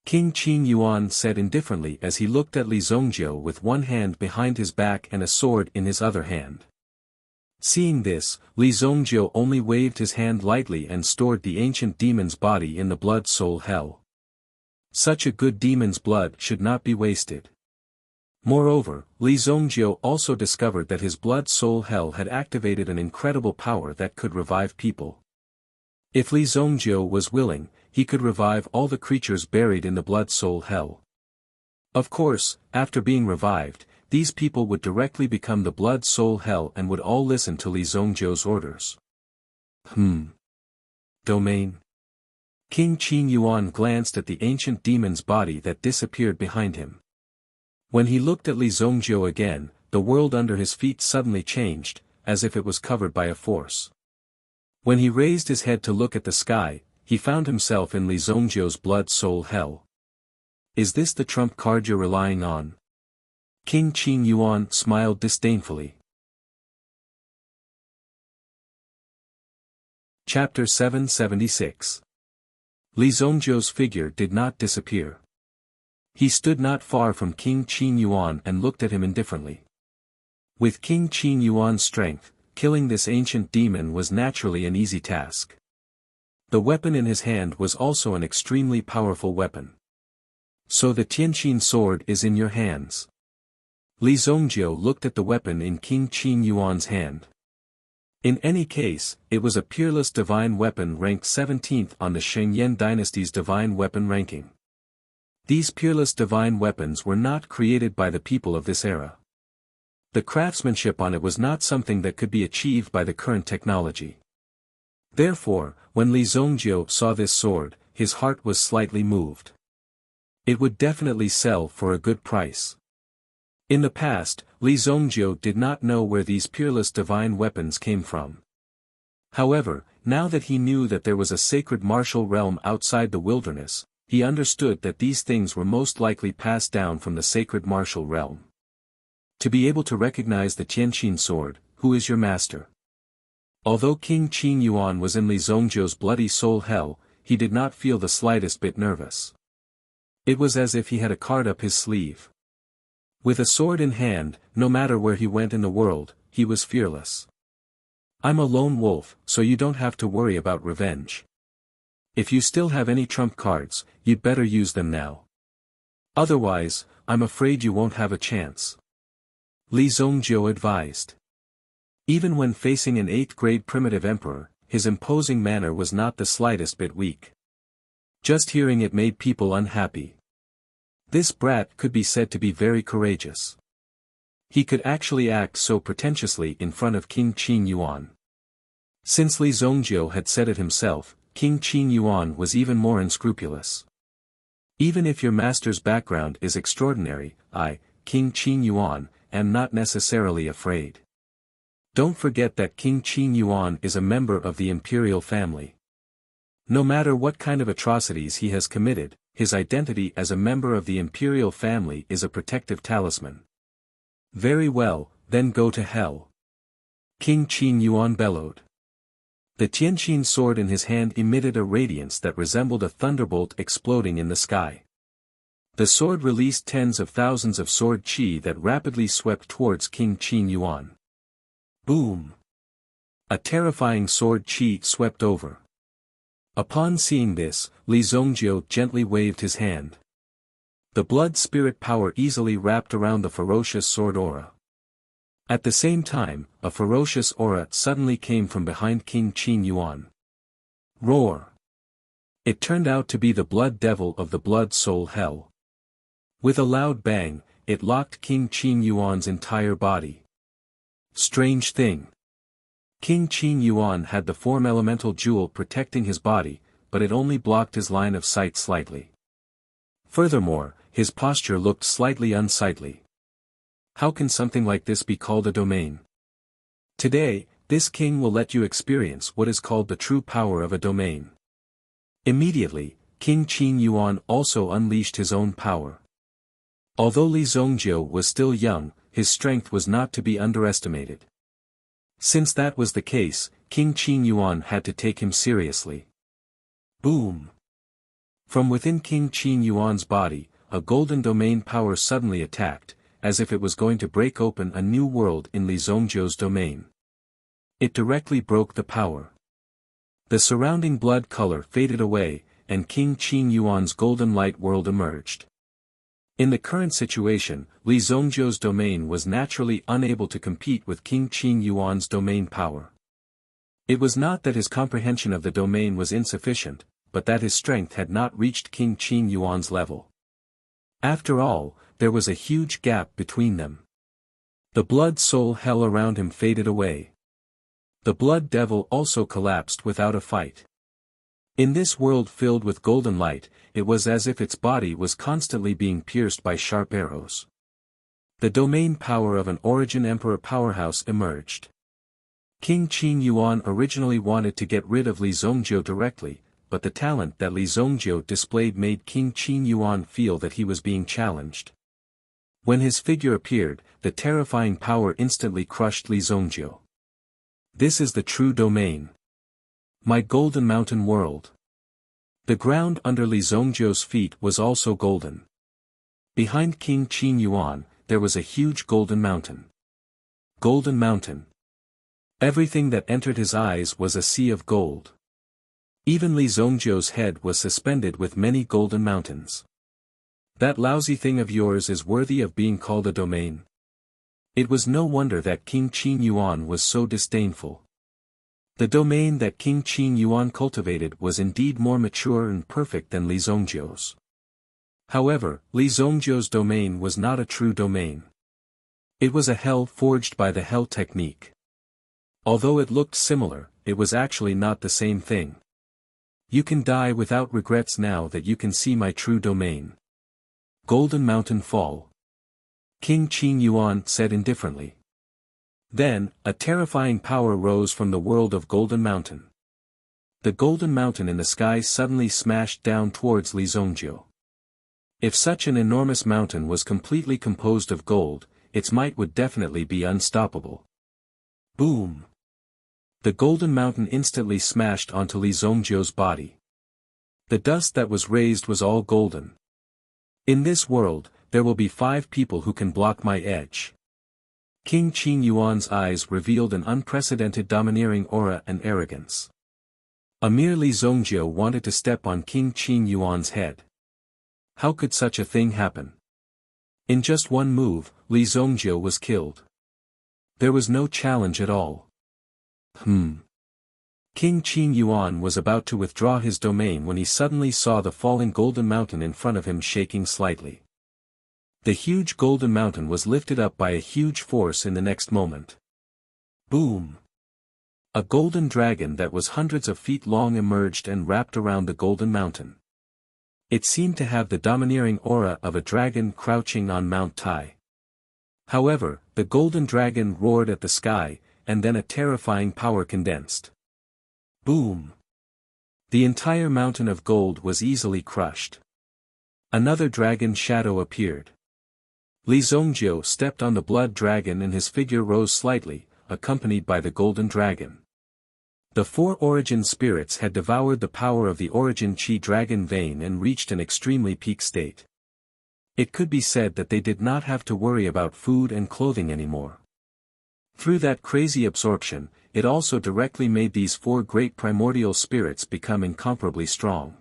King Qin Yuan said indifferently as he looked at Li Zongjiu with one hand behind his back and a sword in his other hand. Seeing this, Li Zongjiu only waved his hand lightly and stored the ancient demon's body in the blood soul hell. Such a good demon's blood should not be wasted. Moreover, Li Zongjiu also discovered that his blood soul hell had activated an incredible power that could revive people. If Li Zongjiu was willing, he could revive all the creatures buried in the blood soul hell. Of course, after being revived, these people would directly become the blood soul hell and would all listen to Li Zongjiu's orders. Domain. King Qin Yuan glanced at the ancient demon's body that disappeared behind him. When he looked at Li Zongjiu again, the world under his feet suddenly changed, as if it was covered by a force. When he raised his head to look at the sky, he found himself in Li Zongjiu's blood soul hell. Is this the trump card you're relying on? King Qin Yuan smiled disdainfully. Chapter 776. Li Zongjiu's figure did not disappear. He stood not far from King Qin Yuan and looked at him indifferently. With King Qin Yuan's strength, killing this ancient demon was naturally an easy task. The weapon in his hand was also an extremely powerful weapon. So the Tianqin sword is in your hands. Li Zongjiu looked at the weapon in King Qin Yuan's hand. In any case, it was a peerless divine weapon ranked 17th on the Shengyan dynasty's divine weapon ranking. These peerless divine weapons were not created by the people of this era. The craftsmanship on it was not something that could be achieved by the current technology. Therefore, when Li Zongjiu saw this sword, his heart was slightly moved. It would definitely sell for a good price. In the past, Li Zongjiu did not know where these peerless divine weapons came from. However, now that he knew that there was a sacred martial realm outside the wilderness, he understood that these things were most likely passed down from the sacred martial realm. To be able to recognize the Tianqin sword, who is your master? Although King Qin Yuan was in Li Zongjiu's bloody soul hell, he did not feel the slightest bit nervous. It was as if he had a card up his sleeve. With a sword in hand, no matter where he went in the world, he was fearless. I'm a lone wolf, so you don't have to worry about revenge. If you still have any trump cards, you'd better use them now. Otherwise, I'm afraid you won't have a chance. Li Zongjiu advised. Even when facing an 8th-grade primitive emperor, his imposing manner was not the slightest bit weak. Just hearing it made people unhappy. This brat could be said to be very courageous. He could actually act so pretentiously in front of King Qin Yuan. Since Li Zongjiu had said it himself, King Qin Yuan was even more unscrupulous. Even if your master's background is extraordinary, I, King Qin Yuan, am not necessarily afraid. Don't forget that King Qin Yuan is a member of the imperial family. No matter what kind of atrocities he has committed, his identity as a member of the imperial family is a protective talisman. Very well, then go to hell. King Qin Yuan bellowed. The Tianqin sword in his hand emitted a radiance that resembled a thunderbolt exploding in the sky. The sword released tens of thousands of sword qi that rapidly swept towards King Qin Yuan. Boom! A terrifying sword qi swept over. Upon seeing this, Li Zongjiu gently waved his hand. The blood spirit power easily wrapped around the ferocious sword aura. At the same time, a ferocious aura suddenly came from behind King Qin Yuan. Roar! It turned out to be the blood devil of the blood soul hell. With a loud bang, it locked King Qin Yuan's entire body. Strange thing. King Qin Yuan had the form elemental jewel protecting his body, but it only blocked his line of sight slightly. Furthermore, his posture looked slightly unsightly. How can something like this be called a domain? Today, this king will let you experience what is called the true power of a domain. Immediately, King Qin Yuan also unleashed his own power. Although Li Zongjiu was still young, his strength was not to be underestimated. Since that was the case, King Qin Yuan had to take him seriously. Boom! From within King Qin Yuan's body, a golden domain power suddenly attacked, as if it was going to break open a new world in Li Zongjiu's domain. It directly broke the power. The surrounding blood color faded away, and King Qin Yuan's golden light world emerged. In the current situation, Li Zongjiu's domain was naturally unable to compete with King Qin Yuan's domain power. It was not that his comprehension of the domain was insufficient, but that his strength had not reached King Qin Yuan's level. After all, there was a huge gap between them. The blood soul hell around him faded away. The blood devil also collapsed without a fight. In this world filled with golden light, it was as if its body was constantly being pierced by sharp arrows. The domain power of an origin emperor powerhouse emerged. King Qin Yuan originally wanted to get rid of Li Zongjiu directly, but the talent that Li Zongjiu displayed made King Qin Yuan feel that he was being challenged. When his figure appeared, the terrifying power instantly crushed Li Zongjiu. This is the true domain. My golden mountain world. The ground under Li Zongjiu's feet was also golden. Behind King Qin Yuan, there was a huge golden mountain. Golden mountain. Everything that entered his eyes was a sea of gold. Even Li Zongjiu's head was suspended with many golden mountains. That lousy thing of yours is worthy of being called a domain. It was no wonder that King Qin Yuan was so disdainful. The domain that King Qin Yuan cultivated was indeed more mature and perfect than Li Zongjiu's. However, Li Zongjiu's domain was not a true domain. It was a hell forged by the hell technique. Although it looked similar, it was actually not the same thing. You can die without regrets now that you can see my true domain. Golden Mountain Fall. King Qin Yuan said indifferently. Then, a terrifying power rose from the world of Golden Mountain. The Golden Mountain in the sky suddenly smashed down towards Li Zongjiu. If such an enormous mountain was completely composed of gold, its might would definitely be unstoppable. Boom! The Golden Mountain instantly smashed onto Li Zongjiu's body. The dust that was raised was all golden. In this world, there will be 5 people who can block my edge. King Qin Yuan's eyes revealed an unprecedented domineering aura and arrogance. A mere Li Zongjiu wanted to step on King Qin Yuan's head. How could such a thing happen? In just one move, Li Zongjiu was killed. There was no challenge at all. King Qin Yuan was about to withdraw his domain when he suddenly saw the falling golden mountain in front of him shaking slightly. The huge golden mountain was lifted up by a huge force in the next moment. Boom! A golden dragon that was hundreds of feet long emerged and wrapped around the golden mountain. It seemed to have the domineering aura of a dragon crouching on Mount Tai. However, the golden dragon roared at the sky, and then a terrifying power condensed. Boom! The entire mountain of gold was easily crushed. Another dragon shadow appeared. Li Zongjiu stepped on the blood dragon and his figure rose slightly, accompanied by the golden dragon. The 4 origin spirits had devoured the power of the origin chi dragon vein and reached an extremely peak state. It could be said that they did not have to worry about food and clothing anymore. Through that crazy absorption, it also directly made these 4 great primordial spirits become incomparably strong.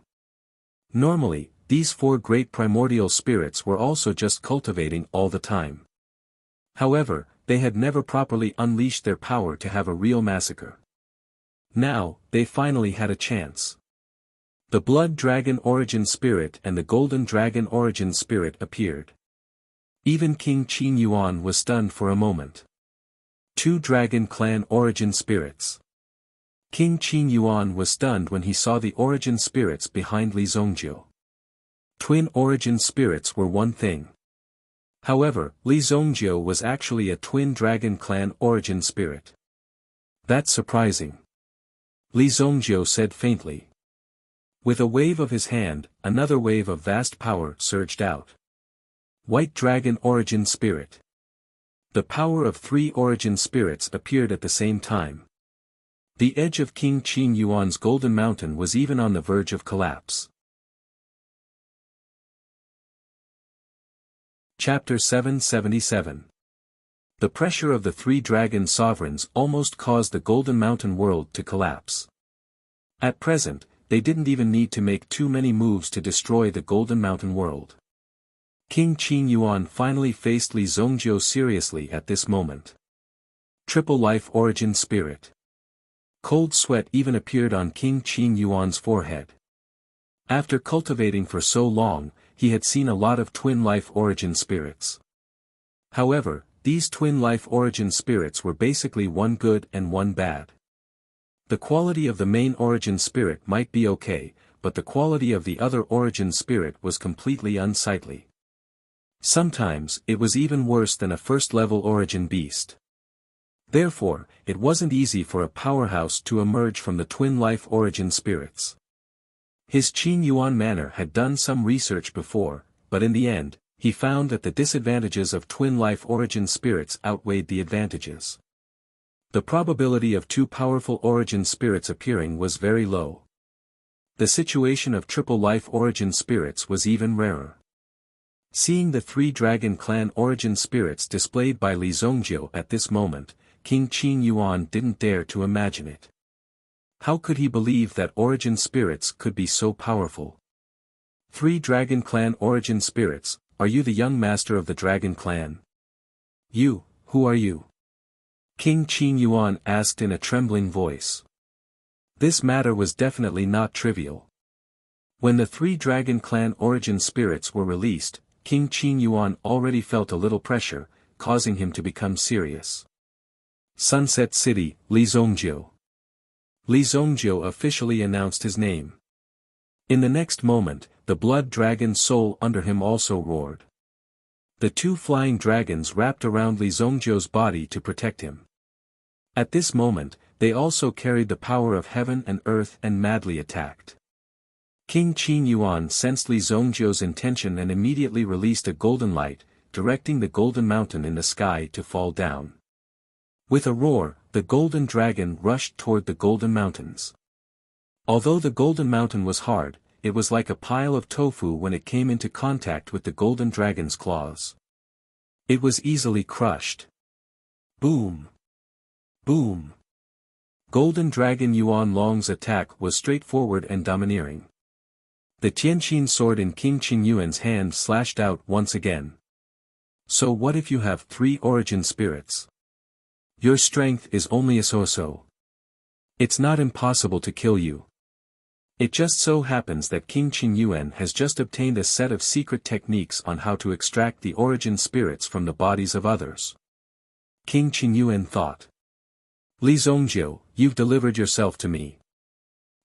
Normally, these 4 great primordial spirits were also just cultivating all the time. However, they had never properly unleashed their power to have a real massacre. Now, they finally had a chance. The Blood Dragon Origin Spirit and the Golden Dragon Origin Spirit appeared. Even King Qin Yuan was stunned for a moment. 2 Dragon Clan Origin Spirits. King Qin Yuan was stunned when he saw the origin spirits behind Li Zongjiu. Twin origin spirits were one thing. However, Li Zongjiu was actually a twin dragon clan origin spirit. That's surprising. Li Zongjiu said faintly. With a wave of his hand, another wave of vast power surged out. White Dragon Origin Spirit. The power of 3 origin spirits appeared at the same time. The edge of King Qin Yuan's Golden Mountain was even on the verge of collapse. Chapter 777. The pressure of the 3 dragon sovereigns almost caused the Golden Mountain world to collapse. At present, they didn't even need to make too many moves to destroy the Golden Mountain world. King Qin Yuan finally faced Li Zongjiu seriously at this moment. Triple Life Origin Spirit. Cold sweat even appeared on King Qin Yuan's forehead. After cultivating for so long, he had seen a lot of twin life origin spirits. However, these twin life origin spirits were basically one good and one bad. The quality of the main origin spirit might be okay, but the quality of the other origin spirit was completely unsightly. Sometimes, it was even worse than a first-level origin beast. Therefore, it wasn't easy for a powerhouse to emerge from the twin life origin spirits. His Qin Yuan manor had done some research before, but in the end, he found that the disadvantages of twin life origin spirits outweighed the advantages. The probability of 2 powerful origin spirits appearing was very low. The situation of triple life origin spirits was even rarer. Seeing the 3 dragon clan origin spirits displayed by Li Zongjiu at this moment, King Qin Yuan didn't dare to imagine it. How could he believe that origin spirits could be so powerful? 3 dragon clan origin spirits, are you the young master of the dragon clan? You, who are you? King Qin Yuan asked in a trembling voice. This matter was definitely not trivial. When the 3 dragon clan origin spirits were released, King Qin Yuan already felt a little pressure, causing him to become serious. Sunset City, Li Zongjiu. Li Zongjiu officially announced his name. In the next moment, the blood dragon soul under him also roared. The 2 flying dragons wrapped around Li Zongjiu's body to protect him. At this moment, they also carried the power of heaven and earth and madly attacked. King Qin Yuan sensed Li Zongjiu's intention and immediately released a golden light, directing the golden mountain in the sky to fall down. With a roar, the golden dragon rushed toward the golden mountains. Although the golden mountain was hard, it was like a pile of tofu when it came into contact with the golden dragon's claws. It was easily crushed. Boom! Boom! Golden Dragon Yuan Long's attack was straightforward and domineering. The Tianqin sword in King Qin Yuan's hand slashed out once again. So what if you have 3 origin spirits? Your strength is only a so-so. It's not impossible to kill you. It just so happens that King Qin Yuan has just obtained a set of secret techniques on how to extract the origin spirits from the bodies of others. King Qin Yuan thought. Li Zongjiu, you've delivered yourself to me.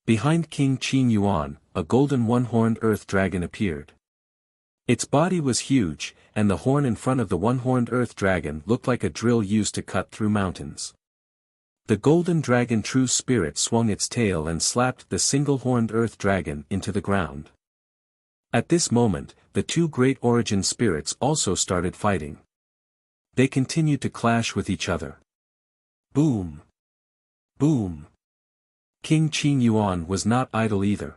Behind King Qin Yuan, a golden one-horned earth dragon appeared. Its body was huge, and the horn in front of the one-horned earth dragon looked like a drill used to cut through mountains. The golden dragon true spirit swung its tail and slapped the single-horned earth dragon into the ground. At this moment, the 2 great origin spirits also started fighting. They continued to clash with each other. Boom! Boom! King Qin Yuan was not idle either.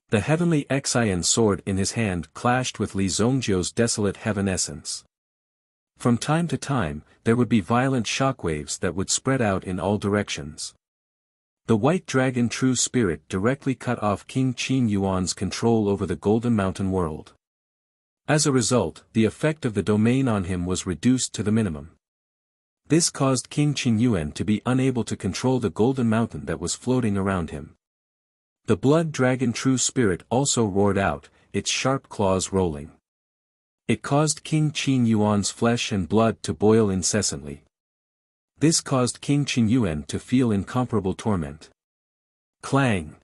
The heavenly Xian sword in his hand clashed with Li Zongjiu's desolate heaven essence. From time to time, there would be violent shockwaves that would spread out in all directions. The white dragon true spirit directly cut off King Qin Yuan's control over the Golden Mountain world. As a result, the effect of the domain on him was reduced to the minimum. This caused King Qin Yuan to be unable to control the golden mountain that was floating around him. The blood dragon true spirit also roared out, its sharp claws rolling. It caused King Qin Yuan's flesh and blood to boil incessantly. This caused King Qin Yuan to feel incomparable torment. Clang!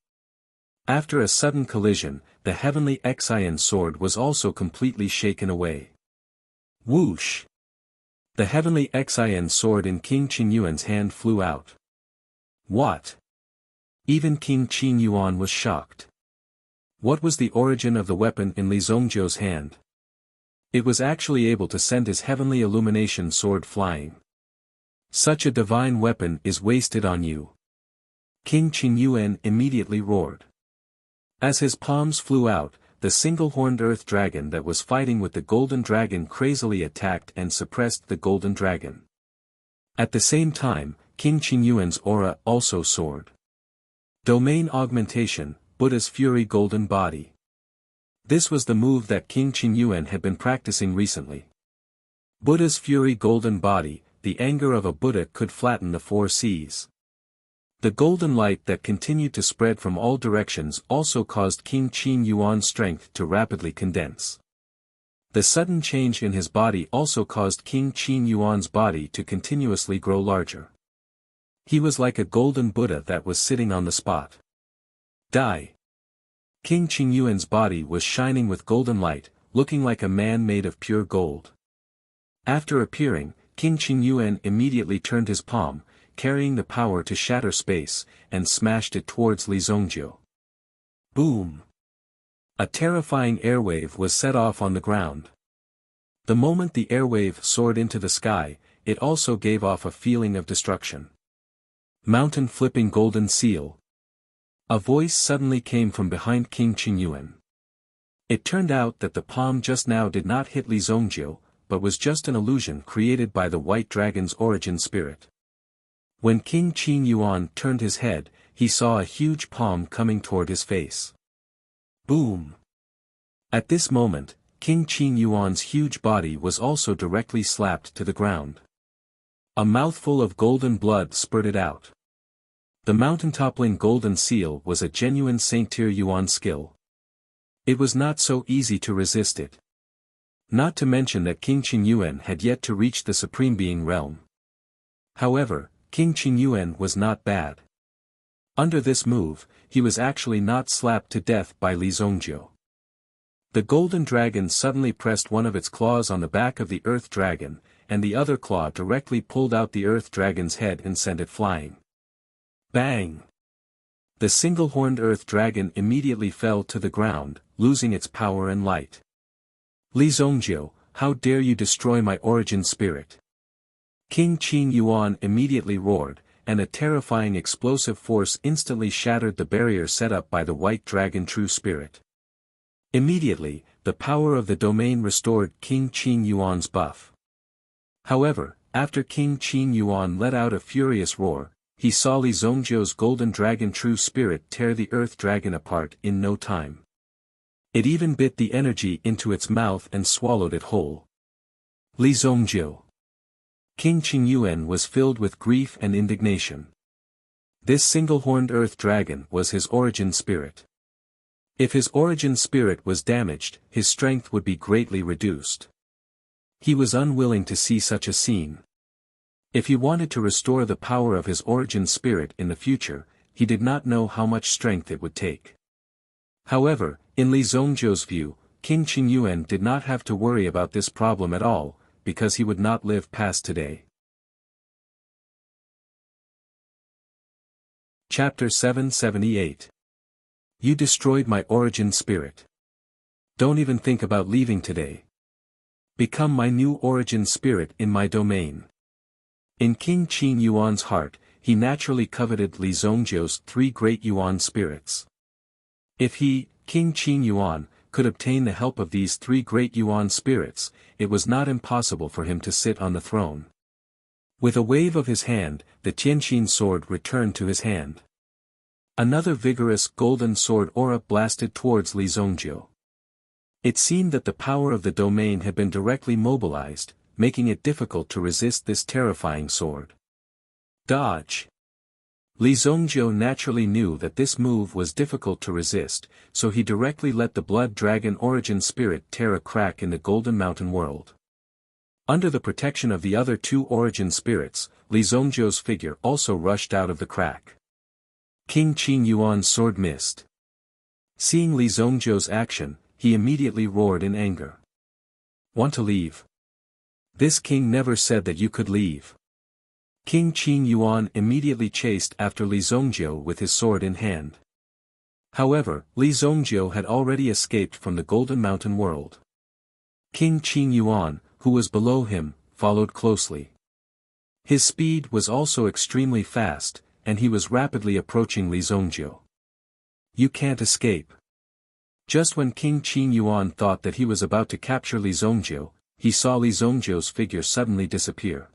After a sudden collision, the heavenly Xian sword was also completely shaken away. Whoosh! The heavenly Xian sword in King Qin Yuan's hand flew out. What? Even King Qin Yuan was shocked. What was the origin of the weapon in Li Zongjiu's hand? It was actually able to send his heavenly illumination sword flying. Such a divine weapon is wasted on you. King Qingyuan immediately roared. As his palms flew out, the single-horned earth dragon that was fighting with the golden dragon crazily attacked and suppressed the golden dragon. At the same time, King Qingyuan's aura also soared. Domain augmentation, Buddha's fury golden body. This was the move that King Qingyuan had been practicing recently. Buddha's fury golden body, the anger of a Buddha could flatten the four seas. The golden light that continued to spread from all directions also caused King Qingyuan's strength to rapidly condense. The sudden change in his body also caused King Qingyuan's body to continuously grow larger. He was like a golden Buddha that was sitting on the spot. Die. King Qingyuan's body was shining with golden light, looking like a man made of pure gold. After appearing, King Qingyuan immediately turned his palm, carrying the power to shatter space, and smashed it towards Li Zongjiu. Boom! A terrifying airwave was set off on the ground. The moment the airwave soared into the sky, it also gave off a feeling of destruction. Mountain flipping golden seal. A voice suddenly came from behind King Qingyuan. It turned out that the palm just now did not hit Li Zongjiu, but was just an illusion created by the white dragon's origin spirit. When King Qingyuan turned his head, he saw a huge palm coming toward his face. Boom! At this moment, King Qingyuan's huge body was also directly slapped to the ground. A mouthful of golden blood spurted out. The mountain-toppling golden seal was a genuine Saint-Tier Yuan skill. It was not so easy to resist it. Not to mention that King Qingyuan had yet to reach the Supreme Being realm. However, King Qingyuan was not bad. Under this move, he was actually not slapped to death by Li Zongjiu. The golden dragon suddenly pressed one of its claws on the back of the earth dragon, and the other claw directly pulled out the earth dragon's head and sent it flying. Bang! The single-horned earth dragon immediately fell to the ground, losing its power and light. Li Zongjiu, how dare you destroy my origin spirit? King Qingyuan immediately roared, and a terrifying explosive force instantly shattered the barrier set up by the white dragon true spirit. Immediately, the power of the domain restored King Qingyuan's buff. However, after King Qingyuan let out a furious roar, he saw Li Zongjiu's golden dragon true spirit tear the earth dragon apart in no time. It even bit the energy into its mouth and swallowed it whole. Li Zongjiu. King Qingyuan was filled with grief and indignation. This single-horned earth dragon was his origin spirit. If his origin spirit was damaged, his strength would be greatly reduced. He was unwilling to see such a scene. If he wanted to restore the power of his origin spirit in the future, he did not know how much strength it would take. However, in Li Zongjiu's view, King Qingyuan did not have to worry about this problem at all, because he would not live past today. Chapter 778. You destroyed my origin spirit. Don't even think about leaving today. Become my new origin spirit in my domain. In King Qingyuan's heart, he naturally coveted Li Zongjiu's three great Yuan spirits. If he, King Qingyuan, could obtain the help of these three great Yuan spirits, it was not impossible for him to sit on the throne. With a wave of his hand, the Tianqin sword returned to his hand. Another vigorous golden sword aura blasted towards Li Zongjiu. It seemed that the power of the domain had been directly mobilized, making it difficult to resist this terrifying sword. Dodge! Li Zongjiu naturally knew that this move was difficult to resist, so he directly let the blood dragon origin spirit tear a crack in the Golden Mountain world. Under the protection of the other two origin spirits, Li Zongjiu's figure also rushed out of the crack. King Qingyuan's sword missed. Seeing Li Zongjiu's action, he immediately roared in anger. Want to leave? This king never said that you could leave. King Qingyuan immediately chased after Li Zongjiu with his sword in hand. However, Li Zongjiu had already escaped from the Golden Mountain world. King Qin Yuan, who was below him, followed closely. His speed was also extremely fast, and he was rapidly approaching Li Zongjiu. You can't escape. Just when King Qin Yuan thought that he was about to capture Li Zongjiu, he saw Li Zongjiu's figure suddenly disappear.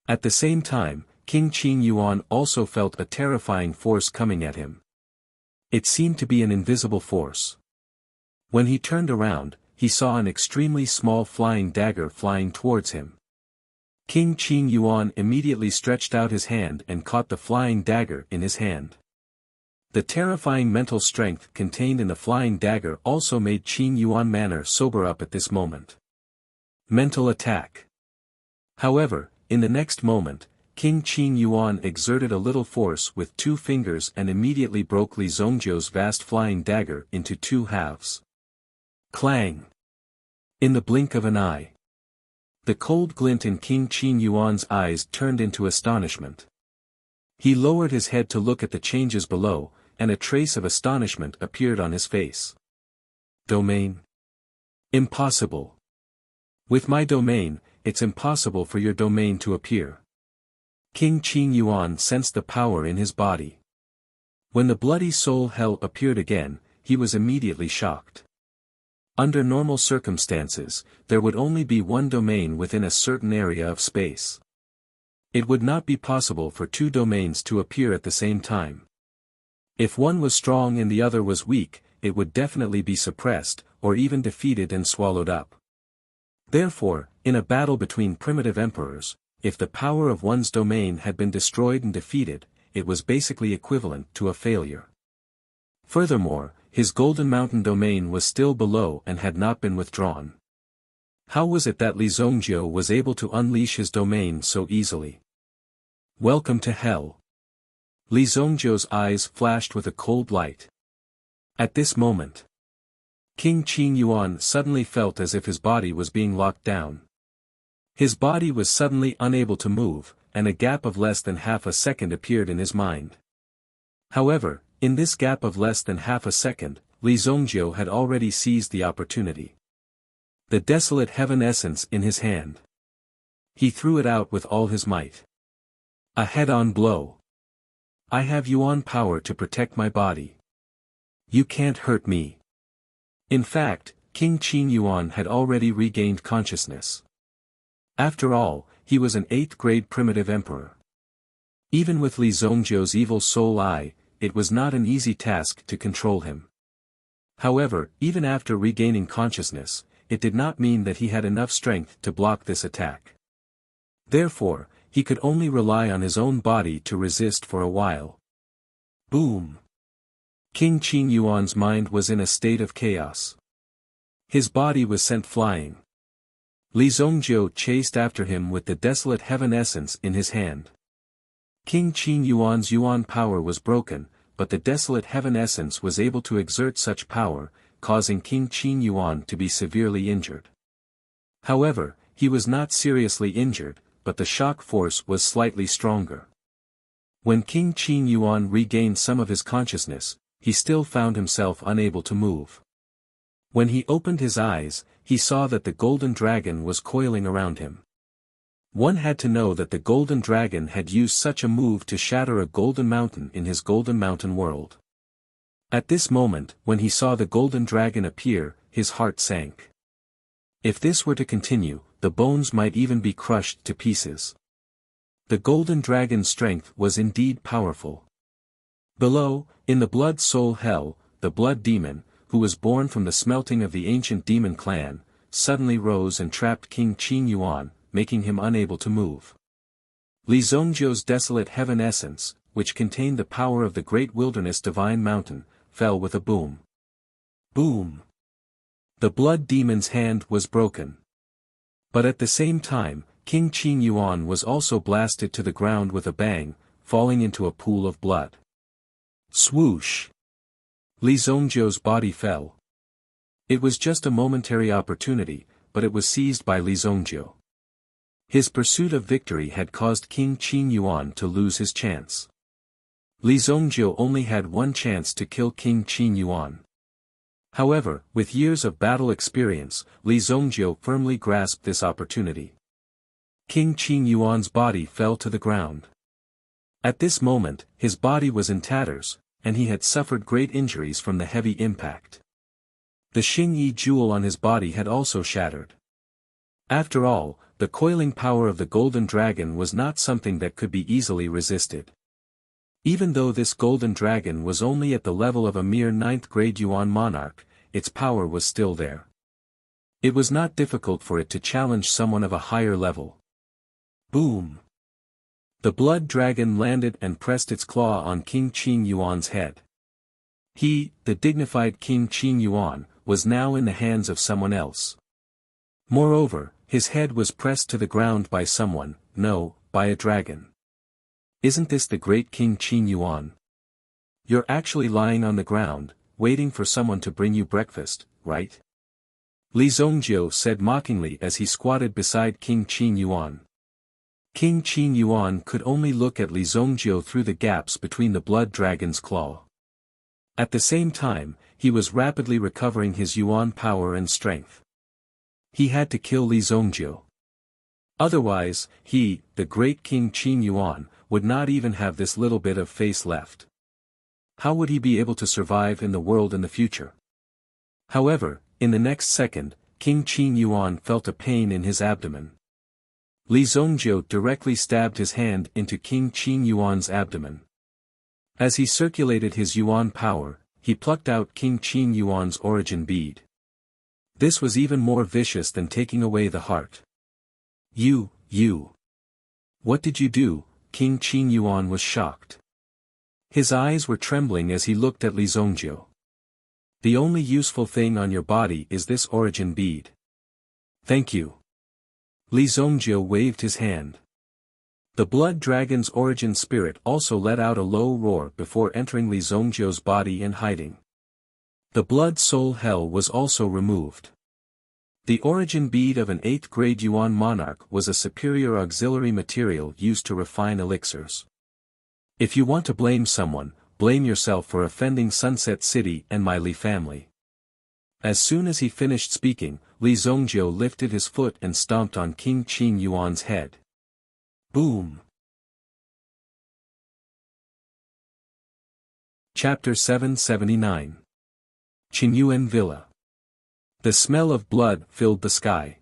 At the same time, King Qin Yuan also felt a terrifying force coming at him. It seemed to be an invisible force. When he turned around, he saw an extremely small flying dagger flying towards him. King Qin Yuan immediately stretched out his hand and caught the flying dagger in his hand. The terrifying mental strength contained in the flying dagger also made Qin Yuan manner sober up at this moment. Mental attack. However, in the next moment, King Qin Yuan exerted a little force with 2 fingers and immediately broke Li Zongjiu's vast flying dagger into 2 halves. Clang! In the blink of an eye. The cold glint in King Qin Yuan's eyes turned into astonishment. He lowered his head to look at the changes below, and a trace of astonishment appeared on his face. Domain? Impossible. With my domain, it's impossible for your domain to appear. King Qin Yuan sensed the power in his body. When the bloody soul hell appeared again, he was immediately shocked. Under normal circumstances, there would only be one domain within a certain area of space. It would not be possible for 2 domains to appear at the same time. If one was strong and the other was weak, it would definitely be suppressed, or even defeated and swallowed up. Therefore, in a battle between primitive emperors, if the power of one's domain had been destroyed and defeated, it was basically equivalent to a failure. Furthermore, his Golden Mountain domain was still below and had not been withdrawn. How was it that Li Zongjiu was able to unleash his domain so easily? Welcome to hell. Li Zongjiu's eyes flashed with a cold light. At this moment, King Qin Yuan suddenly felt as if his body was being locked down. His body was suddenly unable to move, and a gap of less than half a second appeared in his mind. However, in this gap of less than half a second, Li Zongjiu had already seized the opportunity. The desolate heaven essence in his hand. He threw it out with all his might. A head-on blow. I have Yuan power to protect my body. You can't hurt me. In fact, King Qin Yuan had already regained consciousness. After all, he was an 8th-grade primitive emperor. Even with Li Zongjiu's evil soul eye, it was not an easy task to control him. However, even after regaining consciousness, it did not mean that he had enough strength to block this attack. Therefore, he could only rely on his own body to resist for a while. Boom! King Qin Yuan's mind was in a state of chaos. His body was sent flying. Li Zongjiu chased after him with the desolate heaven essence in his hand. King Qin Yuan's Yuan power was broken, but the desolate heaven essence was able to exert such power, causing King Qin Yuan to be severely injured. However, he was not seriously injured, but the shock force was slightly stronger. When King Qin Yuan regained some of his consciousness, he still found himself unable to move. When he opened his eyes, he saw that the golden dragon was coiling around him. One had to know that the golden dragon had used such a move to shatter a golden mountain in his Golden Mountain world. At this moment, when he saw the golden dragon appear, his heart sank. If this were to continue, the bones might even be crushed to pieces. The golden dragon's strength was indeed powerful. Below, in the blood soul hell, the blood demon, who was born from the smelting of the ancient demon clan, suddenly rose and trapped King Qin Yuan, making him unable to move. Li Zongjiu's desolate heaven essence, which contained the power of the great wilderness divine mountain, fell with a boom. Boom! The blood demon's hand was broken. But at the same time, King Qin Yuan was also blasted to the ground with a bang, falling into a pool of blood. Swoosh! Li Zongjiu's body fell. It was just a momentary opportunity, but it was seized by Li Zongjiu. His pursuit of victory had caused King Qin Yuan to lose his chance. Li Zongjiu only had one chance to kill King Qin Yuan. However, with years of battle experience, Li Zongjiu firmly grasped this opportunity. King Qin Yuan's body fell to the ground. At this moment, his body was in tatters, and he had suffered great injuries from the heavy impact. The Xingyi jewel on his body had also shattered. After all, the coiling power of the golden dragon was not something that could be easily resisted. Even though this golden dragon was only at the level of a mere 9th-grade Yuan monarch, its power was still there. It was not difficult for it to challenge someone of a higher level. Boom! The blood dragon landed and pressed its claw on King Qin Yuan's head. He, the dignified King Qin Yuan, was now in the hands of someone else. Moreover, his head was pressed to the ground by someone, no, by a dragon. Isn't this the great King Qin Yuan? You're actually lying on the ground, waiting for someone to bring you breakfast, right? Li Zongjiu said mockingly as he squatted beside King Qin Yuan. King Qin Yuan could only look at Li Zongjiu through the gaps between the blood dragon's claw. At the same time, he was rapidly recovering his Yuan power and strength. He had to kill Li Zongjiu. Otherwise, he, the great King Qin Yuan, would not even have this little bit of face left. How would he be able to survive in the world in the future? However, in the next second, King Qin Yuan felt a pain in his abdomen. Li Zongjiu directly stabbed his hand into King Qin Yuan's abdomen. As he circulated his Yuan power, he plucked out King Qin Yuan's origin bead. This was even more vicious than taking away the heart. You. What did you do? King Qin Yuan was shocked. His eyes were trembling as he looked at Li Zongjiu. The only useful thing on your body is this origin bead. Thank you. Li Zongjiu waved his hand. The blood dragon's origin spirit also let out a low roar before entering Li Zongjiu's body and hiding. The blood soul hell was also removed. The origin bead of an 8th-grade Yuan monarch was a superior auxiliary material used to refine elixirs. If you want to blame someone, blame yourself for offending Sunset City and my Li family. As soon as he finished speaking, Li Zongjiu lifted his foot and stomped on King Qin Yuan's head. Boom! Chapter 779. Qinyuan Villa. The smell of blood filled the sky.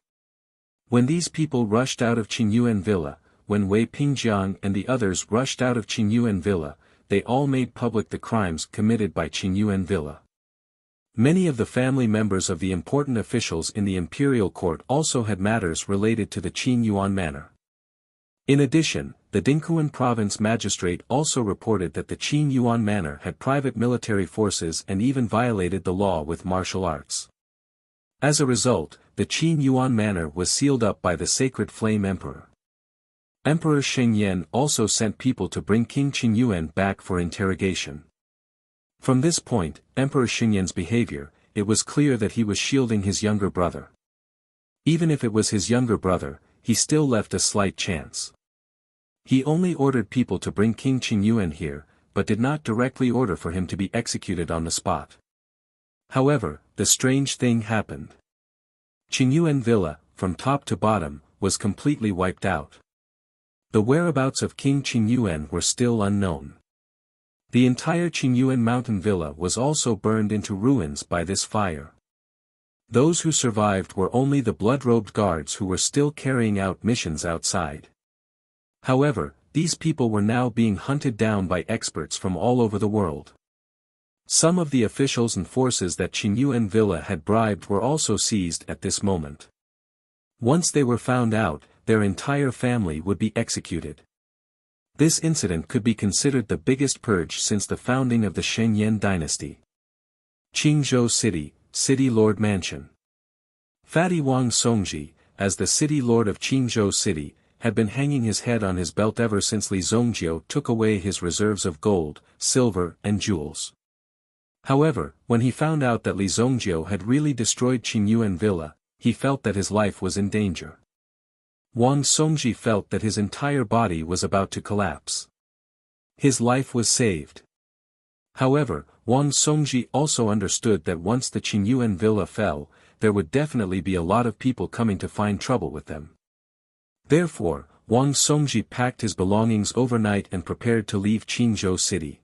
When these people rushed out of Qinyuan Villa, when Wei Pingjiang and the others rushed out of Qinyuan Villa, they all made public the crimes committed by Qinyuan Villa. Many of the family members of the important officials in the imperial court also had matters related to the Qin Yuan manor. In addition, the Dingquan province magistrate also reported that the Qin Yuan manor had private military forces and even violated the law with martial arts. As a result, the Qin Yuan manor was sealed up by the Sacred Flame Emperor. Emperor Shengyan also sent people to bring King Qinyuan back for interrogation. From this point, Emperor Shengyan's behavior, it was clear that he was shielding his younger brother. Even if it was his younger brother, he still left a slight chance. He only ordered people to bring King Qinyuan here, but did not directly order for him to be executed on the spot. However, the strange thing happened. Qinyuan Villa, from top to bottom, was completely wiped out. The whereabouts of King Qinyuan were still unknown. The entire Qinyuan mountain villa was also burned into ruins by this fire. Those who survived were only the blood-robed guards who were still carrying out missions outside. However, these people were now being hunted down by experts from all over the world. Some of the officials and forces that Qinyuan Villa had bribed were also seized at this moment. Once they were found out, their entire family would be executed. This incident could be considered the biggest purge since the founding of the Shengyan dynasty. Qingzhou City, City Lord Mansion. Fatty Wang Songji, as the city lord of Qingzhou City, had been hanging his head on his belt ever since Li Zongjiu took away his reserves of gold, silver and jewels. However, when he found out that Li Zongjiu had really destroyed Qinyuan Villa, he felt that his life was in danger. Wang Songji felt that his entire body was about to collapse. His life was saved. However, Wang Songji also understood that once the Qingyuan villa fell, there would definitely be a lot of people coming to find trouble with them. Therefore, Wang Songji packed his belongings overnight and prepared to leave Qinzhou city.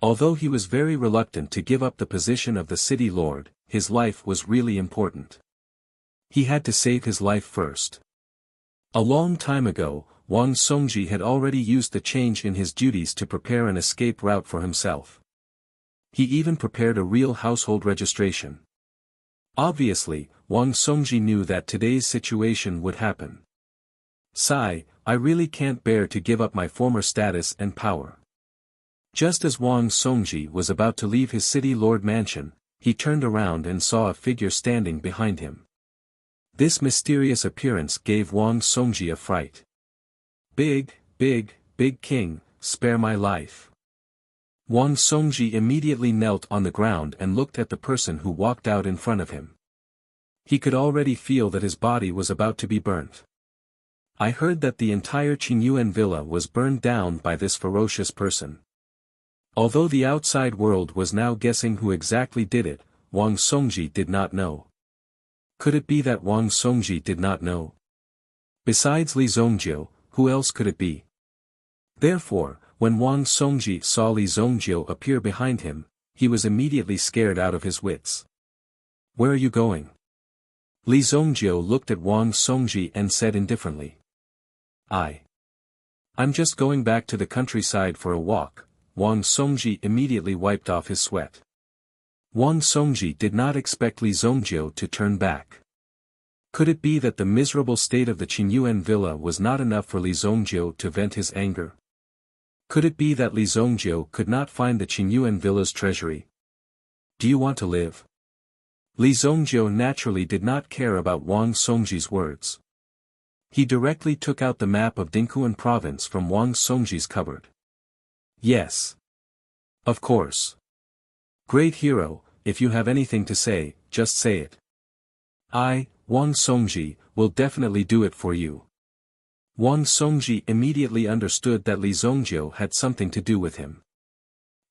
Although he was very reluctant to give up the position of the city lord, his life was really important. He had to save his life first. A long time ago, Wang Songji had already used the change in his duties to prepare an escape route for himself. He even prepared a real household registration. Obviously, Wang Songji knew that today's situation would happen. Sigh, I really can't bear to give up my former status and power. Just as Wang Songji was about to leave his city lord mansion, he turned around and saw a figure standing behind him. This mysterious appearance gave Wang Songji a fright. Big king, spare my life. Wang Songji immediately knelt on the ground and looked at the person who walked out in front of him. He could already feel that his body was about to be burnt. I heard that the entire Qingyuan villa was burned down by this ferocious person. Although the outside world was now guessing who exactly did it, Wang Songji did not know. Could it be that Wang Songji did not know? Besides Li Zongjiu, who else could it be? Therefore, when Wang Songji saw Li Zongjiu appear behind him, he was immediately scared out of his wits. Where are you going? Li Zongjiu looked at Wang Songji and said indifferently. I'm just going back to the countryside for a walk. Wang Songji immediately wiped off his sweat. Wang Songji did not expect Li Zongjiu to turn back. Could it be that the miserable state of the Qingyuan villa was not enough for Li Zongjiu to vent his anger? Could it be that Li Zongjiu could not find the Qingyuan villa's treasury? Do you want to live? Li Zongjiu naturally did not care about Wang Songji's words. He directly took out the map of Dinghuan province from Wang Songji's cupboard. Yes. Of course. Great hero, if you have anything to say, just say it. Wang Songji, will definitely do it for you. Wang Songji immediately understood that Li Zongjiu had something to do with him.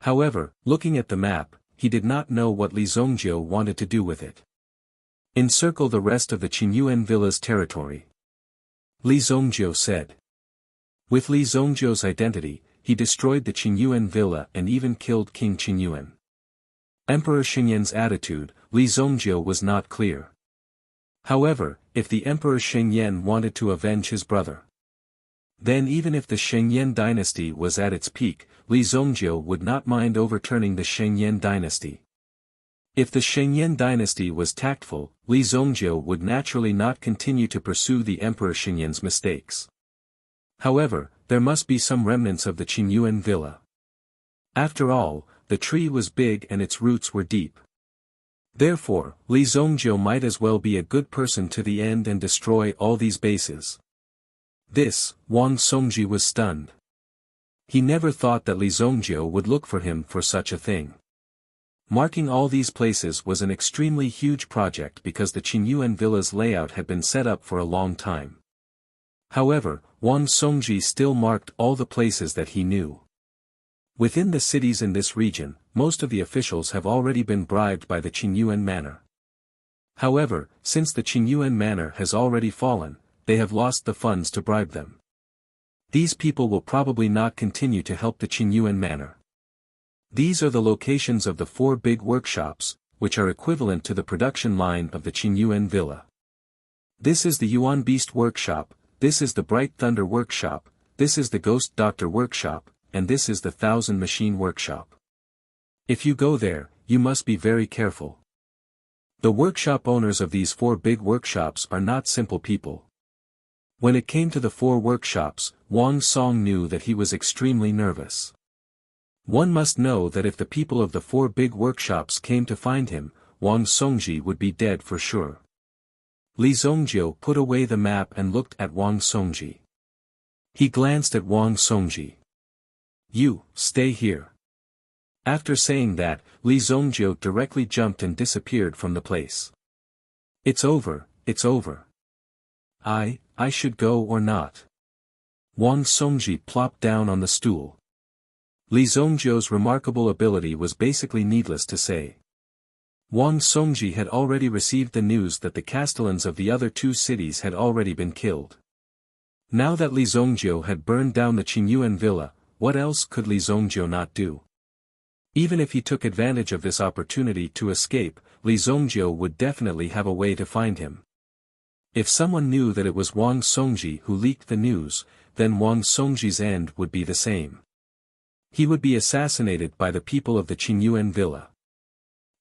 However, looking at the map, he did not know what Li Zongjiu wanted to do with it. Encircle the rest of the Qingyuan villa's territory. Li Zongjiu said. With Li Zongjiu's identity, he destroyed the Qingyuan villa and even killed King Qingyuan. Emperor Xingyan's attitude, Li Zongjiu was not clear. However, if the Emperor Xingyan wanted to avenge his brother, then even if the Xingyan dynasty was at its peak, Li Zongjiu would not mind overturning the Xingyan dynasty. If the Xingyan dynasty was tactful, Li Zongjiu would naturally not continue to pursue the Emperor Xingyan's mistakes. However, there must be some remnants of the Qingyuan villa. After all, the tree was big and its roots were deep. Therefore, Li Zongjiu might as well be a good person to the end and destroy all these bases. Wang Songji was stunned. He never thought that Li Zongjiu would look for him for such a thing. Marking all these places was an extremely huge project because the Qingyuan villa's layout had been set up for a long time. However, Wang Songji still marked all the places that he knew. Within the cities in this region, most of the officials have already been bribed by the Qingyuan manor. However, since the Qingyuan manor has already fallen, they have lost the funds to bribe them. These people will probably not continue to help the Qingyuan manor. These are the locations of the 4 big workshops, which are equivalent to the production line of the Qingyuan villa. This is the Yuan Beast workshop, this is the Bright Thunder workshop, this is the Ghost Doctor workshop, and this is the Thousand Machine workshop. If you go there, you must be very careful. The workshop owners of these 4 big workshops are not simple people. When it came to the 4 workshops, Wang Song knew that he was extremely nervous. One must know that if the people of the 4 big workshops came to find him, Wang Songji would be dead for sure. Li Zongjiu put away the map and looked at Wang Songji. He glanced at Wang Songji. You, stay here. After saying that, Li Zongjiu directly jumped and disappeared from the place. It's over, it's over. I should go or not? Wang Songji plopped down on the stool. Li Zongjiu's remarkable ability was basically needless to say. Wang Songji had already received the news that the castellans of the other two cities had already been killed. Now that Li Zongjiu had burned down the Qingyuan villa, what else could Li Zongjiu not do? Even if he took advantage of this opportunity to escape, Li Zongjiu would definitely have a way to find him. If someone knew that it was Wang Songji who leaked the news, then Wang Songji's end would be the same. He would be assassinated by the people of the Qingyuan villa.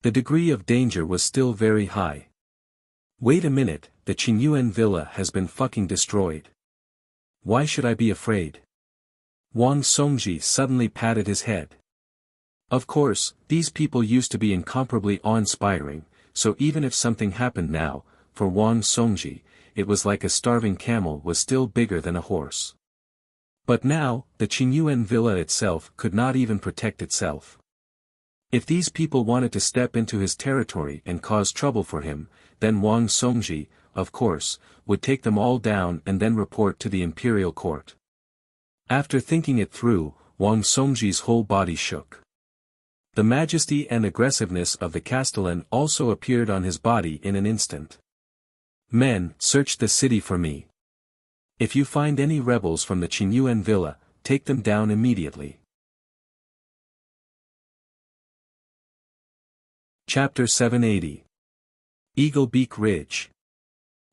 The degree of danger was still very high. Wait a minute, the Qingyuan villa has been fucking destroyed. Why should I be afraid? Wang Songji suddenly patted his head. Of course, these people used to be incomparably awe-inspiring, so even if something happened now, for Wang Songji, it was like a starving camel was still bigger than a horse. But now, the Qingyuan villa itself could not even protect itself. If these people wanted to step into his territory and cause trouble for him, then Wang Songji, of course, would take them all down and then report to the imperial court. After thinking it through, Wang Songji's whole body shook. The majesty and aggressiveness of the castellan also appeared on his body in an instant. Men, search the city for me. If you find any rebels from the Qingyuan villa, take them down immediately. Chapter 780. Eagle Beak Ridge.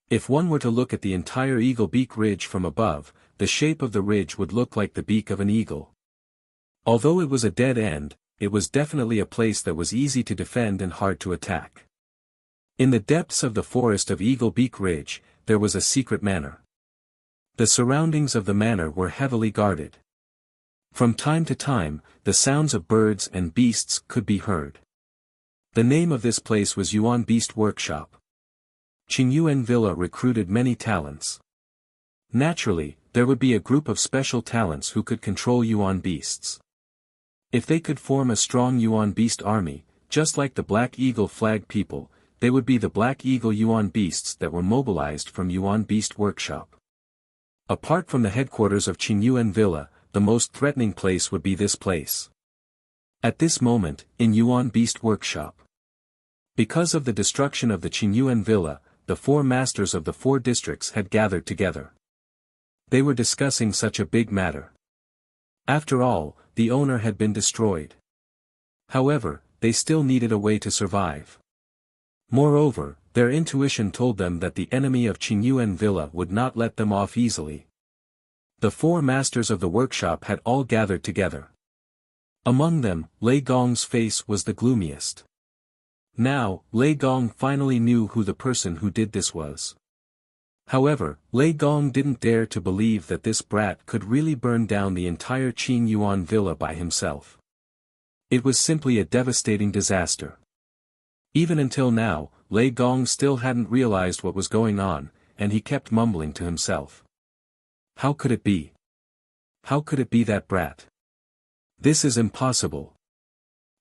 If one were to look at the entire Eagle Beak Ridge from above, the shape of the ridge would look like the beak of an eagle. Although it was a dead end, it was definitely a place that was easy to defend and hard to attack. In the depths of the forest of Eagle Beak Ridge, there was a secret manor. The surroundings of the manor were heavily guarded. From time to time, the sounds of birds and beasts could be heard. The name of this place was Yuan Beast Workshop. Qingyuan Villa recruited many talents. Naturally, there would be a group of special talents who could control Yuan beasts. If they could form a strong Yuan beast army, just like the Black Eagle flag people, they would be the Black Eagle Yuan beasts that were mobilized from Yuan Beast Workshop. Apart from the headquarters of Qingyuan Villa, the most threatening place would be this place. At this moment, in Yuan Beast Workshop. Because of the destruction of the Qingyuan Villa, the four masters of the four districts had gathered together. They were discussing such a big matter. After all, the owner had been destroyed. However, they still needed a way to survive. Moreover, their intuition told them that the enemy of Qingyuan Villa would not let them off easily. The four masters of the workshop had all gathered together. Among them, Lei Gong's face was the gloomiest. Now, Lei Gong finally knew who the person who did this was. However, Lei Gong didn't dare to believe that this brat could really burn down the entire Qingyuan Villa by himself. It was simply a devastating disaster. Even until now, Lei Gong still hadn't realized what was going on, and he kept mumbling to himself. How could it be? How could it be that brat? This is impossible.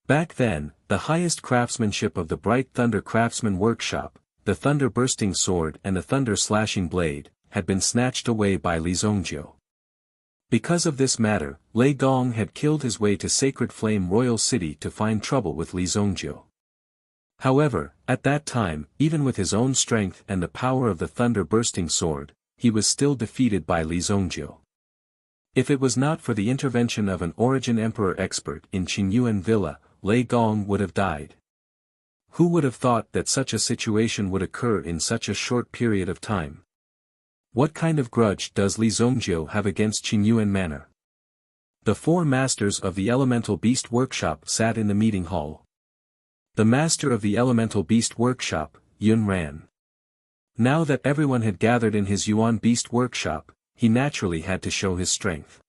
Back then, the highest craftsmanship of the Bright Thunder Craftsman Workshop, the thunder-bursting sword and the thunder-slashing blade, had been snatched away by Li Zongjiu. Because of this matter, Lei Gong had killed his way to Sacred Flame Royal City to find trouble with Li Zongjiu. However, at that time, even with his own strength and the power of the thunder-bursting sword, he was still defeated by Li Zongjiu. If it was not for the intervention of an Origin Emperor expert in Qingyuan Villa, Lei Gong would have died. Who would have thought that such a situation would occur in such a short period of time? What kind of grudge does Li Zongjiu have against Qingyuan Manor? The four masters of the Elemental Beast Workshop sat in the meeting hall. The master of the Elemental Beast Workshop, Yun Ran. Now that everyone had gathered in his Yuan Beast Workshop, he naturally had to show his strength.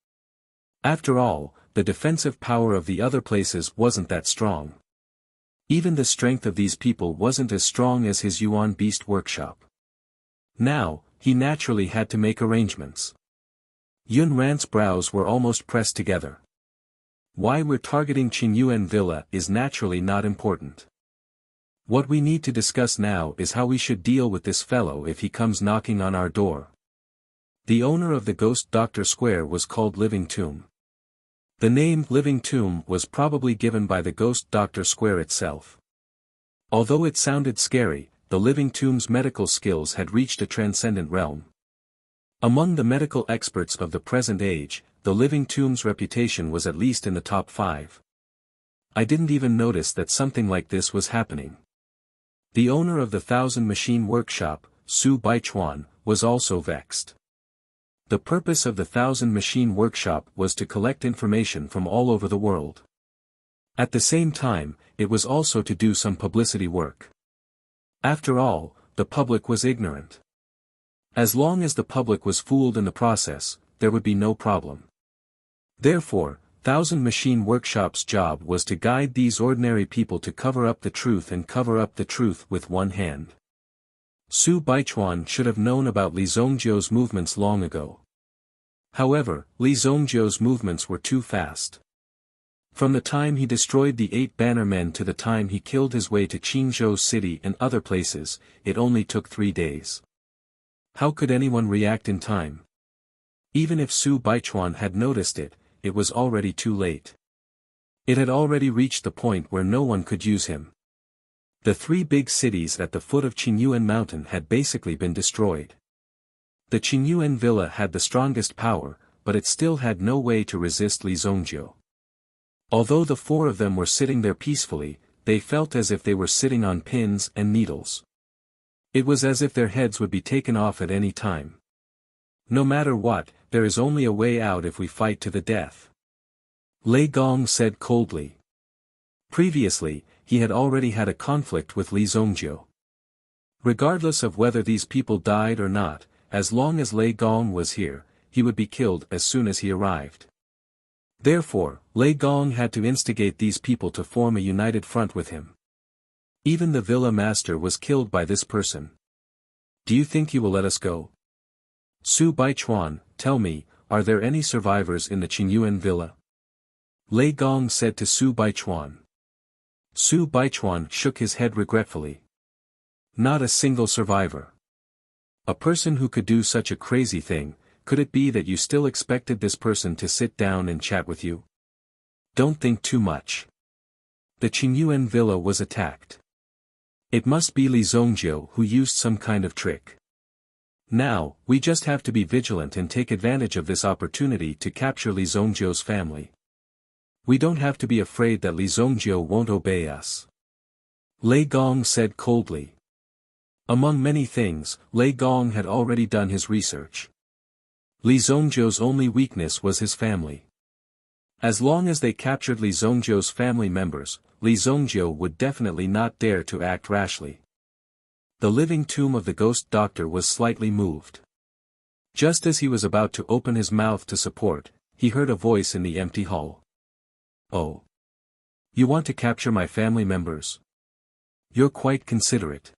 After all, the defensive power of the other places wasn't that strong. Even the strength of these people wasn't as strong as his Yuan Beast Workshop. Now, he naturally had to make arrangements. Yun Ran's brows were almost pressed together. Why we're targeting Qingyuan Villa is naturally not important. What we need to discuss now is how we should deal with this fellow if he comes knocking on our door. The owner of the Ghost Doctor Square was called Living Tomb. The name Living Tomb was probably given by the Ghost Doctor Square itself. Although it sounded scary, the Living Tomb's medical skills had reached a transcendent realm. Among the medical experts of the present age, the Living Tomb's reputation was at least in the top 5. I didn't even notice that something like this was happening. The owner of the 1000 Machine Workshop, Su Baichuan, was also vexed. The purpose of the 1000 Machine Workshop was to collect information from all over the world. At the same time, it was also to do some publicity work. After all, the public was ignorant. As long as the public was fooled in the process, there would be no problem. Therefore, 1000 Machine Workshop's job was to guide these ordinary people to cover up the truth and cover up the truth with one hand. Su Baichuan should have known about Li Zongjiu's movements long ago. However, Li Zongjiu's movements were too fast. From the time he destroyed the 8 banner men to the time he killed his way to Qingzhou City and other places, it only took 3 days. How could anyone react in time? Even if Su Baichuan had noticed it, it was already too late. It had already reached the point where no one could use him. The 3 big cities at the foot of Qingyuan Mountain had basically been destroyed. The Qingyuan Villa had the strongest power, but it still had no way to resist Li Zongjiu. Although the 4 of them were sitting there peacefully, they felt as if they were sitting on pins and needles. It was as if their heads would be taken off at any time. No matter what, there is only a way out if we fight to the death. Lei Gong said coldly. Previously, he had already had a conflict with Li Zongjiu. Regardless of whether these people died or not, as long as Lei Gong was here, he would be killed as soon as he arrived. Therefore, Lei Gong had to instigate these people to form a united front with him. Even the villa master was killed by this person. Do you think you will let us go? Su Baichuan, tell me, are there any survivors in the Qingyuan villa? Lei Gong said to Su Baichuan. Su Baichuan shook his head regretfully. Not a single survivor. A person who could do such a crazy thing, could it be that you still expected this person to sit down and chat with you? Don't think too much. The Qingyuan villa was attacked. It must be Li Zongjiu who used some kind of trick. Now, we just have to be vigilant and take advantage of this opportunity to capture Li Zongjiu's family. We don't have to be afraid that Li Zongjiu won't obey us. Lei Gong said coldly. Among many things, Lei Gong had already done his research. Li Zongjiu's only weakness was his family. As long as they captured Li Zongjiu's family members, Li Zongjiu would definitely not dare to act rashly. The living tomb of the Ghost Doctor was slightly moved. Just as he was about to open his mouth to support, he heard a voice in the empty hall. Oh. You want to capture my family members? You're quite considerate.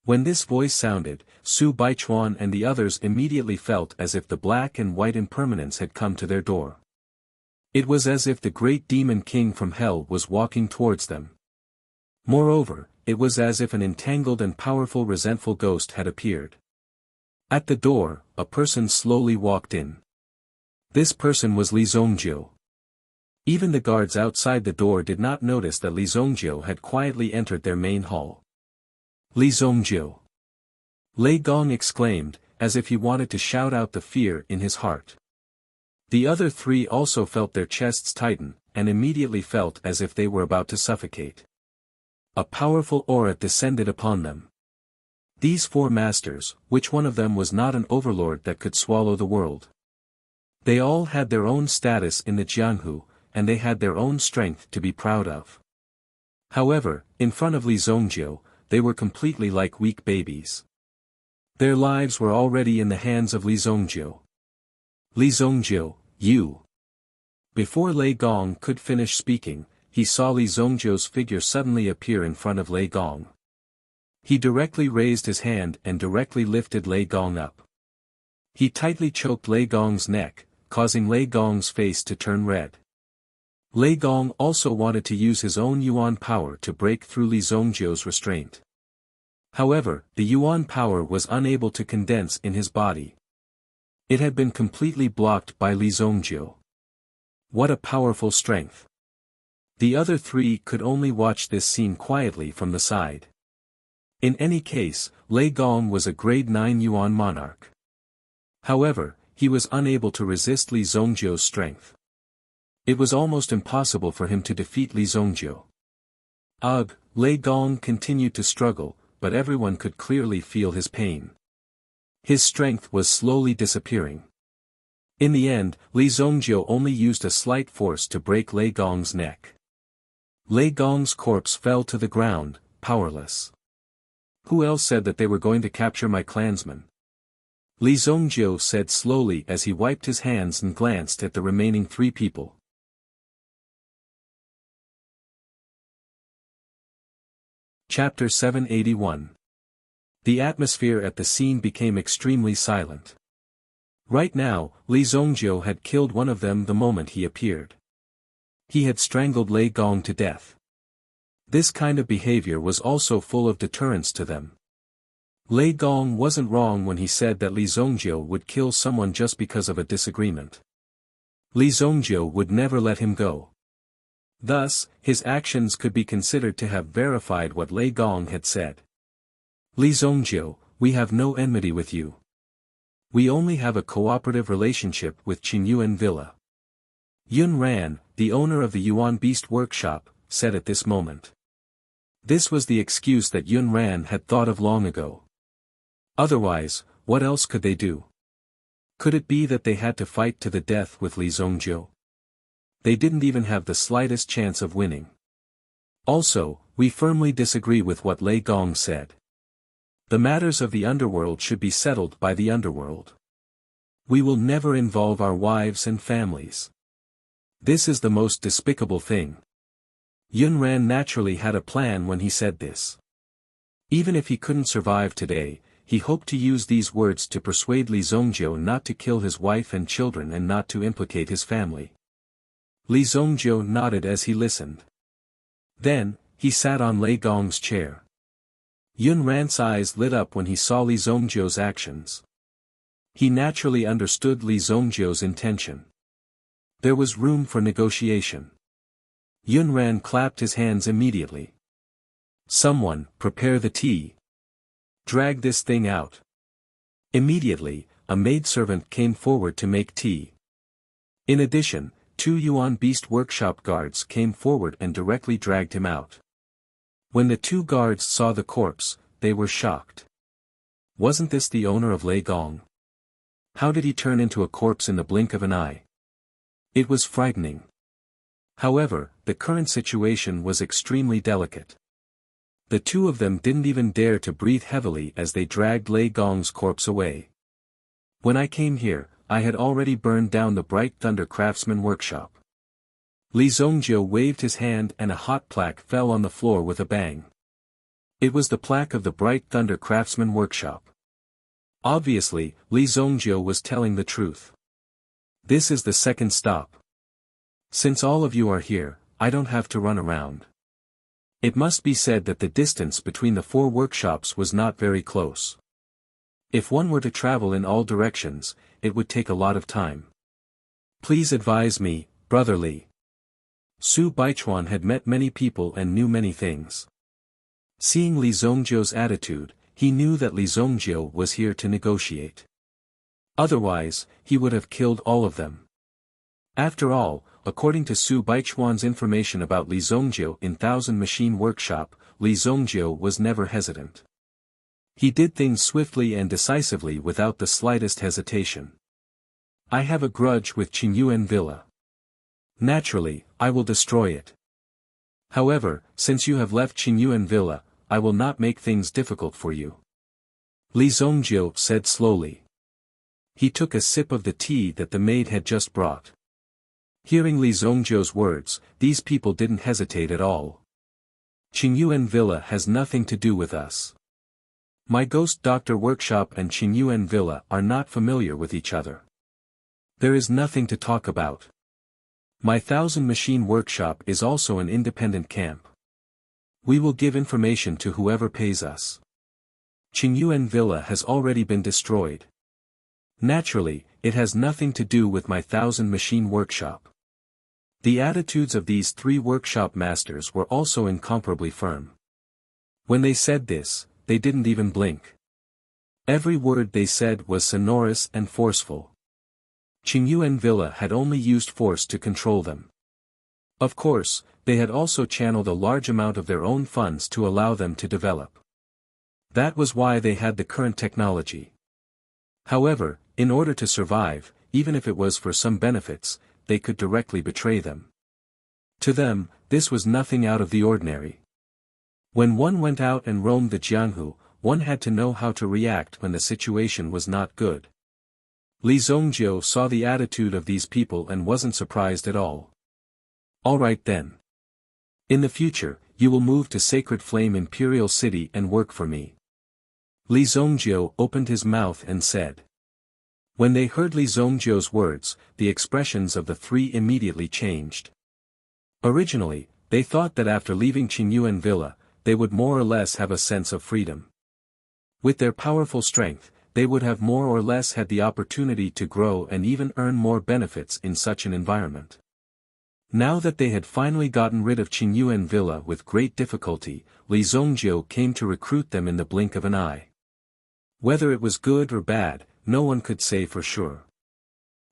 When this voice sounded, Su Baichuan and the others immediately felt as if the black and white impermanence had come to their door. It was as if the great demon king from hell was walking towards them. Moreover, it was as if an entangled and powerful resentful ghost had appeared. At the door, a person slowly walked in. This person was Li Zongjiu. Even the guards outside the door did not notice that Li Zongjiu had quietly entered their main hall. Li Zongjiu! Lei Gong exclaimed, as if he wanted to shout out the fear in his heart. The other 3 also felt their chests tighten, and immediately felt as if they were about to suffocate. A powerful aura descended upon them. These 4 masters, which one of them was not an overlord that could swallow the world? They all had their own status in the Jianhu, and they had their own strength to be proud of. However, in front of Li Zongjiu, they were completely like weak babies. Their lives were already in the hands of Li Zongjiu. Li Zongjiu, you! Before Lei Gong could finish speaking, he saw Li Zongjiu's figure suddenly appear in front of Lei Gong. He directly raised his hand and directly lifted Lei Gong up. He tightly choked Lei Gong's neck, causing Lei Gong's face to turn red. Lei Gong also wanted to use his own Yuan power to break through Li Zongjiu's restraint. However, the Yuan power was unable to condense in his body. It had been completely blocked by Li Zongjiu. What a powerful strength. The other three could only watch this scene quietly from the side. In any case, Lei Gong was a grade 9 Yuan monarch. However, he was unable to resist Li Zongjiu's strength. It was almost impossible for him to defeat Li Zongjiu. Ugh, Lei Gong continued to struggle, but everyone could clearly feel his pain. His strength was slowly disappearing. In the end, Li Zongjiu only used a slight force to break Lei Gong's neck. Lei Gong's corpse fell to the ground, powerless. Who else said that they were going to capture my clansmen? Li Zongjiu said slowly as he wiped his hands and glanced at the remaining three people. Chapter 781. The atmosphere at the scene became extremely silent. Right now, Li Zongjiu had killed one of them the moment he appeared. He had strangled Lei Gong to death. This kind of behavior was also full of deterrence to them. Lei Gong wasn't wrong when he said that Li Zongjiu would kill someone just because of a disagreement. Li Zongjiu would never let him go. Thus, his actions could be considered to have verified what Lei Gong had said. Li Zongjiu, we have no enmity with you. We only have a cooperative relationship with Qingyuan Villa. Yun Ran, the owner of the Yuan Beast Workshop, said at this moment. This was the excuse that Yun Ran had thought of long ago. Otherwise, what else could they do? Could it be that they had to fight to the death with Li Zongjiu? They didn't even have the slightest chance of winning. Also, we firmly disagree with what Lei Gong said. The matters of the underworld should be settled by the underworld. We will never involve our wives and families. This is the most despicable thing. Yun Ran naturally had a plan when he said this. Even if he couldn't survive today, he hoped to use these words to persuade Li Zongjiu not to kill his wife and children and not to implicate his family. Li Zongjiu nodded as he listened. Then, he sat on Lei Gong's chair. Yun Ran's eyes lit up when he saw Li Zongjiu's actions. He naturally understood Li Zongjiu's intention. There was room for negotiation. Yun Ran clapped his hands immediately. Someone, prepare the tea. Drag this thing out. Immediately, a maidservant came forward to make tea. In addition, 2 Yuan Beast Workshop guards came forward and directly dragged him out. When the 2 guards saw the corpse, they were shocked. Wasn't this the owner of Lei Gong? How did he turn into a corpse in the blink of an eye? It was frightening. However, the current situation was extremely delicate. The 2 of them didn't even dare to breathe heavily as they dragged Lei Gong's corpse away. When I came here, I had already burned down the Bright Thunder Craftsman Workshop. Li Zongjiu waved his hand and a hot plaque fell on the floor with a bang. It was the plaque of the Bright Thunder Craftsman Workshop. Obviously, Li Zongjiu was telling the truth. This is the second stop. Since all of you are here, I don't have to run around. It must be said that the distance between the 4 workshops was not very close. If one were to travel in all directions, it would take a lot of time. Please advise me, Brother Li. Su Baichuan had met many people and knew many things. Seeing Li Zongjiu's attitude, he knew that Li Zongjiu was here to negotiate. Otherwise, he would have killed all of them. After all, according to Su Baichuan's information about Li Zongjiu in Thousand Machine Workshop, Li Zongjiu was never hesitant. He did things swiftly and decisively without the slightest hesitation. I have a grudge with Qingyuan Villa. Naturally, I will destroy it. However, since you have left Qingyuan Villa, I will not make things difficult for you. Li Zongjiu said slowly. He took a sip of the tea that the maid had just brought. Hearing Li Zongjiu's words, these people didn't hesitate at all. Qingyuan Villa has nothing to do with us. My Ghost Doctor Workshop and Qingyuan Villa are not familiar with each other. There is nothing to talk about. My Thousand Machine Workshop is also an independent camp. We will give information to whoever pays us. Qingyuan Villa has already been destroyed. Naturally, it has nothing to do with my Thousand Machine Workshop. The attitudes of these three workshop masters were also incomparably firm. When they said this, they didn't even blink. Every word they said was sonorous and forceful. Qingyu and Villa had only used force to control them. Of course, they had also channeled a large amount of their own funds to allow them to develop. That was why they had the current technology. However, in order to survive, even if it was for some benefits, they could directly betray them. To them, this was nothing out of the ordinary. When one went out and roamed the Jianghu, one had to know how to react when the situation was not good. Li Zongjiu saw the attitude of these people and wasn't surprised at all. All right then. In the future, you will move to Sacred Flame Imperial City and work for me. Li Zongjiu opened his mouth and said. When they heard Li Zongjiu's words, the expressions of the three immediately changed. Originally, they thought that after leaving Qingyu and Villa, they would more or less have a sense of freedom. With their powerful strength, they would have more or less had the opportunity to grow and even earn more benefits in such an environment. Now that they had finally gotten rid of Qingyu and Villa with great difficulty, Li Zongjiu came to recruit them in the blink of an eye. Whether it was good or bad, no one could say for sure.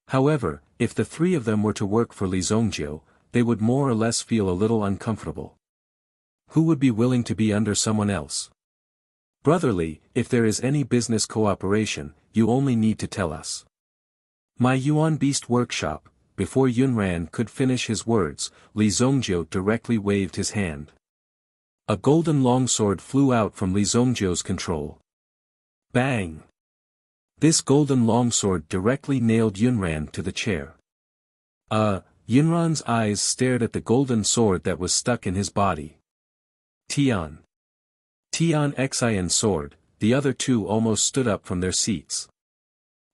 However, if the three of them were to work for Li Zongjiu, they would more or less feel a little uncomfortable. Who would be willing to be under someone else? Brotherly, if there is any business cooperation, you only need to tell us. My Yuan Beast Workshop. Before Yunran could finish his words, Li Zongjiu directly waved his hand. A golden longsword flew out from Li Zongjiu's control. Bang! This golden longsword directly nailed Yunran to the chair. Yunran's eyes stared at the golden sword that was stuck in his body. Tian Xian sword, the other two almost stood up from their seats.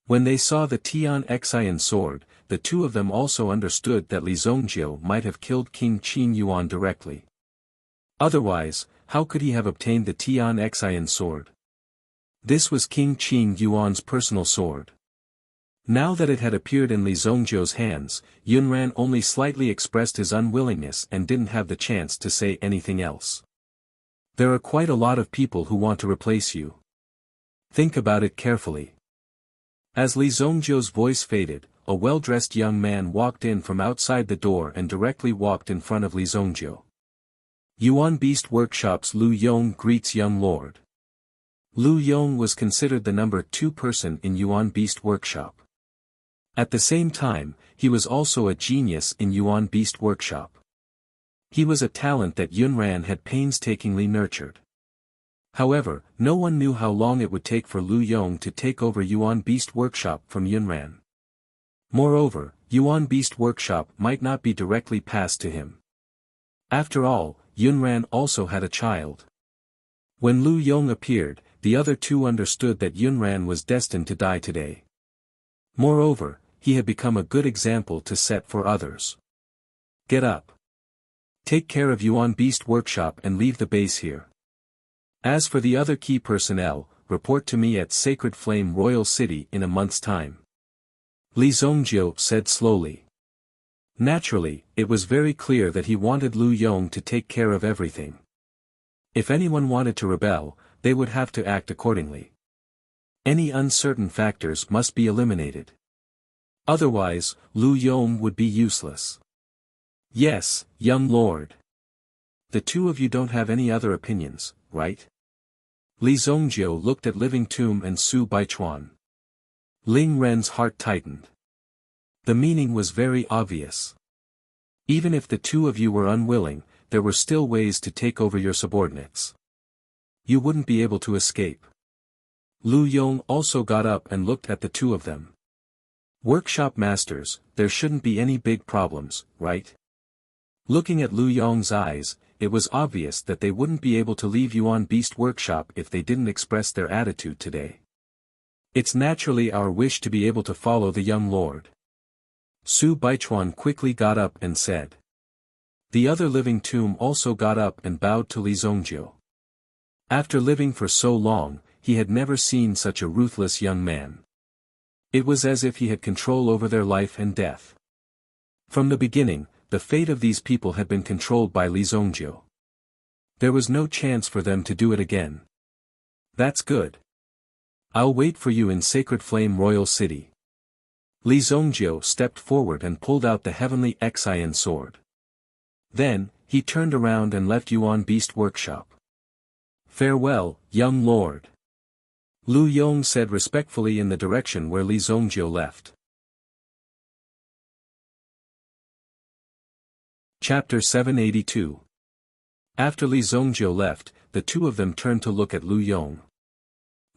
When they saw the Tian Xian sword, the two of them also understood that Li Zongjiu might have killed King Qin Yuan directly. Otherwise, how could he have obtained the Tian Xian sword? This was King Qin Yuan's personal sword. Now that it had appeared in Li Zongjiu's hands, Yunran only slightly expressed his unwillingness and didn't have the chance to say anything else. There are quite a lot of people who want to replace you. Think about it carefully. As Li Zongjiu's voice faded, a well-dressed young man walked in from outside the door and directly walked in front of Li Zongjiu. Yuan Beast Workshop's Lu Yong greets young lord. Lu Yong was considered the number 2 person in Yuan Beast Workshop. At the same time, he was also a genius in Yuan Beast Workshop. He was a talent that Yunran had painstakingly nurtured. However, no one knew how long it would take for Lu Yong to take over Yuan Beast Workshop from Yunran. Moreover, Yuan Beast Workshop might not be directly passed to him. After all, Yunran also had a child. When Lu Yong appeared, the other two understood that Yunran was destined to die today. Moreover, he had become a good example to set for others. Get up. Take care of Yuan Beast Workshop and leave the base here. As for the other key personnel, report to me at Sacred Flame Royal City in a month's time. Li Zongjiu said slowly. Naturally, it was very clear that he wanted Lu Yong to take care of everything. If anyone wanted to rebel, they would have to act accordingly. Any uncertain factors must be eliminated. Otherwise, Lu Yong would be useless. Yes, young lord. The two of you don't have any other opinions, right? Li Zongjiu looked at Living Tomb and Su Baichuan. Ling Ren's heart tightened. The meaning was very obvious. Even if the two of you were unwilling, there were still ways to take over your subordinates. You wouldn't be able to escape. Lu Yong also got up and looked at the two of them. Workshop masters, there shouldn't be any big problems, right? Looking at Lu Yong's eyes, it was obvious that they wouldn't be able to leave Yuan Beast Workshop if they didn't express their attitude today. It's naturally our wish to be able to follow the young lord. Su Baichuan quickly got up and said. The other Living Tomb also got up and bowed to Li Zongjiu. After living for so long, he had never seen such a ruthless young man. It was as if he had control over their life and death. From the beginning, the fate of these people had been controlled by Li Zongjiu. There was no chance for them to do it again. That's good. I'll wait for you in Sacred Flame Royal City. Li Zongjiu stepped forward and pulled out the heavenly Xian sword. Then, he turned around and left Yuan Beast Workshop. Farewell, young lord. Lu Yong said respectfully in the direction where Li Zongjiu left. Chapter 782. After Li Zongjiu left, the two of them turned to look at Lu Yong.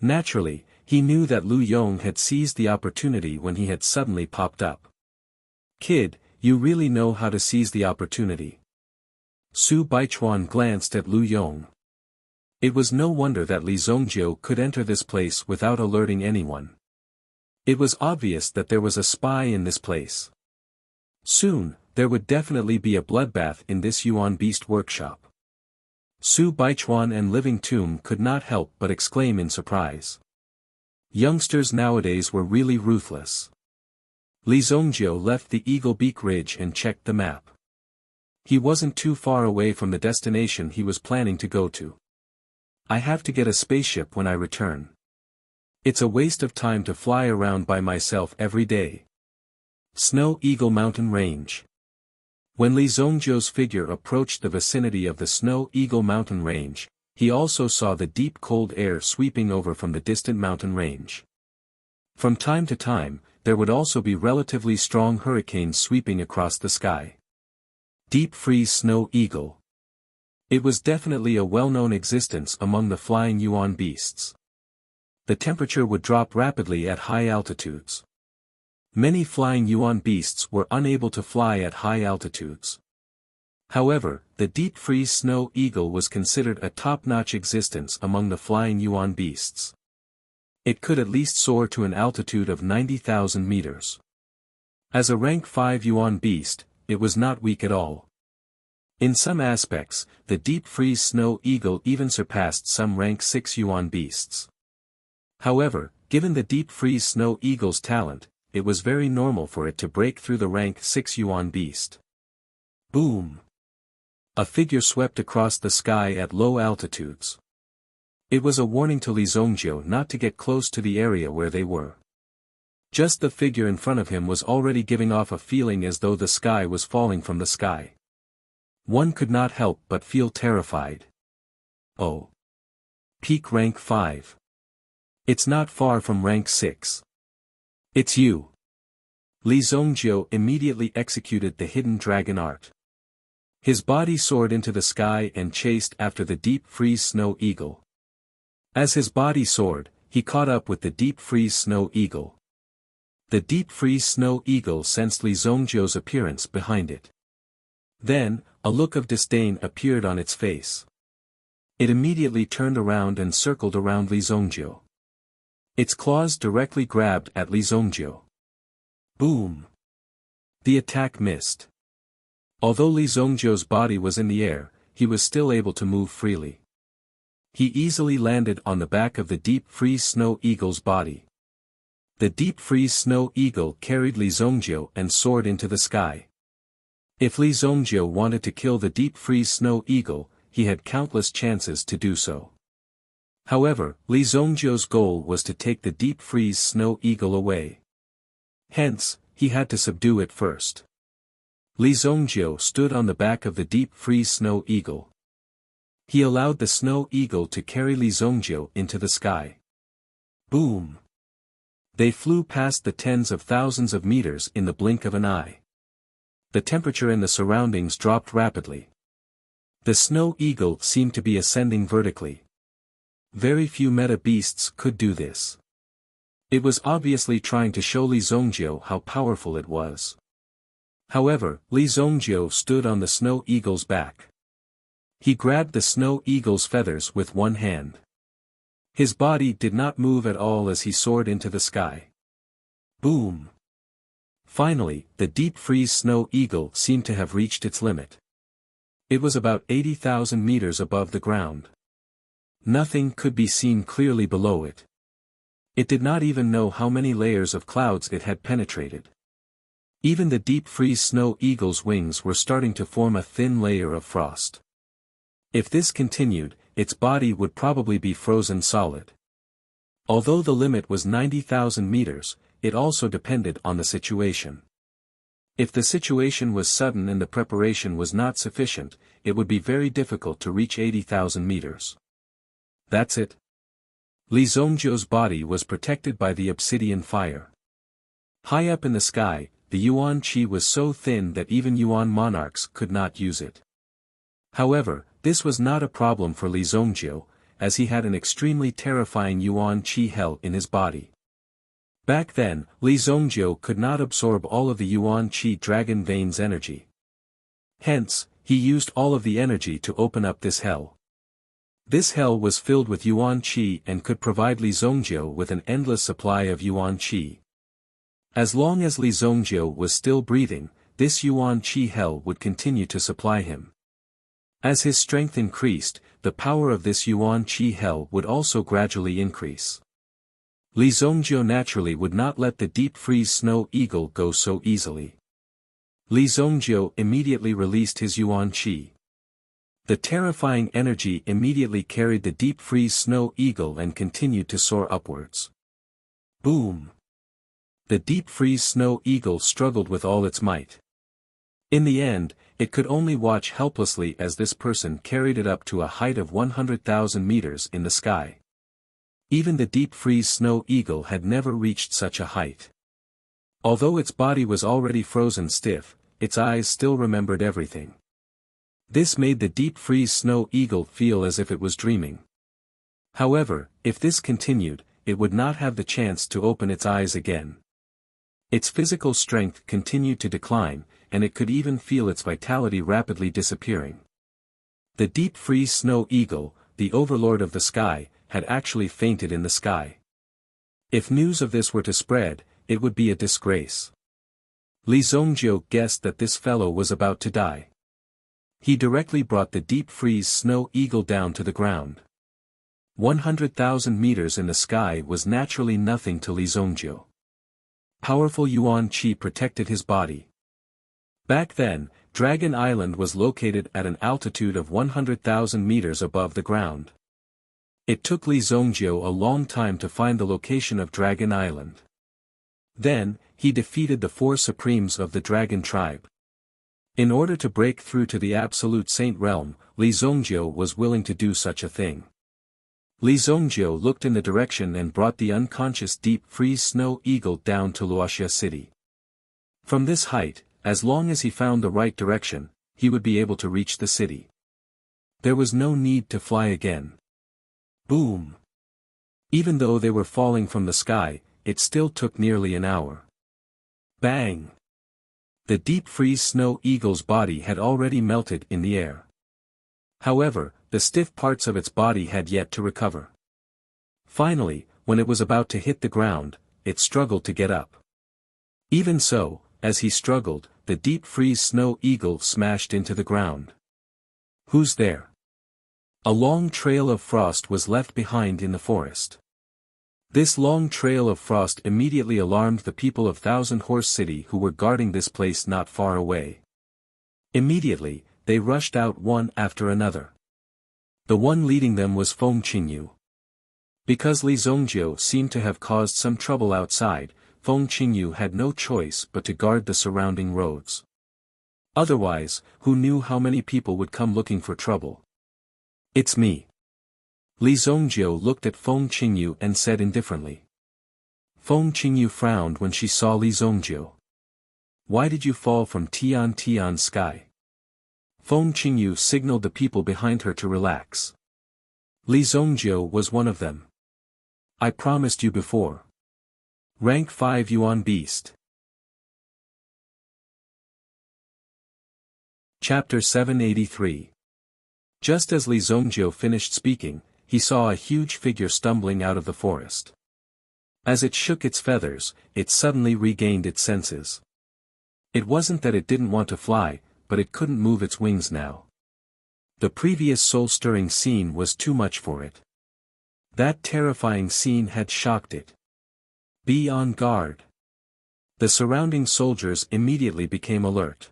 Naturally, he knew that Lu Yong had seized the opportunity when he had suddenly popped up. Kid, you really know how to seize the opportunity. Su Baichuan glanced at Lu Yong. It was no wonder that Li Zongjiu could enter this place without alerting anyone. It was obvious that there was a spy in this place. Soon, there would definitely be a bloodbath in this Yuan Beast Workshop. Su Baichuan and Living Tomb could not help but exclaim in surprise. Youngsters nowadays were really ruthless. Li Zongjiu left the Eagle Beak Ridge and checked the map. He wasn't too far away from the destination he was planning to go to. I have to get a spaceship when I return. It's a waste of time to fly around by myself every day. Snow Eagle Mountain Range. When Li Zongjiu's figure approached the vicinity of the Snow Eagle Mountain Range, he also saw the deep cold air sweeping over from the distant mountain range. From time to time, there would also be relatively strong hurricanes sweeping across the sky. Deep Freeze Snow Eagle. It was definitely a well-known existence among the flying Yuan beasts. The temperature would drop rapidly at high altitudes. Many flying Yuan beasts were unable to fly at high altitudes. However, the Deep Freeze Snow Eagle was considered a top-notch existence among the flying Yuan beasts. It could at least soar to an altitude of 90,000 meters. As a rank 5 Yuan beast, it was not weak at all. In some aspects, the Deep Freeze Snow Eagle even surpassed some rank 6 Yuan beasts. However, given the Deep Freeze Snow Eagle's talent, it was very normal for it to break through the rank 6 Yuan beast. Boom! A figure swept across the sky at low altitudes. It was a warning to Li Zongjiu not to get close to the area where they were. Just the figure in front of him was already giving off a feeling as though the sky was falling from the sky. One could not help but feel terrified. Oh! Peak rank 5. It's not far from rank 6. It's you. Li Zongjiu immediately executed the hidden dragon art. His body soared into the sky and chased after the Deep Freeze Snow Eagle. As his body soared, he caught up with the Deep Freeze Snow Eagle. The Deep Freeze Snow Eagle sensed Li Zongjiu's appearance behind it. Then, a look of disdain appeared on its face. It immediately turned around and circled around Li Zongjiu. Its claws directly grabbed at Li Zongjiu. Boom! The attack missed. Although Li Zongjiu's body was in the air, he was still able to move freely. He easily landed on the back of the Deep Freeze Snow Eagle's body. The Deep Freeze Snow Eagle carried Li Zongjiu and soared into the sky. If Li Zongjiu wanted to kill the Deep Freeze Snow Eagle, he had countless chances to do so. However, Li Zongjiu's goal was to take the Deep Freeze Snow Eagle away. Hence, he had to subdue it first. Li Zongjiu stood on the back of the Deep Freeze Snow Eagle. He allowed the Snow Eagle to carry Li Zongjiu into the sky. Boom! They flew past the tens of thousands of meters in the blink of an eye. The temperature in the surroundings dropped rapidly. The Snow Eagle seemed to be ascending vertically. Very few meta beasts could do this. It was obviously trying to show Li Zongjiu how powerful it was. However, Li Zongjiu stood on the Snow Eagle's back. He grabbed the Snow Eagle's feathers with one hand. His body did not move at all as he soared into the sky. Boom! Finally, the Deep Freeze Snow Eagle seemed to have reached its limit. It was about 80,000 meters above the ground. Nothing could be seen clearly below it. It did not even know how many layers of clouds it had penetrated. Even the deep freeze snow eagle's wings were starting to form a thin layer of frost. If this continued, its body would probably be frozen solid. Although the limit was 90,000 meters, it also depended on the situation. If the situation was sudden and the preparation was not sufficient, it would be very difficult to reach 80,000 meters. That's it. Li Zongjiu's body was protected by the obsidian fire. High up in the sky, the Yuan Qi was so thin that even Yuan monarchs could not use it. However, this was not a problem for Li Zongjiu, as he had an extremely terrifying Yuan Qi hell in his body. Back then, Li Zongjiu could not absorb all of the Yuan Qi dragon vein's energy. Hence, he used all of the energy to open up this hell. This hell was filled with Yuan Qi and could provide Li Zongjiu with an endless supply of Yuan Qi. As long as Li Zongjiu was still breathing, this Yuan Qi hell would continue to supply him. As his strength increased, the power of this Yuan Qi hell would also gradually increase. Li Zongjiu naturally would not let the deep freeze snow eagle go so easily. Li Zongjiu immediately released his Yuan Qi. The terrifying energy immediately carried the deep freeze snow eagle and continued to soar upwards. Boom! The deep freeze snow eagle struggled with all its might. In the end, it could only watch helplessly as this person carried it up to a height of 100,000 meters in the sky. Even the deep freeze snow eagle had never reached such a height. Although its body was already frozen stiff, its eyes still remembered everything. This made the deep freeze snow eagle feel as if it was dreaming. However, if this continued, it would not have the chance to open its eyes again. Its physical strength continued to decline, and it could even feel its vitality rapidly disappearing. The deep freeze snow eagle, the overlord of the sky, had actually fainted in the sky. If news of this were to spread, it would be a disgrace. Li Zongjiu guessed that this fellow was about to die. He directly brought the deep freeze snow eagle down to the ground. 100,000 meters in the sky was naturally nothing to Li Zongjiu. Powerful Yuan Qi protected his body. Back then, Dragon Island was located at an altitude of 100,000 meters above the ground. It took Li Zongjiu a long time to find the location of Dragon Island. Then, he defeated the 4 supremes of the dragon tribe. In order to break through to the absolute saint realm, Li Zongjiu was willing to do such a thing. Li Zongjiu looked in the direction and brought the unconscious deep freeze snow eagle down to Wuxia city. From this height, as long as he found the right direction, he would be able to reach the city. There was no need to fly again. Boom! Even though they were falling from the sky, it still took nearly an hour. Bang! The deep freeze snow eagle's body had already melted in the air. However, the stiff parts of its body had yet to recover. Finally, when it was about to hit the ground, it struggled to get up. Even so, as he struggled, the deep freeze snow eagle smashed into the ground. Who's there? A long trail of frost was left behind in the forest. This long trail of frost immediately alarmed the people of Thousand Horse City who were guarding this place not far away. Immediately, they rushed out one after another. The one leading them was Feng Qingyu. Because Li Zongjiu seemed to have caused some trouble outside, Feng Qingyu had no choice but to guard the surrounding roads. Otherwise, who knew how many people would come looking for trouble? It's me. Li Zongjiu looked at Feng Qingyu and said indifferently. Feng Qingyu frowned when she saw Li Zongjiu. Why did you fall from Tian's sky? Feng Qingyu signaled the people behind her to relax. Li Zongjiu was one of them. I promised you before. Rank 5 Yuan Beast. Chapter 783. Just as Li Zongjiu finished speaking, he saw a huge figure stumbling out of the forest. As it shook its feathers, it suddenly regained its senses. It wasn't that it didn't want to fly, but it couldn't move its wings now. The previous soul-stirring scene was too much for it. That terrifying scene had shocked it. Be on guard. The surrounding soldiers immediately became alert.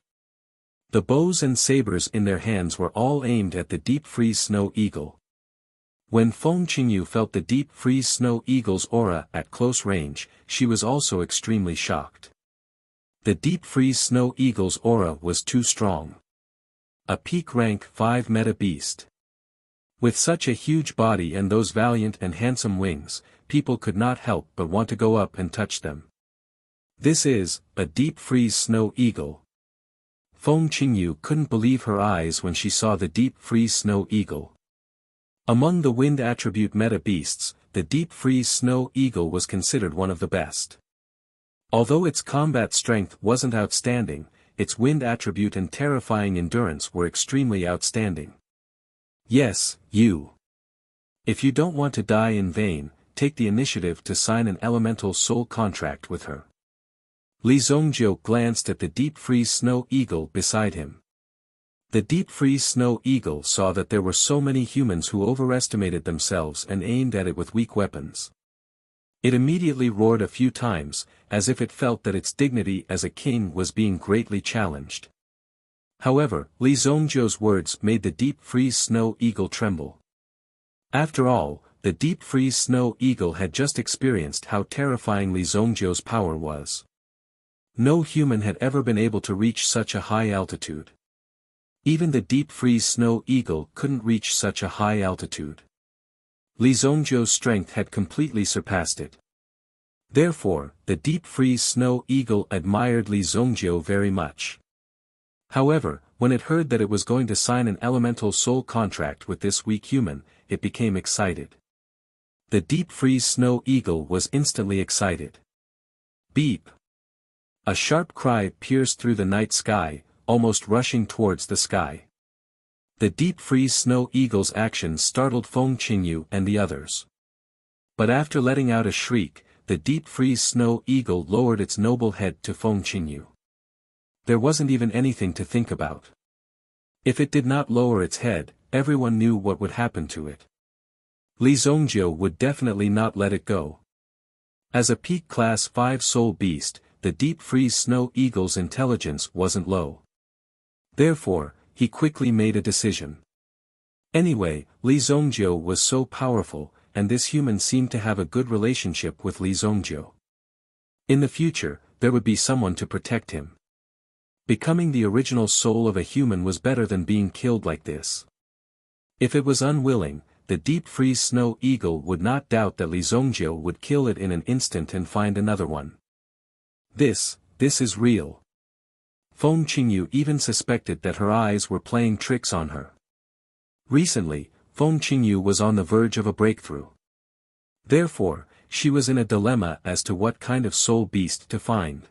The bows and sabers in their hands were all aimed at the deep freeze snow eagle. When Feng Qingyu felt the deep freeze snow eagle's aura at close range, she was also extremely shocked. The deep freeze snow eagle's aura was too strong. A peak rank 5 meta beast. With such a huge body and those valiant and handsome wings, people could not help but want to go up and touch them. This is a deep freeze snow eagle. Feng Qingyu couldn't believe her eyes when she saw the deep freeze snow eagle. Among the wind attribute meta beasts, the deep freeze snow eagle was considered one of the best. Although its combat strength wasn't outstanding, its wind attribute and terrifying endurance were extremely outstanding. Yes, you. If you don't want to die in vain, take the initiative to sign an elemental soul contract with her. Li Zongjiu glanced at the deep freeze snow eagle beside him. The deep freeze snow eagle saw that there were so many humans who overestimated themselves and aimed at it with weak weapons. It immediately roared a few times, as if it felt that its dignity as a king was being greatly challenged. However, Li Zongjiu's words made the deep freeze snow eagle tremble. After all, the deep freeze snow eagle had just experienced how terrifying Li Zongjiu's power was. No human had ever been able to reach such a high altitude. Even the deep freeze snow eagle couldn't reach such a high altitude. Li Zongjiu's strength had completely surpassed it. Therefore, the deep freeze snow eagle admired Li Zongjiu very much. However, when it heard that it was going to sign an elemental soul contract with this weak human, it became excited. The deep freeze snow eagle was instantly excited. Beep! A sharp cry pierced through the night sky, almost rushing towards the sky. The deep freeze snow eagle's actions startled Feng Qingyu and the others. But after letting out a shriek, the deep freeze snow eagle lowered its noble head to Feng Qingyu. There wasn't even anything to think about. If it did not lower its head, everyone knew what would happen to it. Li Zongjiu would definitely not let it go. As a peak class 5 soul beast, the deep freeze snow eagle's intelligence wasn't low. Therefore, he quickly made a decision. Anyway, Li Zongjiu was so powerful, and this human seemed to have a good relationship with Li Zongjiu. In the future, there would be someone to protect him. Becoming the original soul of a human was better than being killed like this. If it was unwilling, the deep freeze snow eagle would not doubt that Li Zongjiu would kill it in an instant and find another one. This is real. Feng Qingyu even suspected that her eyes were playing tricks on her. Recently, Feng Qingyu was on the verge of a breakthrough. Therefore, she was in a dilemma as to what kind of soul beast to find.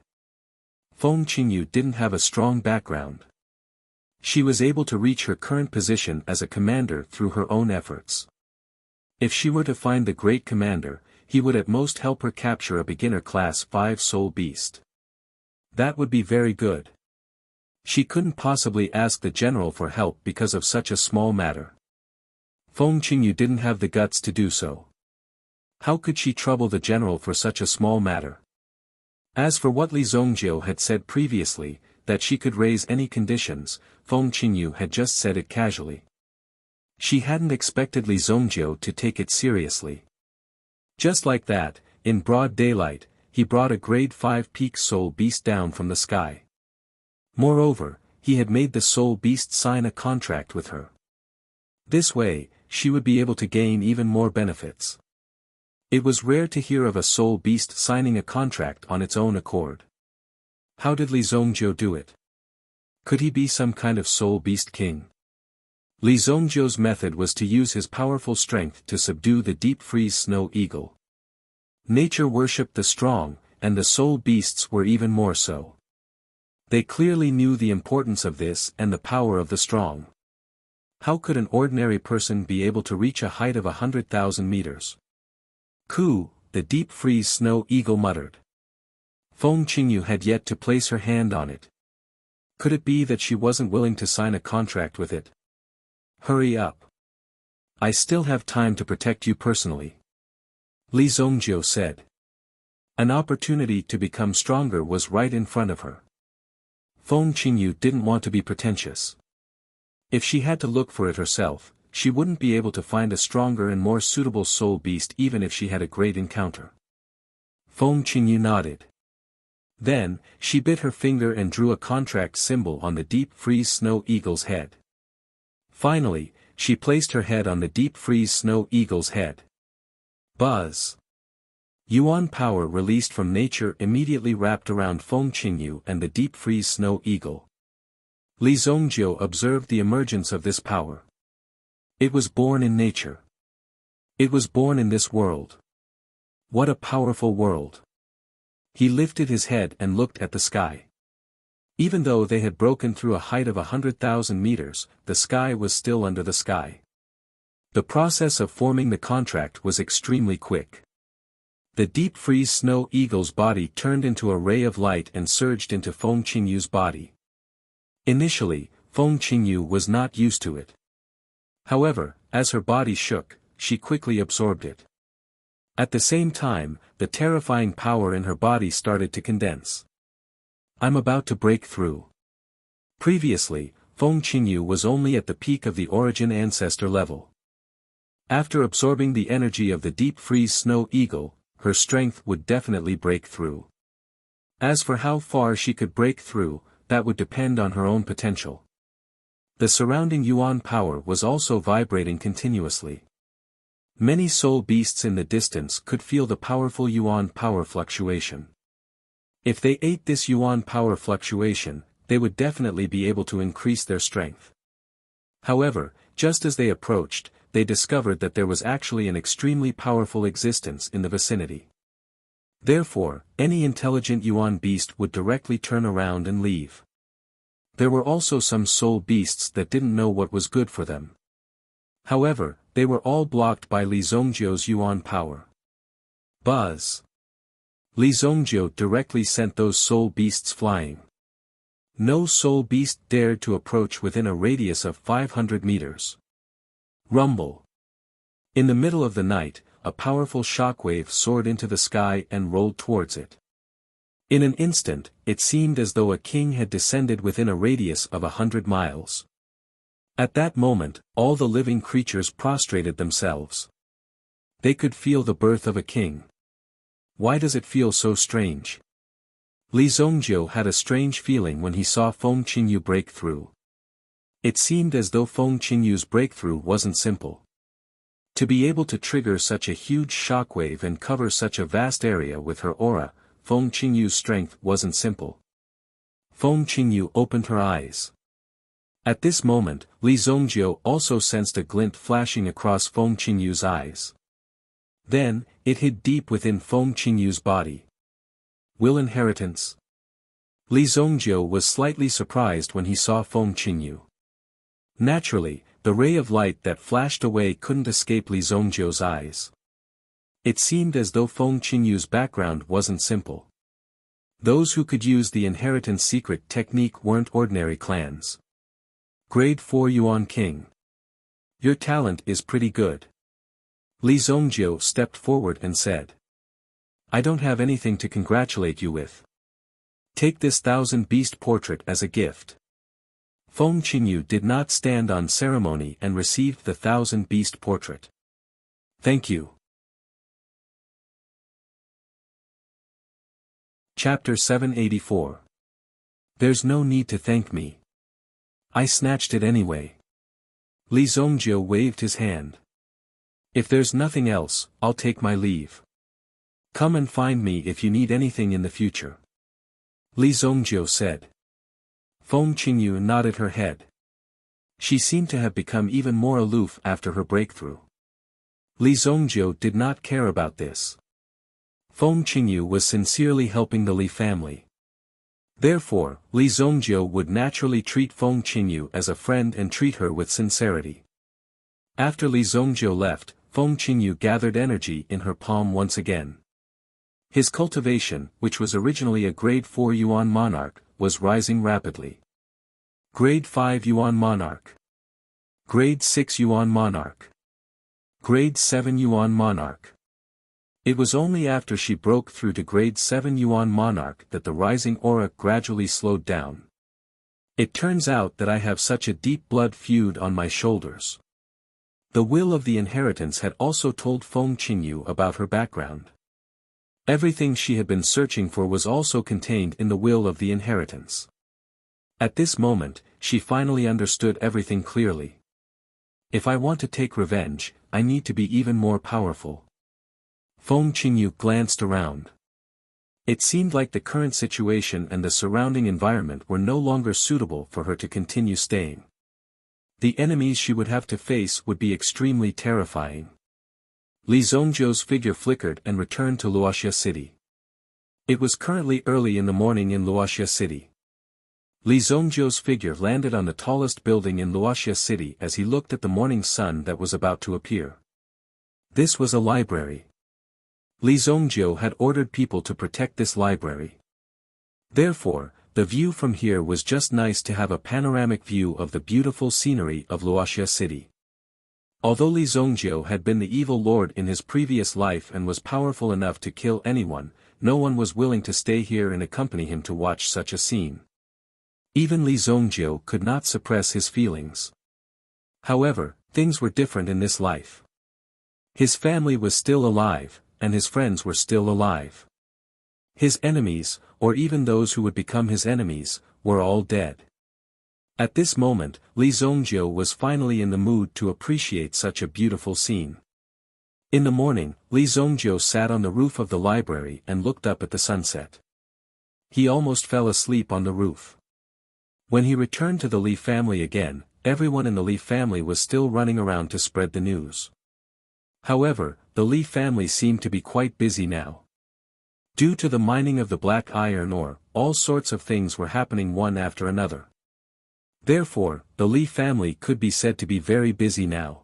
Feng Qingyu didn't have a strong background. She was able to reach her current position as a commander through her own efforts. If she were to find the great commander, he would at most help her capture a beginner class 5 soul beast. That would be very good. She couldn't possibly ask the general for help because of such a small matter. Feng Qingyu didn't have the guts to do so. How could she trouble the general for such a small matter? As for what Li Zongjiu had said previously, that she could raise any conditions, Feng Qingyu had just said it casually. She hadn't expected Li Zongjiu to take it seriously. Just like that, in broad daylight, he brought a grade 5 peak soul beast down from the sky. Moreover, he had made the soul beast sign a contract with her. This way, she would be able to gain even more benefits. It was rare to hear of a soul beast signing a contract on its own accord. How did Li Zongjiu do it? Could he be some kind of soul beast king? Li Zongjiu's method was to use his powerful strength to subdue the deep freeze snow eagle. Nature worshipped the strong, and the soul beasts were even more so. They clearly knew the importance of this and the power of the strong. How could an ordinary person be able to reach a height of 100,000 meters? "Ku," the deep freeze snow eagle muttered. Feng Qingyu had yet to place her hand on it. Could it be that she wasn't willing to sign a contract with it? Hurry up. I still have time to protect you personally. Li Zongjiu said. An opportunity to become stronger was right in front of her. Feng Qingyu didn't want to be pretentious. If she had to look for it herself, she wouldn't be able to find a stronger and more suitable soul beast even if she had a great encounter. Feng Qingyu nodded. Then, she bit her finger and drew a contract symbol on the deep freeze snow eagle's head. Finally, she placed her head on the deep freeze snow eagle's head. Buzz! Yuan power released from nature immediately wrapped around Feng Qingyu and the deep freeze snow eagle. Li Zongjiu observed the emergence of this power. It was born in nature. It was born in this world. What a powerful world! He lifted his head and looked at the sky. Even though they had broken through a height of 100,000 meters, the sky was still under the sky. The process of forming the contract was extremely quick. The deep freeze snow eagle's body turned into a ray of light and surged into Feng Qingyu's body. Initially, Feng Qingyu was not used to it. However, as her body shook, she quickly absorbed it. At the same time, the terrifying power in her body started to condense. I'm about to break through. Previously, Feng Qingyu was only at the peak of the origin ancestor level. After absorbing the energy of the deep freeze snow eagle, her strength would definitely break through. As for how far she could break through, that would depend on her own potential. The surrounding Yuan power was also vibrating continuously. Many soul beasts in the distance could feel the powerful Yuan power fluctuation. If they ate this Yuan power fluctuation, they would definitely be able to increase their strength. However, just as they approached, they discovered that there was actually an extremely powerful existence in the vicinity. Therefore, any intelligent Yuan beast would directly turn around and leave. There were also some soul beasts that didn't know what was good for them. However, they were all blocked by Li Zongjiu's Yuan power. Buzz! Li Zongjiu directly sent those soul beasts flying. No soul beast dared to approach within a radius of 500 meters. Rumble! In the middle of the night, a powerful shockwave soared into the sky and rolled towards it. In an instant, it seemed as though a king had descended within a radius of 100 miles. At that moment, all the living creatures prostrated themselves. They could feel the birth of a king. Why does it feel so strange? Li Zongjiu had a strange feeling when he saw Feng Qingyu break through. It seemed as though Feng Qingyu's breakthrough wasn't simple. To be able to trigger such a huge shockwave and cover such a vast area with her aura, Feng Qingyu's strength wasn't simple. Feng Qingyu opened her eyes. At this moment, Li Zongjiu also sensed a glint flashing across Feng Qingyu's eyes. Then, it hid deep within Feng Qingyu's body. Will inheritance? Li Zongjiu was slightly surprised when he saw Feng Qingyu. Naturally, the ray of light that flashed away couldn't escape Li Zongjiu's eyes. It seemed as though Feng Qingyu's background wasn't simple. Those who could use the inheritance secret technique weren't ordinary clans. Grade 4 Yuan King. Your talent is pretty good. Li Zongjiu stepped forward and said. I don't have anything to congratulate you with. Take this 1,000-beast portrait as a gift. Feng Qingyu did not stand on ceremony and received the 1,000-beast portrait. Thank you. Chapter 784. There's no need to thank me. I snatched it anyway. Li Zongjiu waved his hand. If there's nothing else, I'll take my leave. Come and find me if you need anything in the future. Li Zongjiu said. Feng Qingyu nodded her head. She seemed to have become even more aloof after her breakthrough. Li Zongjiu did not care about this. Feng Qingyu was sincerely helping the Li family. Therefore, Li Zongjiu would naturally treat Feng Qingyu as a friend and treat her with sincerity. After Li Zongjiu left, Feng Qingyu gathered energy in her palm once again. His cultivation, which was originally a grade 4 Yuan monarch, was rising rapidly. Grade 5 Yuan monarch. Grade 6 Yuan monarch. Grade 7 Yuan monarch. It was only after she broke through to grade 7 Yuan Monarch that the rising aura gradually slowed down. It turns out that I have such a deep blood feud on my shoulders. The will of the inheritance had also told Feng Qingyu about her background. Everything she had been searching for was also contained in the will of the inheritance. At this moment, she finally understood everything clearly. If I want to take revenge, I need to be even more powerful. Feng Qingyu glanced around. It seemed like the current situation and the surrounding environment were no longer suitable for her to continue staying. The enemies she would have to face would be extremely terrifying. Li Zongjiu's figure flickered and returned to Luoxia City. It was currently early in the morning in Luoxia City. Li Zongjiu's figure landed on the tallest building in Luoxia City as he looked at the morning sun that was about to appear. This was a library. Li Zongjiu had ordered people to protect this library. Therefore, the view from here was just nice to have a panoramic view of the beautiful scenery of Luoxia City. Although Li Zongjiu had been the evil lord in his previous life and was powerful enough to kill anyone, no one was willing to stay here and accompany him to watch such a scene. Even Li Zongjiu could not suppress his feelings. However, things were different in this life. His family was still alive, and his friends were still alive. His enemies, or even those who would become his enemies, were all dead. At this moment, Li Zongjiu was finally in the mood to appreciate such a beautiful scene. In the morning, Li Zongjiu sat on the roof of the library and looked up at the sunset. He almost fell asleep on the roof. When he returned to the Li family again, everyone in the Li family was still running around to spread the news. However, the Li family seemed to be quite busy now. Due to the mining of the black iron ore, all sorts of things were happening one after another. Therefore, the Li family could be said to be very busy now.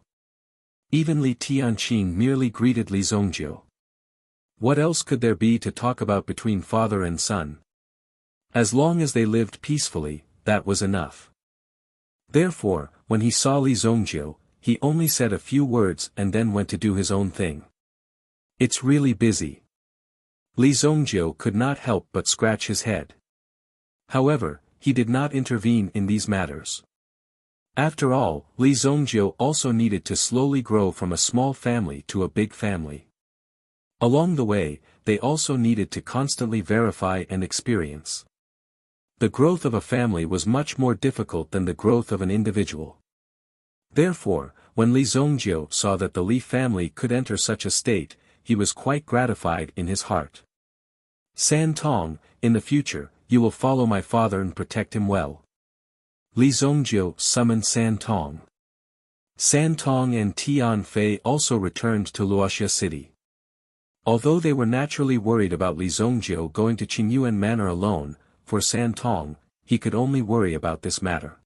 Even Li Tianqing merely greeted Li Zongjiu. What else could there be to talk about between father and son? As long as they lived peacefully, that was enough. Therefore, when he saw Li Zongjiu, he only said a few words and then went to do his own thing. It's really busy. Li Zongjiu could not help but scratch his head. However, he did not intervene in these matters. After all, Li Zongjiu also needed to slowly grow from a small family to a big family. Along the way, they also needed to constantly verify and experience. The growth of a family was much more difficult than the growth of an individual. Therefore, when Li Zongjiu saw that the Li family could enter such a state, he was quite gratified in his heart. San Tong, in the future, you will follow my father and protect him well. Li Zongjiu summoned San Tong. San Tong and Tian Fei also returned to Luoxia City. Although they were naturally worried about Li Zongjiu going to Qingyuan Manor alone, for San Tong, he could only worry about this matter.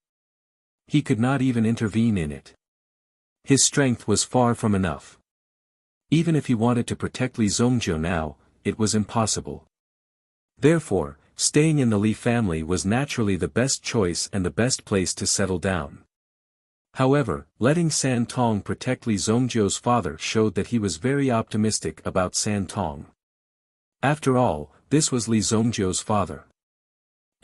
He could not even intervene in it. His strength was far from enough. Even if he wanted to protect Li Zongjiu now, it was impossible. Therefore, staying in the Li family was naturally the best choice and the best place to settle down. However, letting San Tong protect Li Zongjiu's father showed that he was very optimistic about San Tong. After all, this was Li Zongjiu's father.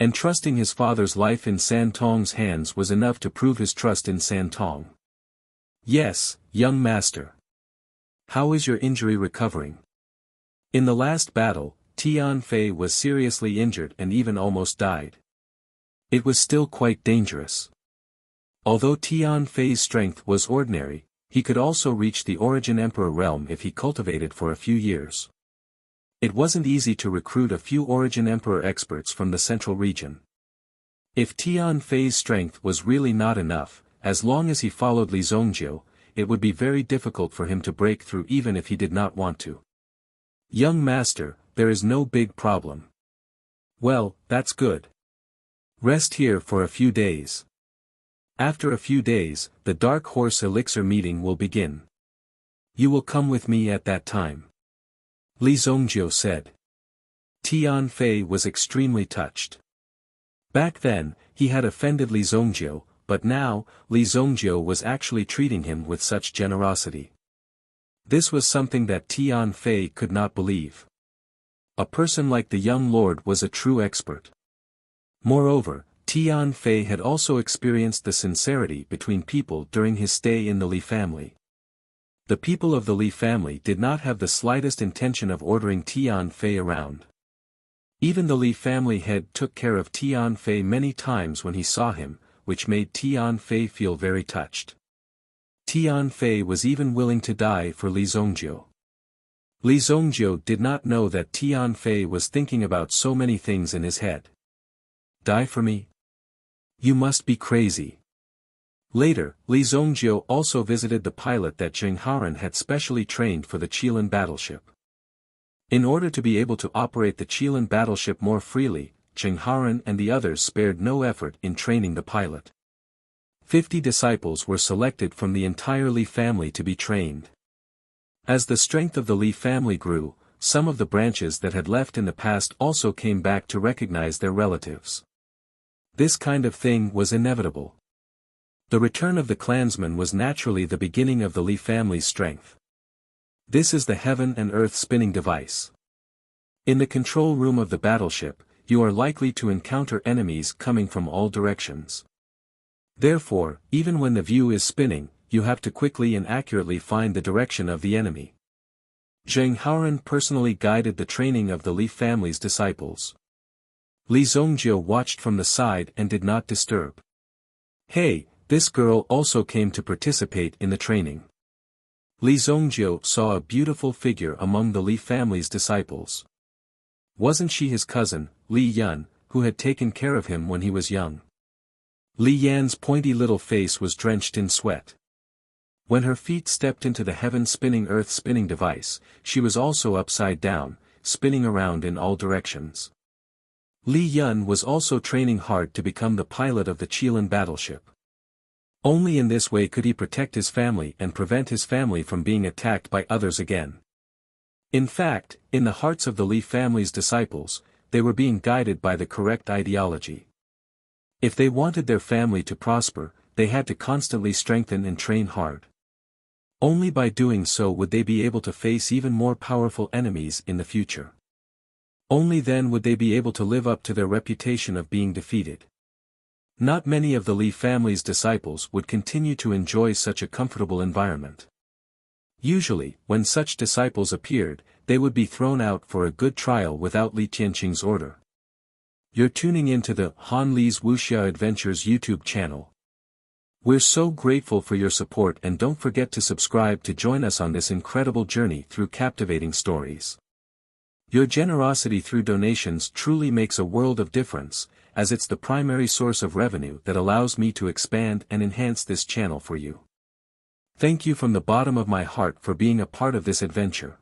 And trusting his father's life in San Tong's hands was enough to prove his trust in San Tong. Yes, young master. How is your injury recovering? In the last battle, Tian Fei was seriously injured and even almost died. It was still quite dangerous. Although Tian Fei's strength was ordinary, he could also reach the Origin Emperor realm if he cultivated for a few years. It wasn't easy to recruit a few Origin Emperor experts from the central region. If Tian Fei's strength was really not enough, as long as he followed Li Zongjiu, it would be very difficult for him to break through even if he did not want to. Young master, there is no big problem. Well, that's good. Rest here for a few days. After a few days, the Dark Horse Elixir meeting will begin. You will come with me at that time. Li Zongjiu said. Tian Fei was extremely touched. Back then, he had offended Li Zongjiu, but now, Li Zongjiu was actually treating him with such generosity. This was something that Tian Fei could not believe. A person like the young lord was a true expert. Moreover, Tian Fei had also experienced the sincerity between people during his stay in the Li family. The people of the Li family did not have the slightest intention of ordering Tian Fei around. Even the Li family head took care of Tian Fei many times when he saw him, which made Tian Fei feel very touched. Tian Fei was even willing to die for Li Zongjiu. Li Zongjiu did not know that Tian Fei was thinking about so many things in his head. Die for me? You must be crazy. Later, Li Zongjiu also visited the pilot that Zheng Haran had specially trained for the Qilin battleship. In order to be able to operate the Qilin battleship more freely, Zheng Haran and the others spared no effort in training the pilot. 50 disciples were selected from the entire Li family to be trained. As the strength of the Li family grew, some of the branches that had left in the past also came back to recognize their relatives. This kind of thing was inevitable. The return of the clansmen was naturally the beginning of the Li family's strength. This is the heaven and earth spinning device. In the control room of the battleship, you are likely to encounter enemies coming from all directions. Therefore, even when the view is spinning, you have to quickly and accurately find the direction of the enemy. Zheng Haoran personally guided the training of the Li family's disciples. Li Zongjiu watched from the side and did not disturb. Hey, this girl also came to participate in the training. Li Zongjiu saw a beautiful figure among the Li family's disciples. Wasn't she his cousin, Li Yan, who had taken care of him when he was young? Li Yan's pointy little face was drenched in sweat. When her feet stepped into the heaven-spinning earth-spinning device, she was also upside down, spinning around in all directions. Li Yan was also training hard to become the pilot of the Qilin battleship. Only in this way could he protect his family and prevent his family from being attacked by others again. In fact, in the hearts of the Li family's disciples, they were being guided by the correct ideology. If they wanted their family to prosper, they had to constantly strengthen and train hard. Only by doing so would they be able to face even more powerful enemies in the future. Only then would they be able to live up to their reputation of being defeated. Not many of the Li family's disciples would continue to enjoy such a comfortable environment. Usually, when such disciples appeared, they would be thrown out for a good trial without Li Tianqing's order. You're tuning into the Han Li's Wuxia Adventures YouTube channel. We're so grateful for your support, and don't forget to subscribe to join us on this incredible journey through captivating stories. Your generosity through donations truly makes a world of difference, as it's the primary source of revenue that allows me to expand and enhance this channel for you. Thank you from the bottom of my heart for being a part of this adventure.